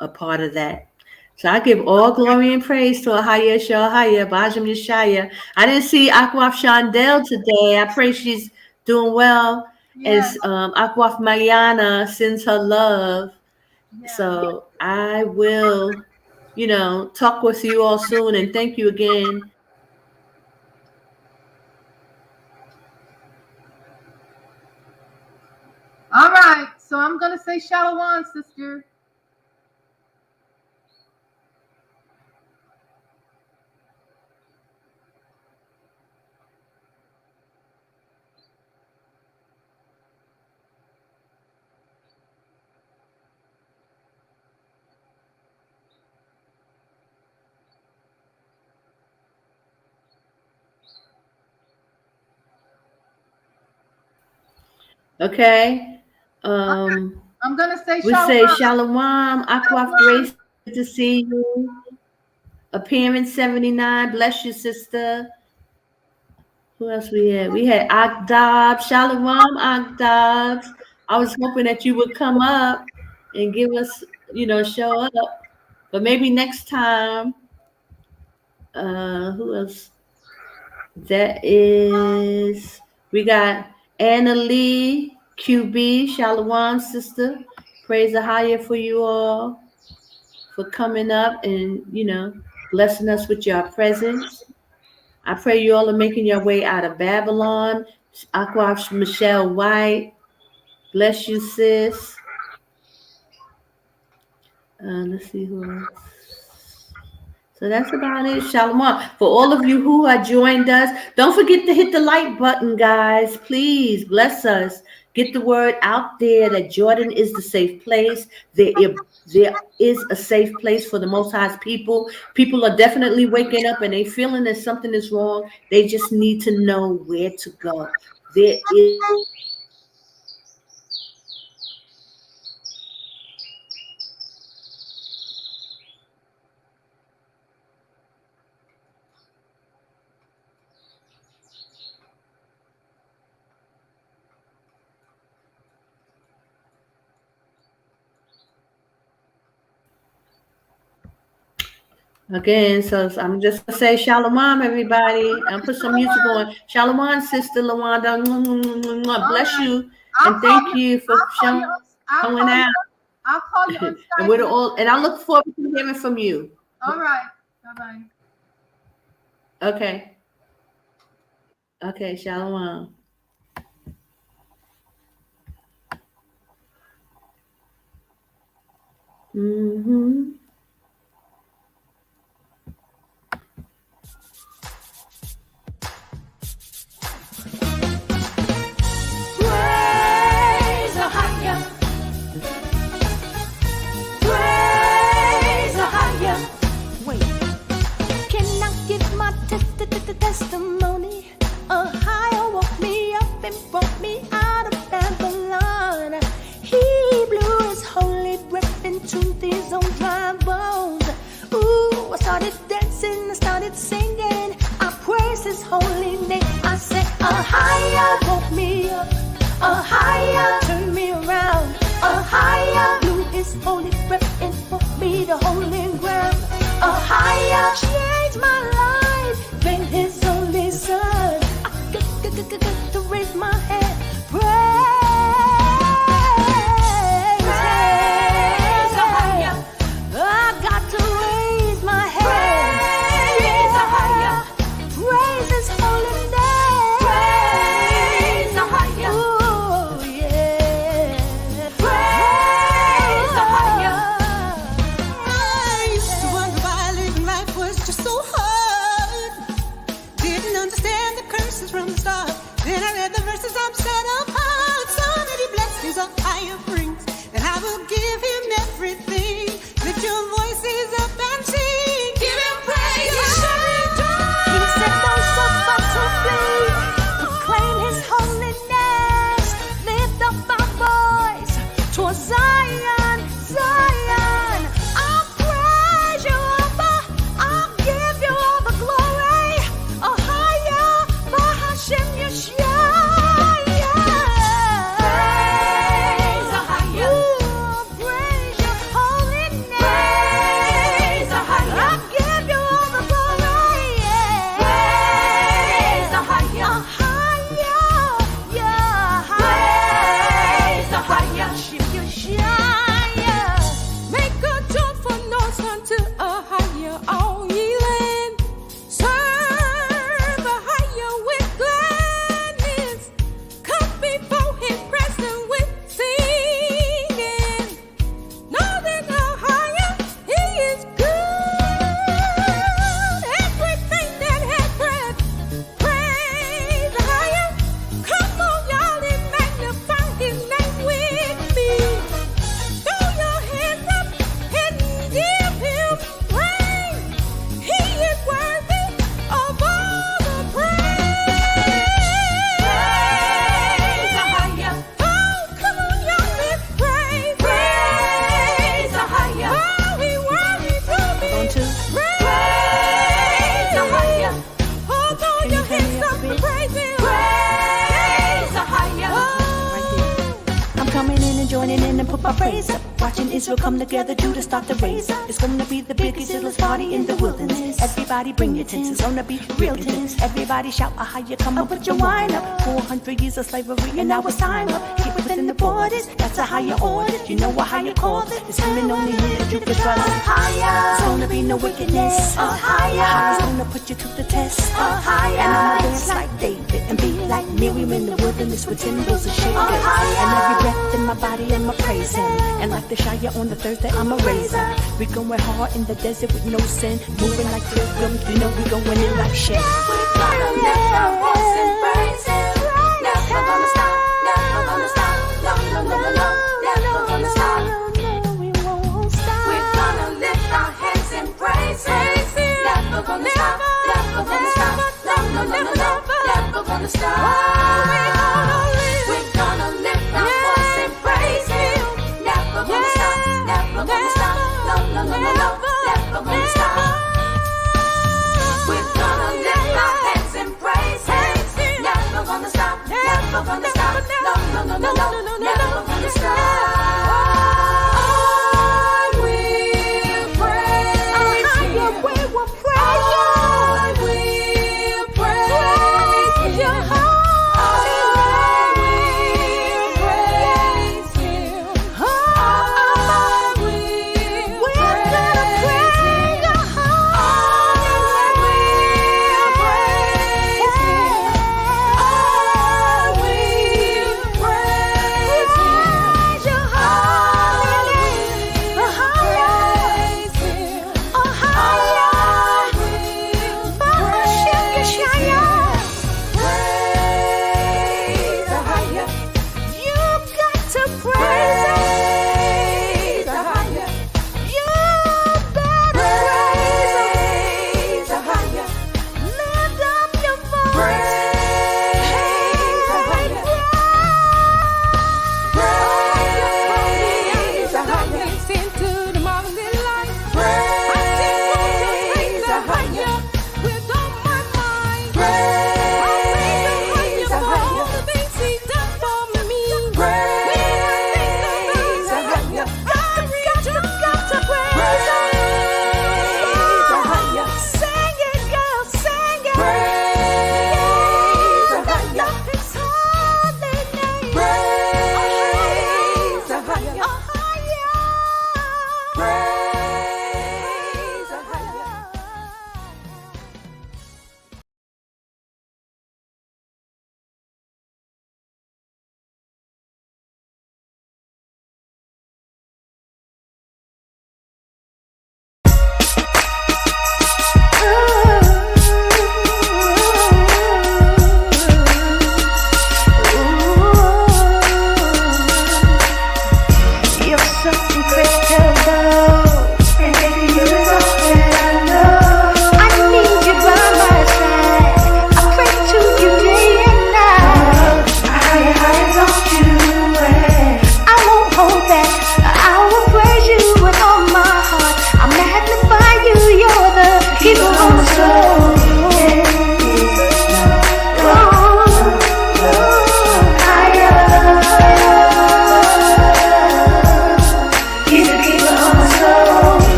a part of that. So I give all glory and praise to AHAYAH, Bajam Yashaya. I didn't see Akwaf Chandel today. I pray she's doing well. As Akwaf Mayana sends her love. So I will, talk with you all soon, and thank you again. All right, so I'm going to say Shalom, sister. Okay. I'm gonna say we Shalom. say Shalom, Akwaf Grace, good to see you. Appearance 79, bless you, sister. Who else we had? We had Akdab, Shalom, Akdab. I was hoping that you would come up and give us, show up. But maybe next time. Who else? That is, we got Anna Lee, QB, Shalom, sister. Praise AHAYAH for you all for coming up and, blessing us with your presence. I pray you all are making your way out of Babylon. Akwaf Michelle White, bless you, sis. Let's see who else. So that's about it. Shalom. For all of you who have joined us, don't forget to hit the like button, guys. Please bless us. Get the word out there that Jordan is the safe place. There is a safe place for the Most High's people. People are definitely waking up and they feeling that something is wrong. They just need to know where to go. There is Again, so I'm just gonna say shalom, everybody. I'll put some music on. Shalom, Sister Lawanda. Bless you, and thank you for showing out. I'll call you on And we're all, and I look forward to hearing from you. All right. Bye-bye. Okay. Okay, shalom. Mm-hmm. Praise AHAYAH. Praise AHAYAH. Wait, can I give my testimony? AHAYAH woke me up and brought me out of Babylon. He blew his holy breath into these old dry bones. Ooh, I started dancing, I started singing. I praise his holy name. I said, AHAYAH woke me up. AHAYAH turned me around. AHAYAH blew his holy breath and put me to holy ground. AHAYAH changed my life, made his only son. I got to raise my hand. Praise AHAYAH. I got to raise my hand. Praise AHAYAH. Praise his holy name. Praise AHAYAH. Oh yeah. Praise AHAYAH. I used to wonder why living life was just so hard. Didn't understand the curses from the start. Then I read the verses I'm set apart. So many blessings AHAYAH brings, and I will give him everything. Lift your voices up and sing. Give him praise. He said those suffer to flee. Proclaim his holiness. Lift up our voice towards Zion, Zion. I'll praise you, Abba. I'll give you all the glory. AHAYAH, Bahashem Yashaya. Praise AHAYAH. Ooh, praise your holy name. Praise AHAYAH. I'll give you all the glory. Praise AHAYAH. AHAYAH, yeah. Praise AHAYAH. Yashaya. Make a joyful noise unto AHAYAH, all ye land. Serve AHAYAH with gladness. Come before his presence with singing. Know that AHAYAH, he is good. Everything that has breath, praise AHAYAH. Come on, y'all, and magnify his name with me. Throw your hands up and give him praise. He is worthy of all the praise. Praise AHAYAH. Oh, come on, y'all, let's praise. Praise AHAYAH. Oh, he worthy to be Praise AHAYAH. Oh, throw your hands up and praise him. Praise AHAYAH. I'm coming in and joining in and put my praise up. Watching Israel come together to start the raise up. It's gonna be the biggest, illest party in the wilderness. Everybody bring your tents, it's gonna be real tense. Everybody shout, AHAYAH, come on, put your wine up. 400 years of slavery and now it's time up. Keep within the borders, that's AHAYAH orders. You know AHAYAH called it. It's coming only here that you can trust. AHAYAH. It's gonna be no wickedness. AHAYAH. It's gonna put you to the test. AHAYAH. And I'ma dance like David and be like Miriam in the wilderness with timbrels and shakers. AHAYAH. And every breath in my body, I'ma praise him. And like the Yashaya on the Thursday, I'ma raise up. We going hard in the desert with no sin. Moving like pilgrims, we know we going in like shit. We're gonna lift our voice and praise him. Never gonna stop, never gonna stop. No, no, no, no, no, never gonna stop. We're gonna lift our hands and praise him. Never gonna stop, never gonna stop. No, no, no, no, no, never gonna stop. We're gonna lift our voice and praise him. Never gonna stop, never gonna stop. No, no, no, no, no, never gonna stop. We're gonna lift our hands and praise him. Never gonna stop, never gonna stop. No, no, no, no, no, never gonna stop. I will praise him.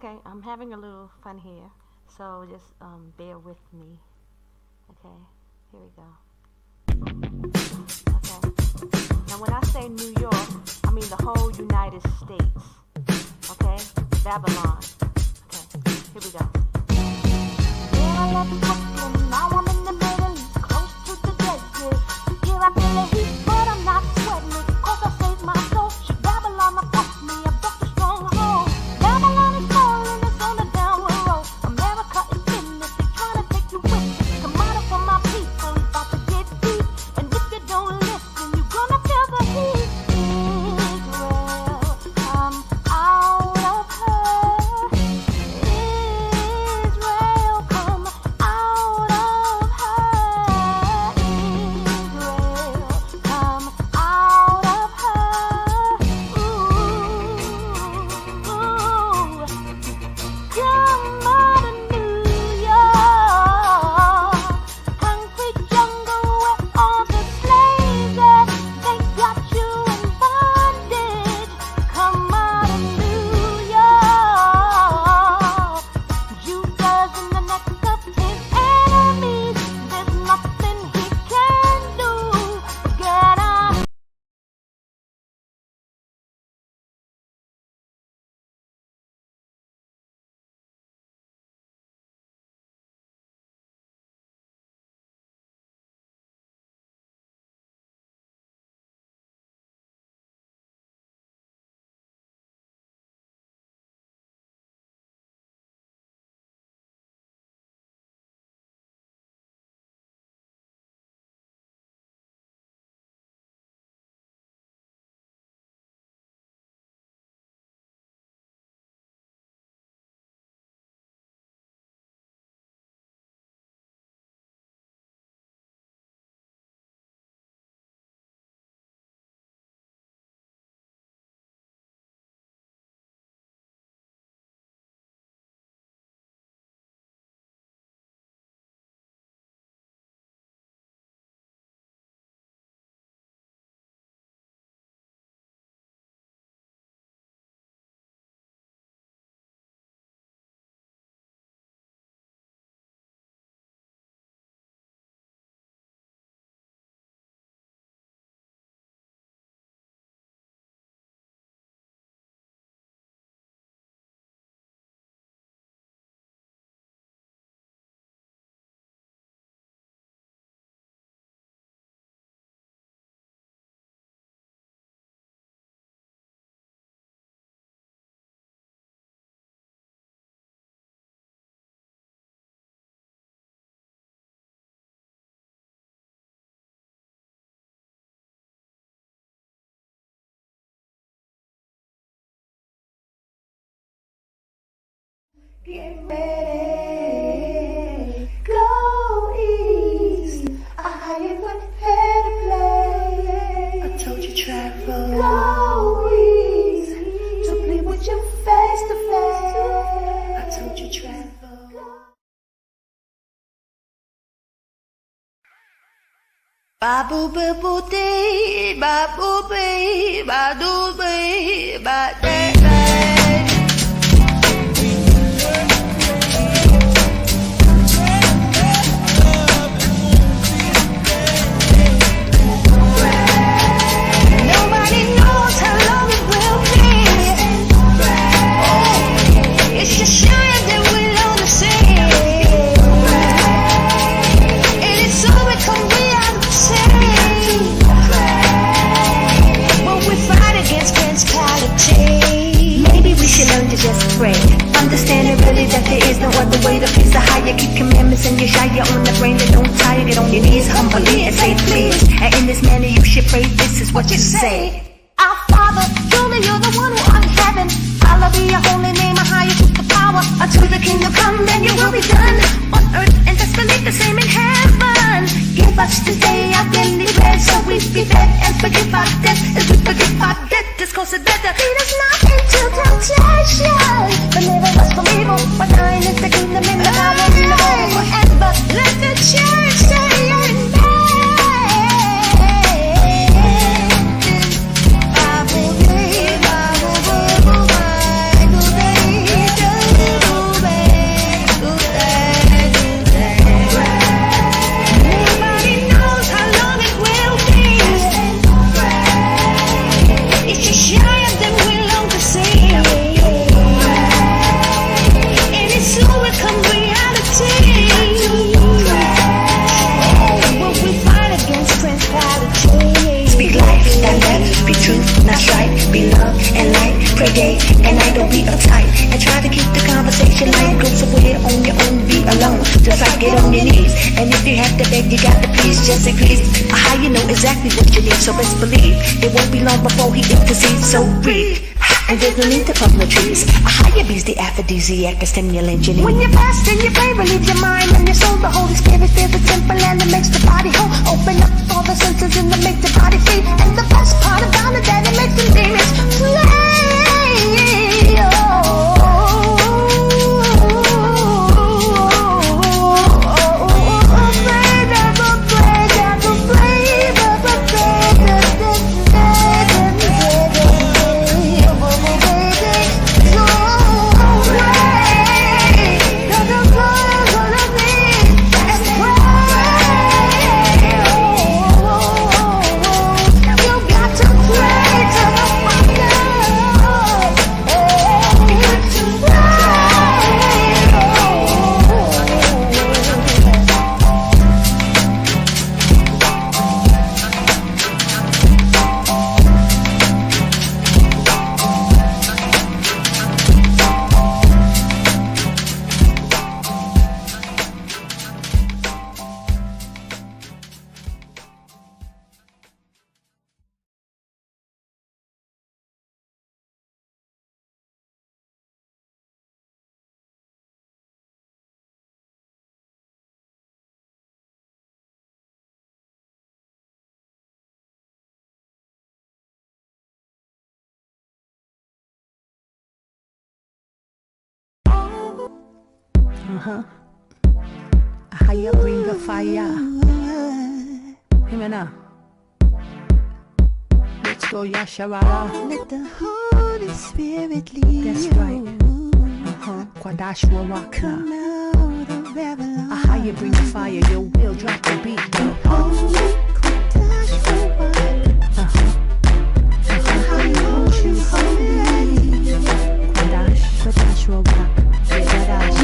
Okay, I'm having a little fun here, so just bear with me. Okay, here we go. Okay, now when I say New York, I mean the whole United States. Okay, Babylon. Okay, here we go. Yeah, I left Brooklyn, now I'm in the Middle East, close to the desert. Here I feel the heat, but I'm not sweating it, 'cause I saved my soul. Should Babylon have fucked me, I built a stronghold. Babylon is falling, it's on the downward road. America is business, they trying to take you with it. Come out for my people, it's about to get deep. And if you don't listen, you're gonna feel the heat. Israel, come out of her. Israel, come out of her. Israel, come out of her. Ooh, come out of New York. Concrete jungle where all the slaves at. They got you in bondage. Come out of New York. Judas in the necks of his enemies. There's nothing he can do. Get out. Get ready, go east. AHAYAH prepare to play. I told you travel, go east. To play with you face to face. I told you travel. Babu babu day, babu bay, badu bay, badu bay. Nobody knows how long it will be. It's Yashaya that will only see. And it's so it can be out of sight. When we fight against principality, maybe we should learn to just pray. Understanding really that there is no other way to face the higher. Keep commandments and Yashaya on the brain and don't tire. Get on your knees humbly and say please. And in this manner you should pray. This is what you say. Our Father, truly you're the one who art in heaven. Hallowed be your holy name. AHAYAH took the power until the kingdom come. Then your will be done on earth and just believe the same in heaven. Give us today our daily bread, so we be fed and forgive our debts as we forgive our debtors. 'Cause it's better. Lead us not into temptation, deliver us from evil. For thine is the kingdom and the power and the glory forever. Let the church say amen. Bible day, Bible, Bible, Bible day. And if you have to beg, you got to please just increase. AHAYAH know exactly what you need, so best believe it won't be long before he intercedes. So breathe. And there's no need to pump the trees. AHAYAH be's the aphrodisiac, the stimulant you need. When you fast and you pray, relieve your mind and your soul. The Holy Spirit fills the temple and it makes the body whole. Open up all the senses and it makes the body free. And the best part about it that it makes the demons flee. AHAYAH bring the fire. Hear me now. Let's go, Yashaya. Let the Holy Spirit lead. That's right. Qadash Rawach now. AHAYAH bring the fire. Your will drop the beat. Qadash Rawach. AHAYAH won't you holy. Qadash Rawach. Qadash.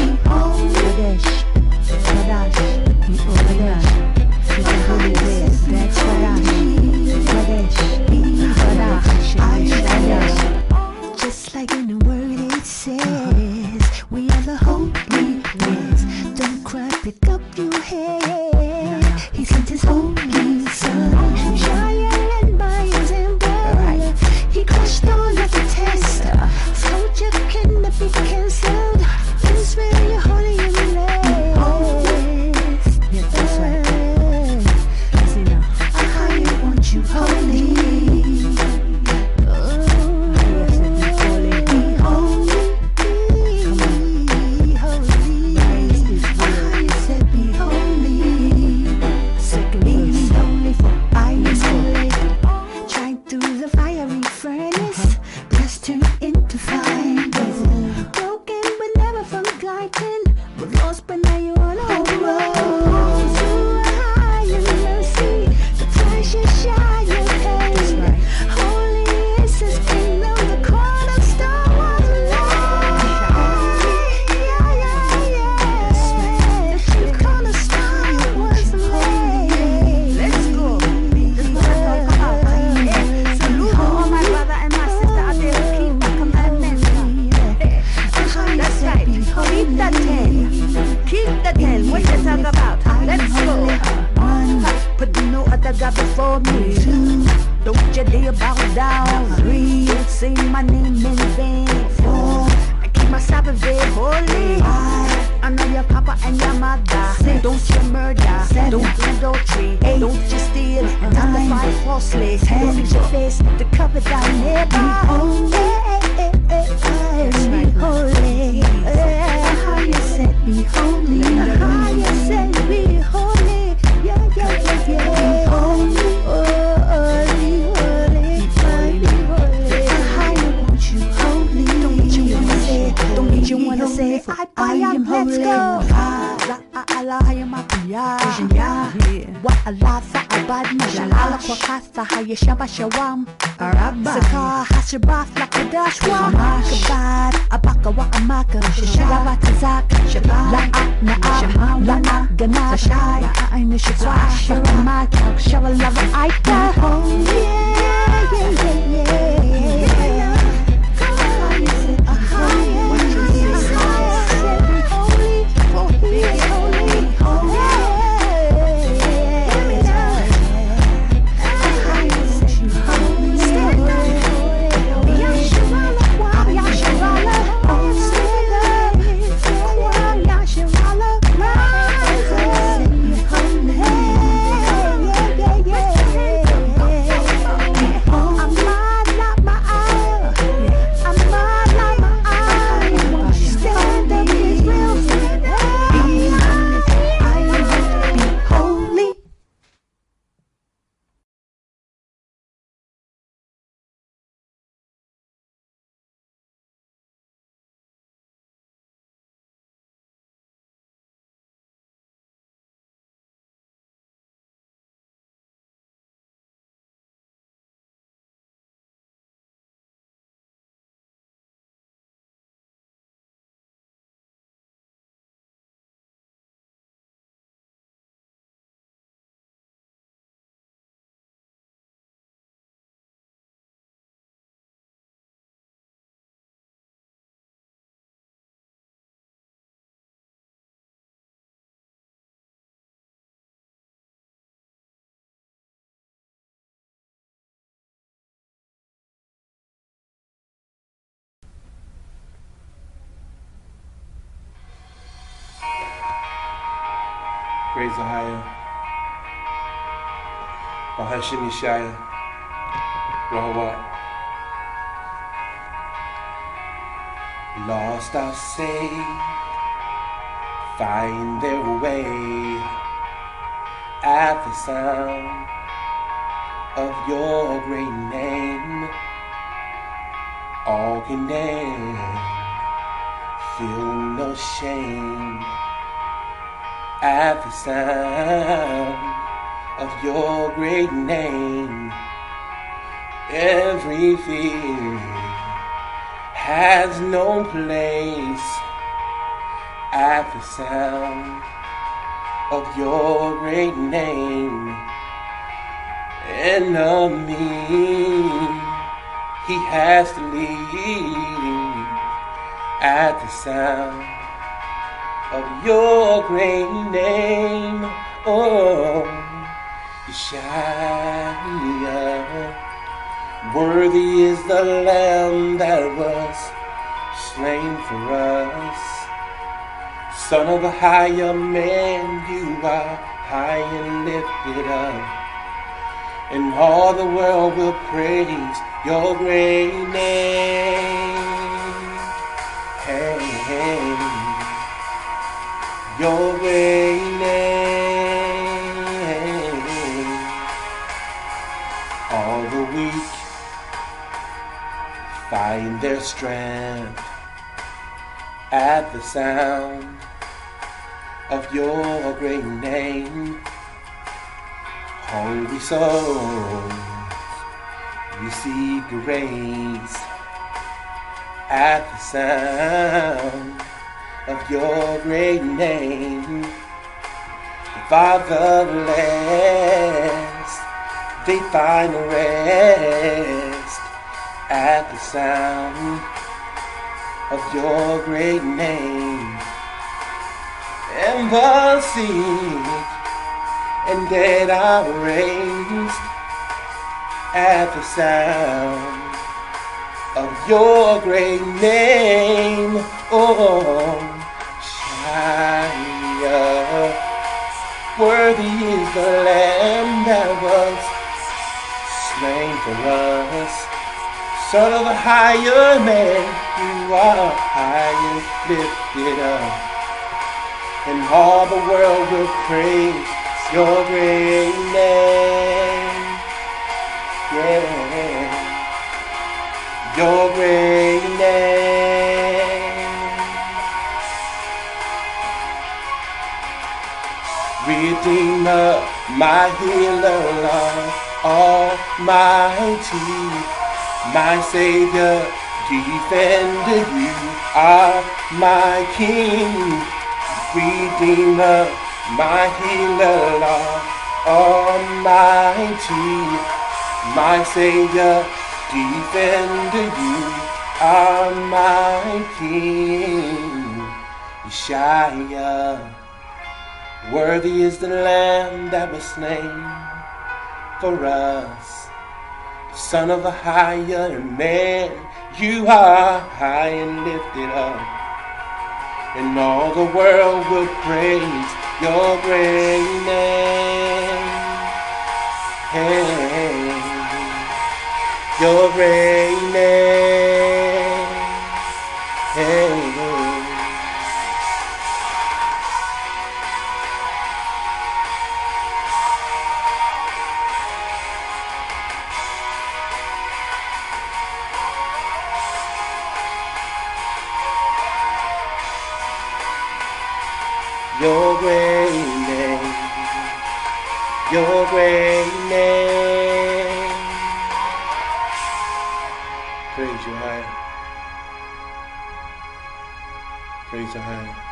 Just like in the word it says, we are the holy ones. Don't cry, pick up your head. He sent his holy son, Yashaya and my example. He crushed all of the tests, so you cannot be cancelled. This way you're holy and blessed. Yeah, that's right. Listen now. AHAYAH want you holy. Shawam, Saka, Hashabaf, Qadash, Kabad, Abaka, Amaka, Shaba, Kazak, La'a, Na'a, La'a, Gana, Yashaya, Aina, Shaba, Sharamaka, Shabalava, Aita. Praise AHAYAH. Yashaya. Rawach. Lost are saved, find their way at the sound of your great name. All can dance, feel no shame at the sound of your great name. Every fear has no place at the sound of your great name. Enemy, he has to leave at the sound of your great name. Oh, Yashaya. Worthy is the Lamb that was slain for us. Son of a higher man, you are high and lifted up, and all the world will praise your great name. Hey, hey, your great name. All the weak find their strength at the sound of your great name. Hungry souls receive grace at the sound of your great name. The fatherless, they find rest at the sound of your great name. And the sick and dead are raised at the sound of your great name. Oh, Yashaya. Worthy is the Lamb that was slain for us. Son of a higher man, you are high and lifted up, and all the world will praise your great name. Yeah, your great name. Redeemer, my healer, Lord Almighty, my Savior, defender, you are my King. Redeemer, my healer, Lord Almighty, my Savior, defender, you are my King. Yashaya. Worthy is the Lamb that was slain for us. Son of a higher man, you are high and lifted up, and all the world will praise your great name. Hey, your great name. Hey. Your great name, your great name. Praise you high. Praise you high.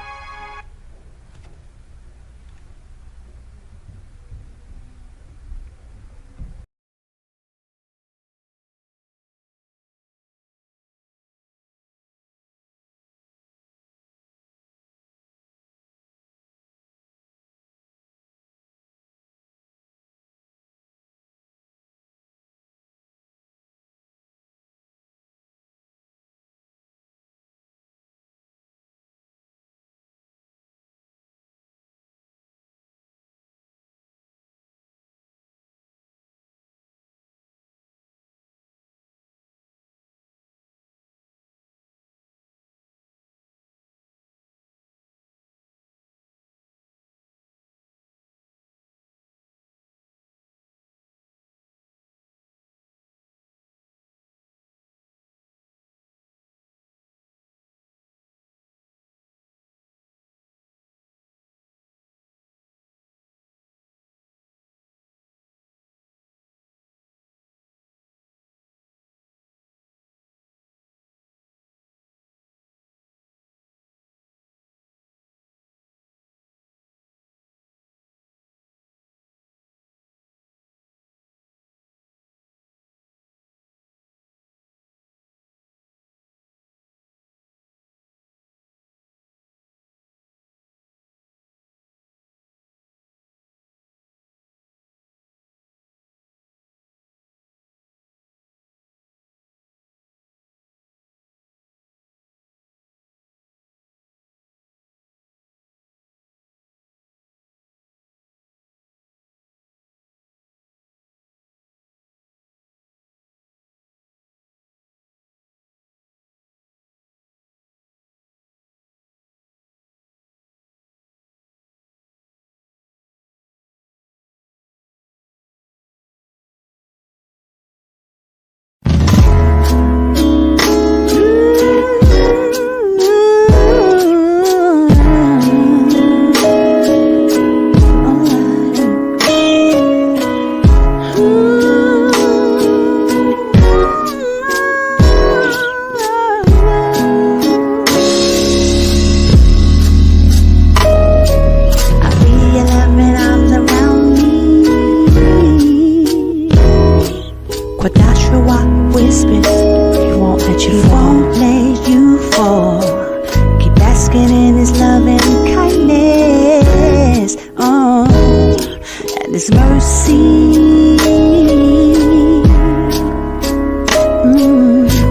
this mercy.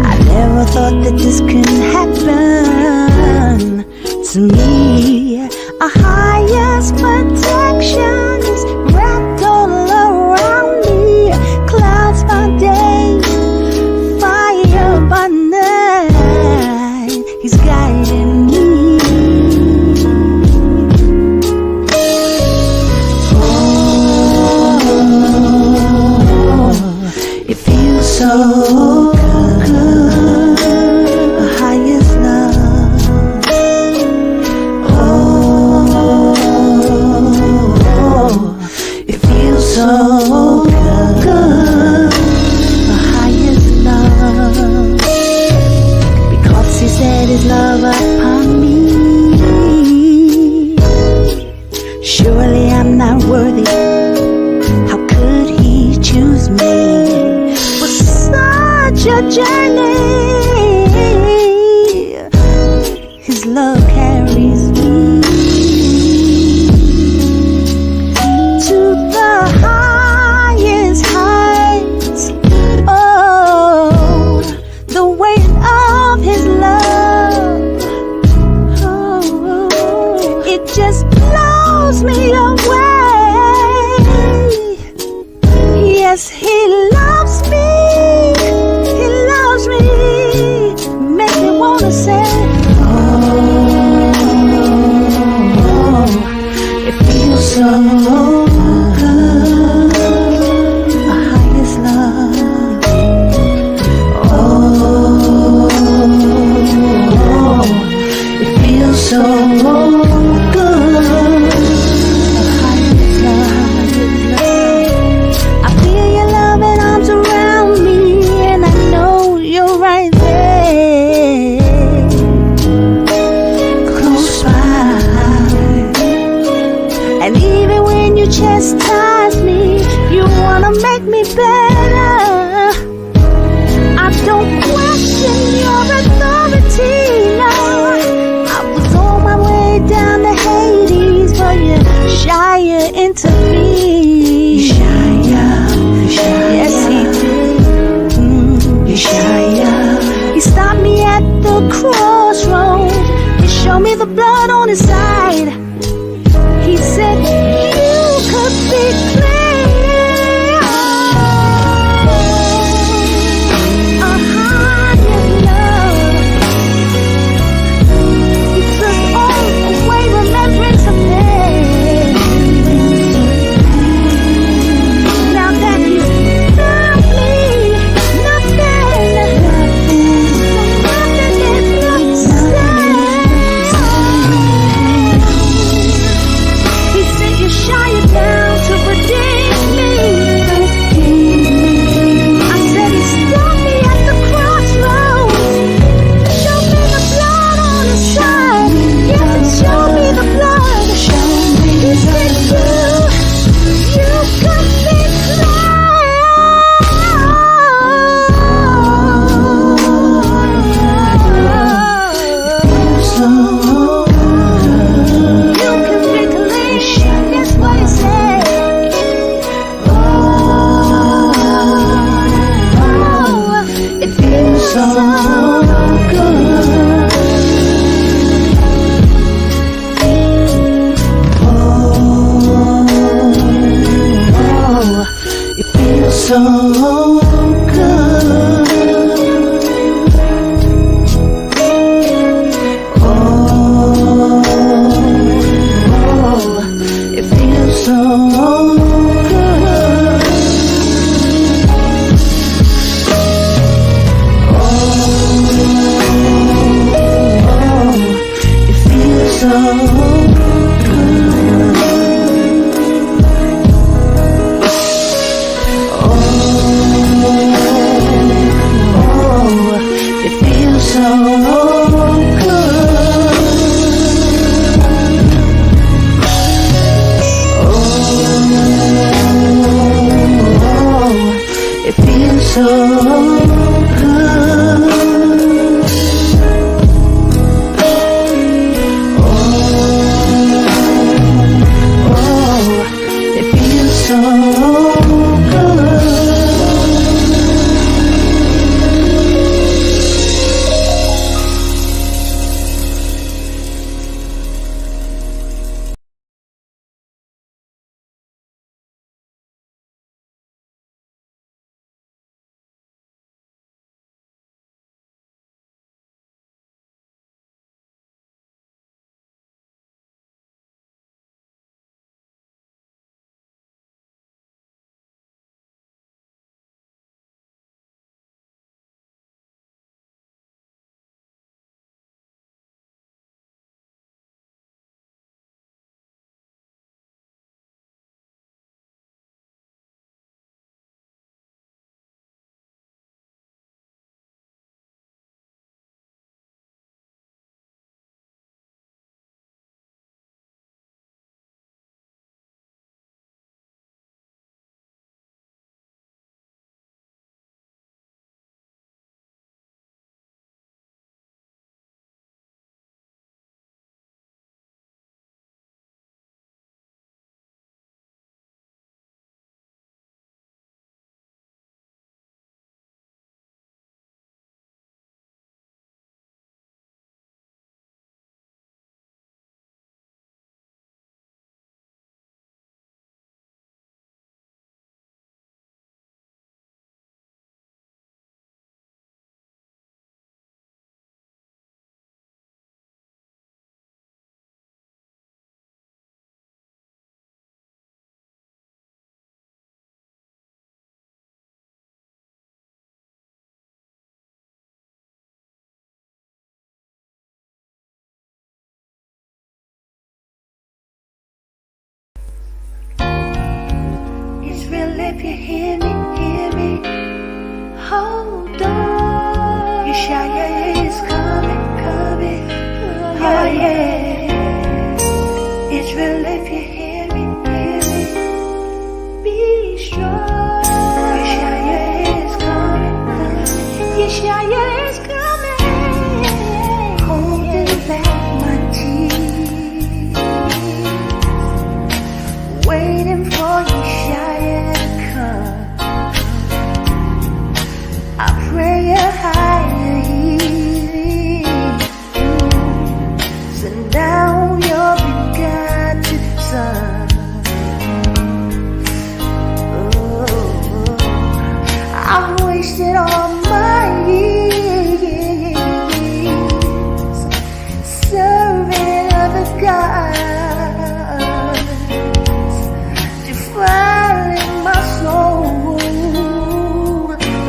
I never thought that this could happen to me. A highest protections wrapped all around me. Clouds by day, fire by night. He's guiding me. It feels so good, the highest love. Oh, it feels so good, the highest love. Because he set his love upon me. Surely I'm not worthy. How could he choose me? Such a journey, his love carries me to the highest heights. Oh, the weight of his love, oh, it just blows me away. Yes, he loves me. Make me wanna say, oh, it feels so good, the highest love. Oh, it feels so good, the highest love. I feel your loving arms around me, and I know you're right there, close by. And even when you chastise me, you wanna make me better. I don't question your authority, no. I was on my way down to Hades, but Yashaya intervened. Yashaya, yes he did. Yashaya. He stopped me at the crossroads. He showed me the blood on his side. He said, you could be clean. A higher love. He took all away remembrance of pain. Now that he's found me, he sent Yashaya down to redeem me. I said he stopped me at the crossroads. Showed me the blood on his side. Yes, he showed me the blood. He said you could be so good. Oh, it feels so good. Oh, it feels so good. So good. if you hear me, hold on. Yashaya is coming. Oh yeah. Israel, if you hear me, be strong. Yashaya is coming. Yashaya is coming. Holding back my tears, waiting for Yashaya to come. I pray a higher healing. Send down your begotten Son. Oh, I've wasted all my years serving other gods, defiling my soul.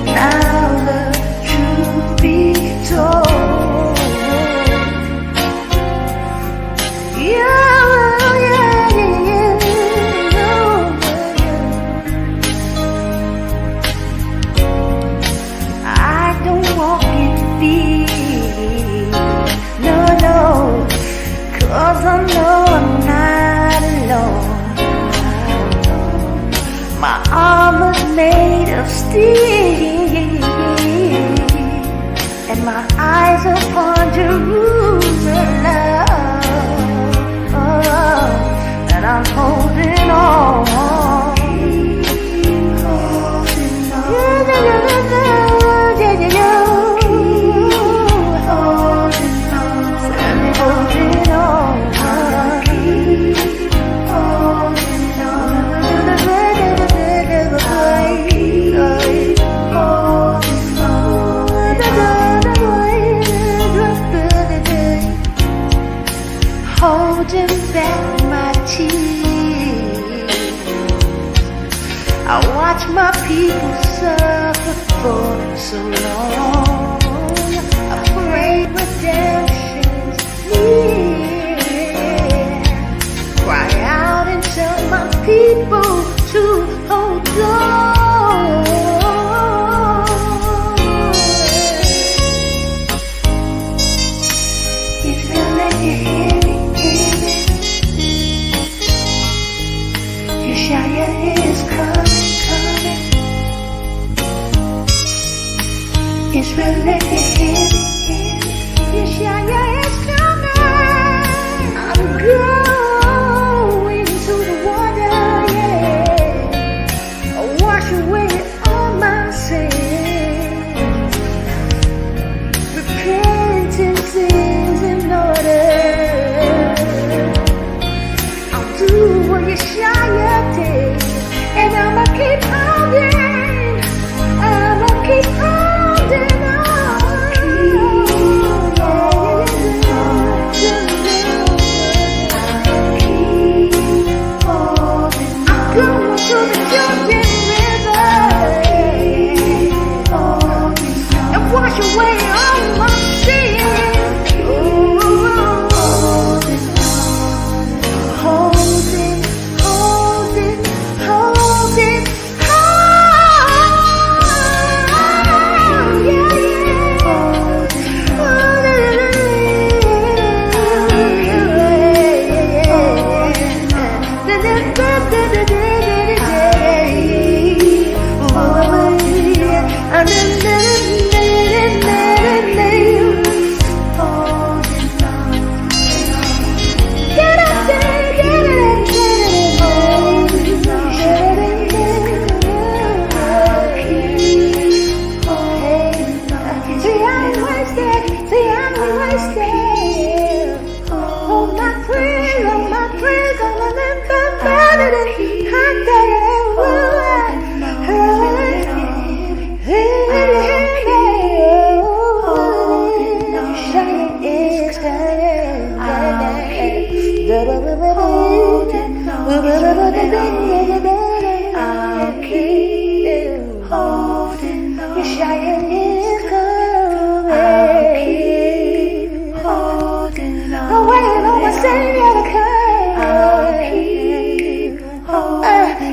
Now the truth be told, I don't walk in fear, no, 'cause I know I'm not alone. My armor's made of steel, and my eyes upon Jerusalem, and I'm holding on. Holding back my tears, I watch my people suffer for so long. I pray redemption's near. Cry out and tell my people to hold on. If you let me hear me, Yashaya is coming. Israel, let me hear me, Yashaya is coming. I'm going to the water, yeah. I'll wash away all my sins. Repentance is in order. I'll do what Yashaya did, and I'ma keep holding. I'ma keep holding on.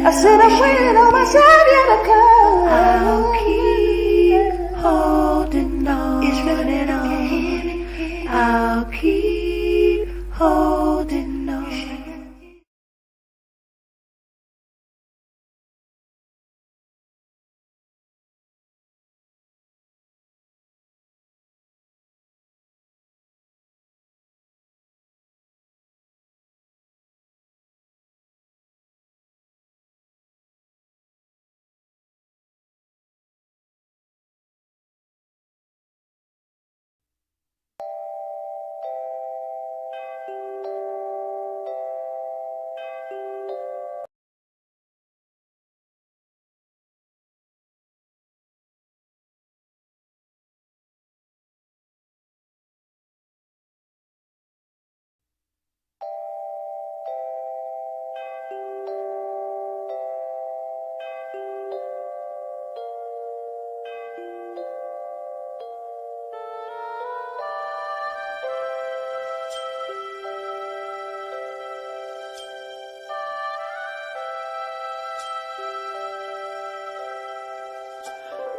I said I'm waiting on my Savior to come. I'll keep holding on. It's running on. I'll keep holding on.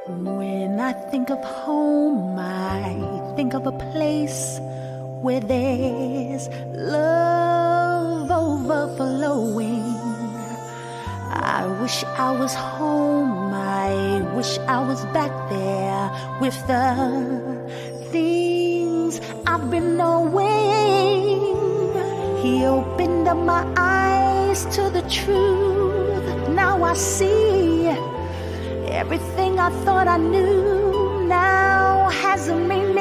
When I think of home, I think of a place where there's love overflowing. I wish I was home, I wish I was back there with the things I've been knowing. He opened up my eyes to the truth. Now I see everything I thought I knew now has a meaning.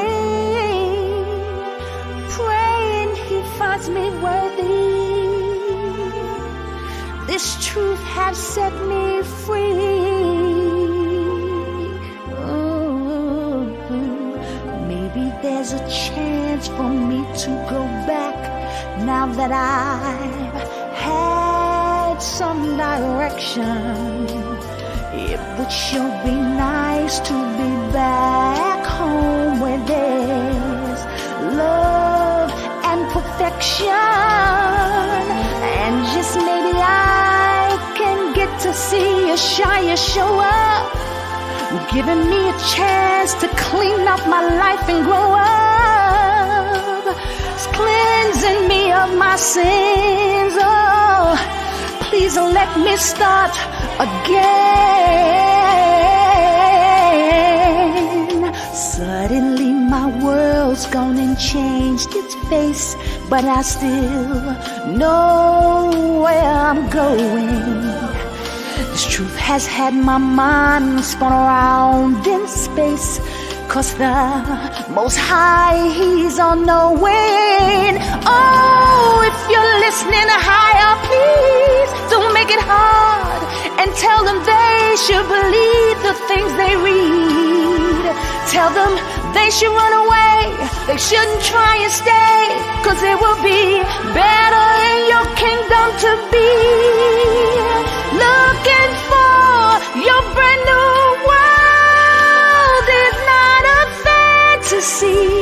Praying he finds me worthy. This truth has set me free. Ooh, maybe there's a chance for me to go back now that I've had some direction. It would sure be nice to be back home where there's love and perfection. And just maybe I can get to see Yashaya show up, giving me a chance to clean up my life and grow up. It's cleansing me of my sins. Oh, please let me start again. Suddenly my world's gone and changed its face, but I still know where I'm going. This truth has had my mind spun around in space, 'cause the Most High, He's all knowing. Oh, if you're listening higher, please don't make it hard, and tell them they should believe the things they read. Tell them they should run away, they shouldn't try and stay, 'cause it will be better in your kingdom to be. Looking for your brand new world is not a fantasy.